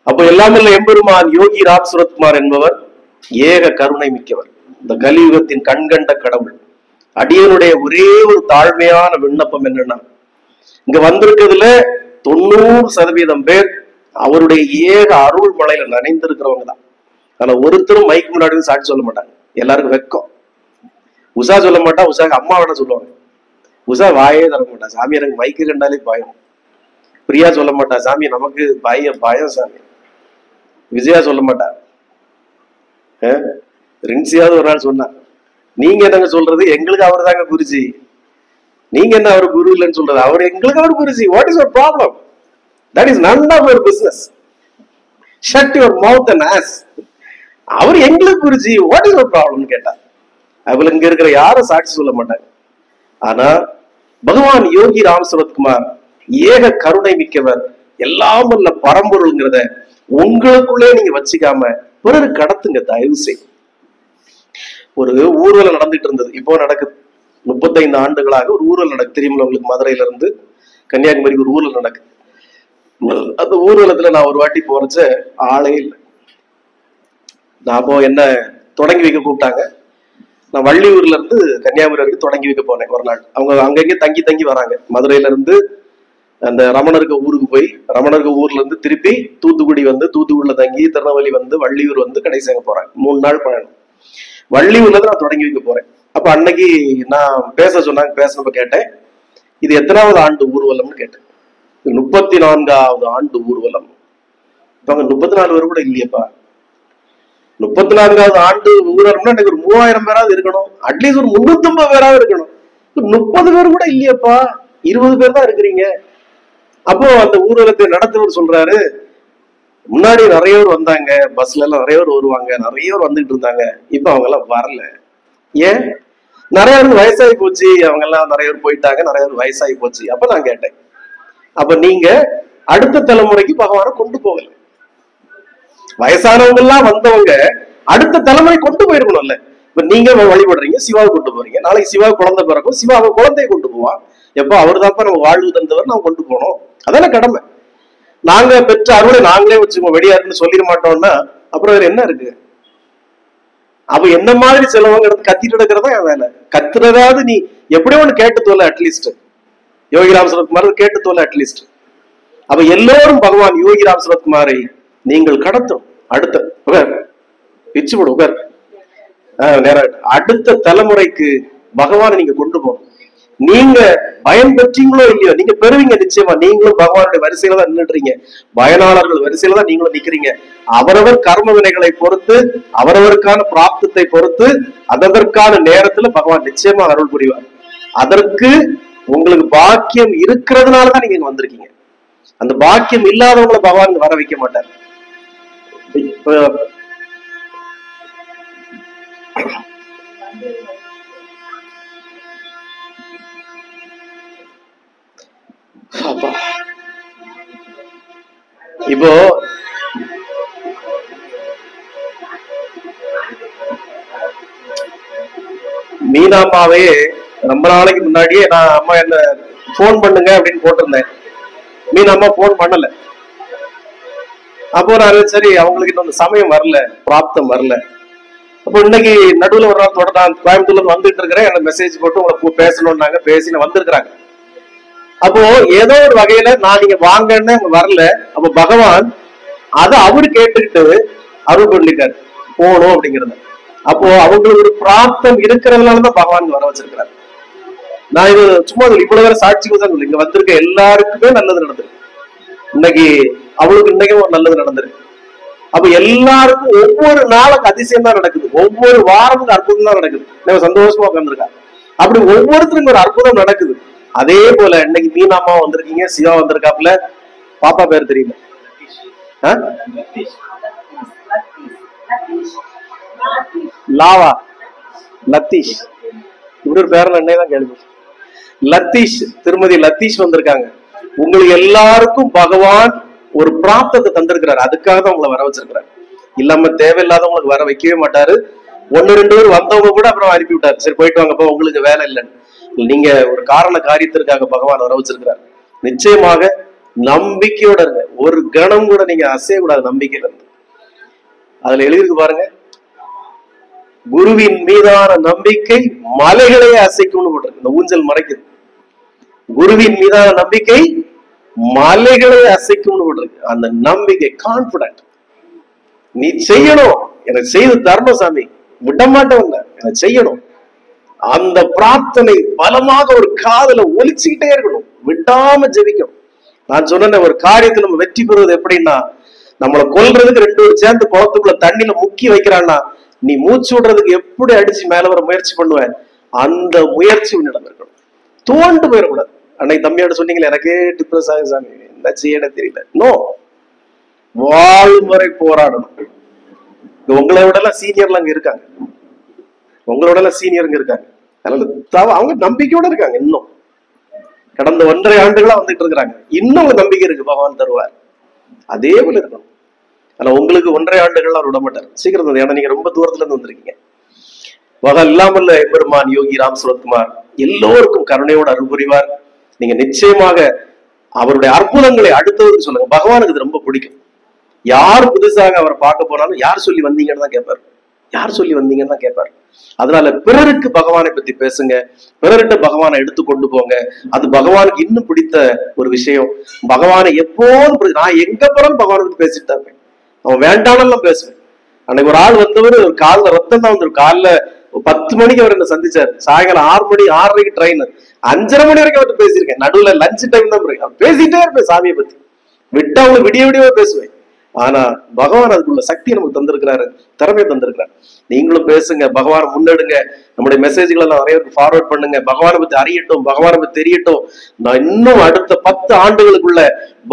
அப்போ எல்லாம் இல்ல எம்பெருமான் யோகி ராம் சுரத்குமார் என்பவர் ஏக கருணை மிக்கவர், இந்த கலியுகத்தின் கண்கண்ட கடவுள். அடியனுடைய ஒரே ஒரு தாழ்மையான விண்ணப்பம் என்னன்னா, இங்க வந்திருக்கிறதுல 90% பேர் அவருடைய ஏக அருள் மலையில நனைந்து இருக்கிறவங்க தான். ஆனா ஒருத்தரும் மைக்கு முன்னாடி சாட்சி சொல்ல மாட்டாங்க. எல்லாருக்கும் வெக்கம். உஷா சொல்ல மாட்டா, உஷாக்கு அம்மா வேணா சொல்லுவாங்க. உஷா வாயே தர மாட்டா, சாமி எனக்கு மைக்கு கண்டாலே பயம். பிரியா சொல்ல மாட்டா, சாமி நமக்கு பயம் சாமி. விஜயா சொல்ல மாட்டா. ரின்சியாவது ஒரு நாள் சொன்னா, நீங்க என்னங்க சொல்றது, எங்களுக்கு அவர் தாங்க குருஜி, நீங்க என்ன அவர் குரு இல்லைன்னு சொல்றது, அவர் எங்களுக்கு அவர் Guruji. What is your problem? That is none of your business. Shut your mouth and ass. அவர் எங்களுக்கு Guruji, what is your problem கேட்டா, அவள் இங்க இருக்கிற யாரும் சாட்சி சொல்ல மாட்டாங்க. ஆனா பகவான் யோகி ராம் சரத்குமார் ஏக கருணை மிக்கவர், எல்லாம் உள்ள பரம்பொருள்ங்கிறத உங்களுக்குள்ளே நீங்க வச்சுக்காம பிறகு கடத்துங்க தயவு செய்து. ஒரு ஊர்வலம் நடந்துட்டு இருந்தது, இப்போ நடக்குது. 35 ஆண்டுகளாக ஒரு ஊர்வலம் நடக்குது. தெரியுமா உங்களுக்கு? மதுரையில இருந்து கன்னியாகுமரிக்கு ஒரு ஊர்வலம் நடக்குது. அந்த ஊர்வலத்துல நான் ஒரு வாட்டி போறச்ச ஆளே இல்லை. நான் என்ன தொடங்கி வைக்க கூப்பிட்டாங்க. நான் வள்ளியூர்ல இருந்து கன்னியாகுமரி வரைக்கும் தொடங்கி வைக்க போனேன் ஒரு நாள். அவங்க அங்கங்கே தங்கி வராங்க. மதுரையில இருந்து அந்த ரமணருக்கு ஊருக்கு போய், ரமணருக்கு ஊர்ல இருந்து திருப்பி தூத்துக்குடி வந்து, தூத்துக்குடியில தங்கி திருநெல்வேலி வந்து, வள்ளியூர் வந்து கடைசி அங்க போறேன். 3 நாள் பயணம். வள்ளியூர்ல இருந்து நான் தொடங்கி வைக்க போறேன். அப்ப அன்னைக்கு நான் பேச சொன்னாங்க. பேசினப்ப கேட்டேன், இது எத்தனாவது ஆண்டு ஊர்வலம்னு கேட்டேன். 34வது ஆண்டு ஊர்வலம். இப்ப 34 பேர் கூட இல்லையப்பா. 34வது ஆண்டு ஊர்வலம்னா எனக்கு ஒரு 3000 பேராவது இருக்கணும், அட்லீஸ்ட் ஒரு 350 பேராவது இருக்கணும். 30 பேர் கூட இல்லையப்பா, 20 பேர் தான் இருக்கிறீங்க. அப்போ அந்த ஊர்வலத்தை நடத்துவர் சொல்றாரு, முன்னாடி நிறைய பேர் வந்தாங்க, பஸ்ல எல்லாம் நிறைய பேர் வருவாங்க, நிறைய பேர் வந்துட்டு இருந்தாங்க, இப்ப அவங்க எல்லாம் வரல. ஏன்? நிறைய பேருக்கு வயசாகி போச்சு, அவங்க எல்லாம் நிறைய பேர் போயிட்டாங்க, நிறைய பேர் வயசாகி போச்சு. அப்ப நான் கேட்டேன், அப்ப நீங்க அடுத்த தலைமுறைக்கு பகவானை கொண்டு போகல. வயசானவங்க எல்லாம் வந்தவங்க அடுத்த தலைமுறை கொண்டு போயிருக்கணும்ல. இப்ப நீங்க வழிபடுறீங்க, சிவாவை கொண்டு போறீங்க, நாளைக்கு சிவா குழந்தை பிறக்கும், சிவா அவன் குழந்தைய கொண்டு போவான். எப்போ அவர் தான்ப்பா நம்ம வாழ்வு தந்தவர், நம்ம கொண்டு போனோம், அதான கடமை. நாங்க பெற்ற அருளை நாங்களே வச்சுக்கோம், வெளியாருன்னு சொல்லிட மாட்டோம்னா அப்புறம் வேற என்ன இருக்கு? அப்ப என்ன மாதிரி செலவுங்கிறது கத்திட்டு இருக்கிறதா என் வேலை. கத்துறதாவது நீ எப்படியோ ஒண்ணு கேட்டு தோல, அட்லீஸ்ட் யோகிராம் சரத்குமார் கேட்டு தோல அட்லீஸ்ட். அப்ப எல்லோரும் பகவான் யோகிராம் சரத்குமாரை நீங்கள் கடத்தும். அடுத்த பிச்சு போடும் உகர் நேரம் அடுத்த தலைமுறைக்கு பகவானை நீங்க கொண்டு போகணும். நீங்க பயன் பெற்றீங்களோ இல்லையோ, நீங்க பெறுவீங்க நிச்சயமா. நீங்களும் பகவானுடைய வரிசையில தான் நின்றுறீங்க, பயனாளர்கள் வரிசையில தான் நீங்களும் நிக்கிறீங்க. அவரவர் கர்ம வினைகளை பொறுத்து, அவரவருக்கான பிராப்தத்தை பொறுத்து, அதற்கான நேரத்துல பகவான் நிச்சயமா அருள் புரிவார். அதற்கு உங்களுக்கு பாக்கியம் இருக்கிறதுனாலதான் நீங்க வந்திருக்கீங்க. அந்த பாக்கியம் இல்லாதவங்களை பகவான் வர வைக்க மாட்டார். இப்போ மீனாமாவே ரொம்ப நாளைக்கு முன்னாடியே நான் அம்மா என்ன போன் பண்ணுங்க அப்படின்னு போட்டிருந்தேன். மீனாமா போன் பண்ணல. அப்போ நான் சரி அவங்களுக்கு இன்னும் சமயம் வரல, பிராப்தம் வரல. அப்போ இன்னைக்கு நடுவில் ஒரு நாள் தொடர் நான் கோயம்புத்தூர்ல இருந்து வந்துட்டு இருக்கிறேன். எனக்கு மெசேஜ் போட்டு உங்களை பேசணும்னாங்க, பேசி வந்திருக்கிறாங்க. அப்போ ஏதோ ஒரு வகையில நான் நீங்க வாங்கன்னு வரல. அப்ப பகவான் அதை அவரு கேட்டுக்கிட்டு அருள் பண்ணிட்டாரு போகணும் அப்படிங்கிறத. அப்போ அவங்களுக்கு ஒரு பிராப்தம் இருக்கிறதுனாலதான் பகவான் வர வச்சிருக்கிறார். நான் இது சும்மா இவ்வளவு வேற சாட்சிக்கு தான் சொல்லி, இங்க வந்திருக்க எல்லாருக்குமே நல்லது நடந்திருக்கு. இன்னைக்கு அவளுக்கு இன்னைக்கும் ஒரு நல்லது நடந்திருக்கு. அப்ப எல்லாருக்கும் ஒவ்வொரு நாளுக்கு அதிசயம் தான் நடக்குது, ஒவ்வொரு வாரமும் அற்புதம் தான் நடக்குது. நம்ம சந்தோஷமா உட்காந்துருக்கா. அப்படி ஒவ்வொருத்தருக்கும் ஒரு அற்புதம் நடக்குது. அதே போல இன்னைக்கு மீனாமா வந்திருக்கீங்க, சிவா வந்திருக்காப்புல. பாப்பா பேர் தெரியுமா? லாவா, லத்தீஷ், இவரு பேரன் என்னதான் கேள்வி. லத்தீஷ், திருமதி லத்தீஷ் வந்திருக்காங்க. உங்களுக்கு எல்லாருக்கும் பகவான் ஒரு பிராப்தத்தை தந்திருக்கிறாரு. அதுக்காக தான் உங்களை வர வச்சிருக்கிறாரு. இல்லாம தேவையில்லாதவங்களுக்கு வர வைக்கவே மாட்டாரு. 1-2 பேர் வந்தவங்க கூட அப்புறம் அனுப்பி விட்டாரு. சரி போயிட்டு வாங்கப்பா, உங்களுக்கு வேலை இல்லைன்னு. நீங்க ஒரு காரண காரியத்திற்காக பகவான் வர வச்சிருக்கிறார். நிச்சயமாக நம்பிக்கையோட இருங்க. ஒரு கணம் கூட நீங்க அசைய கூடாது நம்பிக்கையில இருந்து. அதுல எழுதிருக்கு பாருங்க, குருவின் மீதான நம்பிக்கை மலைகளையே அசைக்கும்னு போட்டிருக்கு. இந்த ஊஞ்சல் மறைக்குது. குருவின் மீதான நம்பிக்கை மலைகளை அசைக்கும்னு விடுறது அந்த நம்பிக்கை, கான்பிடன்ட். நீ செய்யணும், எனக்கு செய்து தரணும் சாமி, விட மாட்டேன், எனக்கு செய்யணும். அந்த பிரார்த்தனை பலமாக ஒரு காதுல ஒலிச்சுக்கிட்டே இருக்கணும், விடாம ஜெபிக்கணும். நான் சொன்ன ஒரு காரியத்தை நம்ம வெற்றி பெறுவது எப்படின்னா, நம்மளை கொல்றதுக்கு 2 பேர் சேர்ந்து குளத்துக்குள்ள தண்ணியில முக்கி வைக்கிறான்னா, நீ மூச்சு விடுறதுக்கு எப்படி அடிச்சு மேல வர முயற்சி பண்ணுவேன், அந்த முயற்சி உன்னிடம் இருக்கணும். தோண்டு போயிடக்கூடாது. அன்னைக்கு தம்பியோட சொன்னீங்களே, எனக்கே டிப்ரெஸ் ஆகுது சாமி, என்ன செய்யட தெரியல. நோ, வாழும் வரை போராடணும். உங்களை விட எல்லாம் சீனியர்லாம் அங்க இருக்காங்க, உங்களோட எல்லாம் சீனியருங்க இருக்காங்க. அதனால அவங்க நம்பிக்கையோட இருக்காங்க. இன்னும் கடந்த 1.5 ஆண்டுகளா வந்துட்டு இருக்கிறாங்க. இன்னும் அவங்க நம்பிக்கை இருக்கு, பகவான் தருவார். அதே போல இருக்கணும். ஆனா உங்களுக்கு 1.5 ஆண்டுகள்லாம் விட மாட்டார், சீக்கிரம். ஏன்னா நீங்க ரொம்ப தூரத்துல இருந்து வந்திருக்கீங்க. வகை இல்லாமல் எம்பெருமான் யோகி ராம் சுரத்குமார் எல்லோருக்கும் கருணையோடு அருள் புரிவார். நீங்க நிச்சயமாக அவருடைய அற்புதங்களை அடுத்தவருக்கு சொல்லுங்க. பகவானுக்கு இது ரொம்ப பிடிக்கும். யார் புதுசாக அவரை பார்க்க போனாலும் யார் சொல்லி வந்தீங்கன்னு தான் கேட்பாரு, யார் சொல்லி வந்தீங்கன்னு தான் கேட்பாரு. அதனால பிறருக்கு பகவானை பத்தி பேசுங்க, பிறர்கிட்ட பகவானை எடுத்து கொண்டு போங்க. அது பகவானுக்கு இன்னும் பிடித்த ஒரு விஷயம். பகவானை எப்போதும் நான் எங்க போறாலும் பகவானை பத்தி பேசிட்டு தான் இருப்பேன். அவன் வேண்டானெல்லாம் பேசுவேன். அன்னைக்கு ஒரு ஆள் வந்தவர், ஒரு காலில் ரத்தம் தான் வந்துடும். காலில் 10 மணிக்கு அவர் என்ன சந்திச்சாரு, சாயங்காலம் 6 மணி 6:30 ட்ரெயின், 5:30 மணி வரைக்கும் அவர்கிட்ட பேசியிருக்கேன். நடுவில் லஞ்ச் டைம் தான் அவர் பேசிட்டே இருப்பேன் சாமியை பத்தி, விட்டு அவங்க விடிய விடியவே பேசுவேன். ஆனா பகவான் அதுக்குள்ள சக்தியை நமக்கு தந்திருக்கிறாரு, திறமையை தந்திருக்கிறாரு. நீங்களும் பேசுங்க, பகவானை முன்னெடுங்க. நம்முடைய மெசேஜ்கள் எல்லாம் நிறைய பேருக்கு ஃபார்வர்ட் பண்ணுங்க. பகவானை பத்தி அறியட்டும், பகவானை பத்தி தெரியட்டும். நான் இன்னும் அடுத்த 10 ஆண்டுகளுக்குள்ள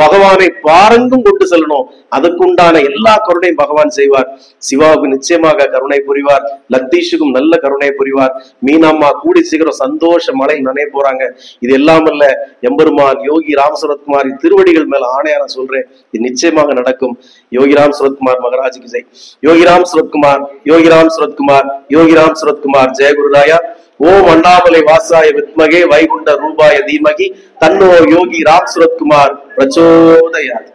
பகவானை பாரங்கும் கொண்டு செல்லணும். அதுக்குண்டான எல்லா கருணையும் பகவான் செய்வார். சிவாவுக்கு நிச்சயமாக கருணை புரிவார், லத்தீஷுக்கும் நல்ல கருணை புரிவார். மீனாம்மா கூடி சீக்கிரம் சந்தோஷ மலை நனைய போறாங்க. இது எல்லாம் அல்ல, எம்பெருமான் யோகி ராம் சுரத்குமார் திருவடிகள் மேல ஆணையா நான் சொல்றேன், இது நிச்சயமாக நடக்கும். யோகி ராம் சுரத்குமார் மகராஜுக்கு ஜெய். யோகி ராம் சுரத்குமார், யோகி ராம் சுரத்குமார், யோகி ராம் சுரத்குமார். ஜெய குருராயா. ஓம் அண்ணாமலை வாசாய வித்மகே வைகுண்ட ரூபாய தீமகி தன்னோ யோகி ராம் சுரத்குமார் பிரச்சோதயாத்.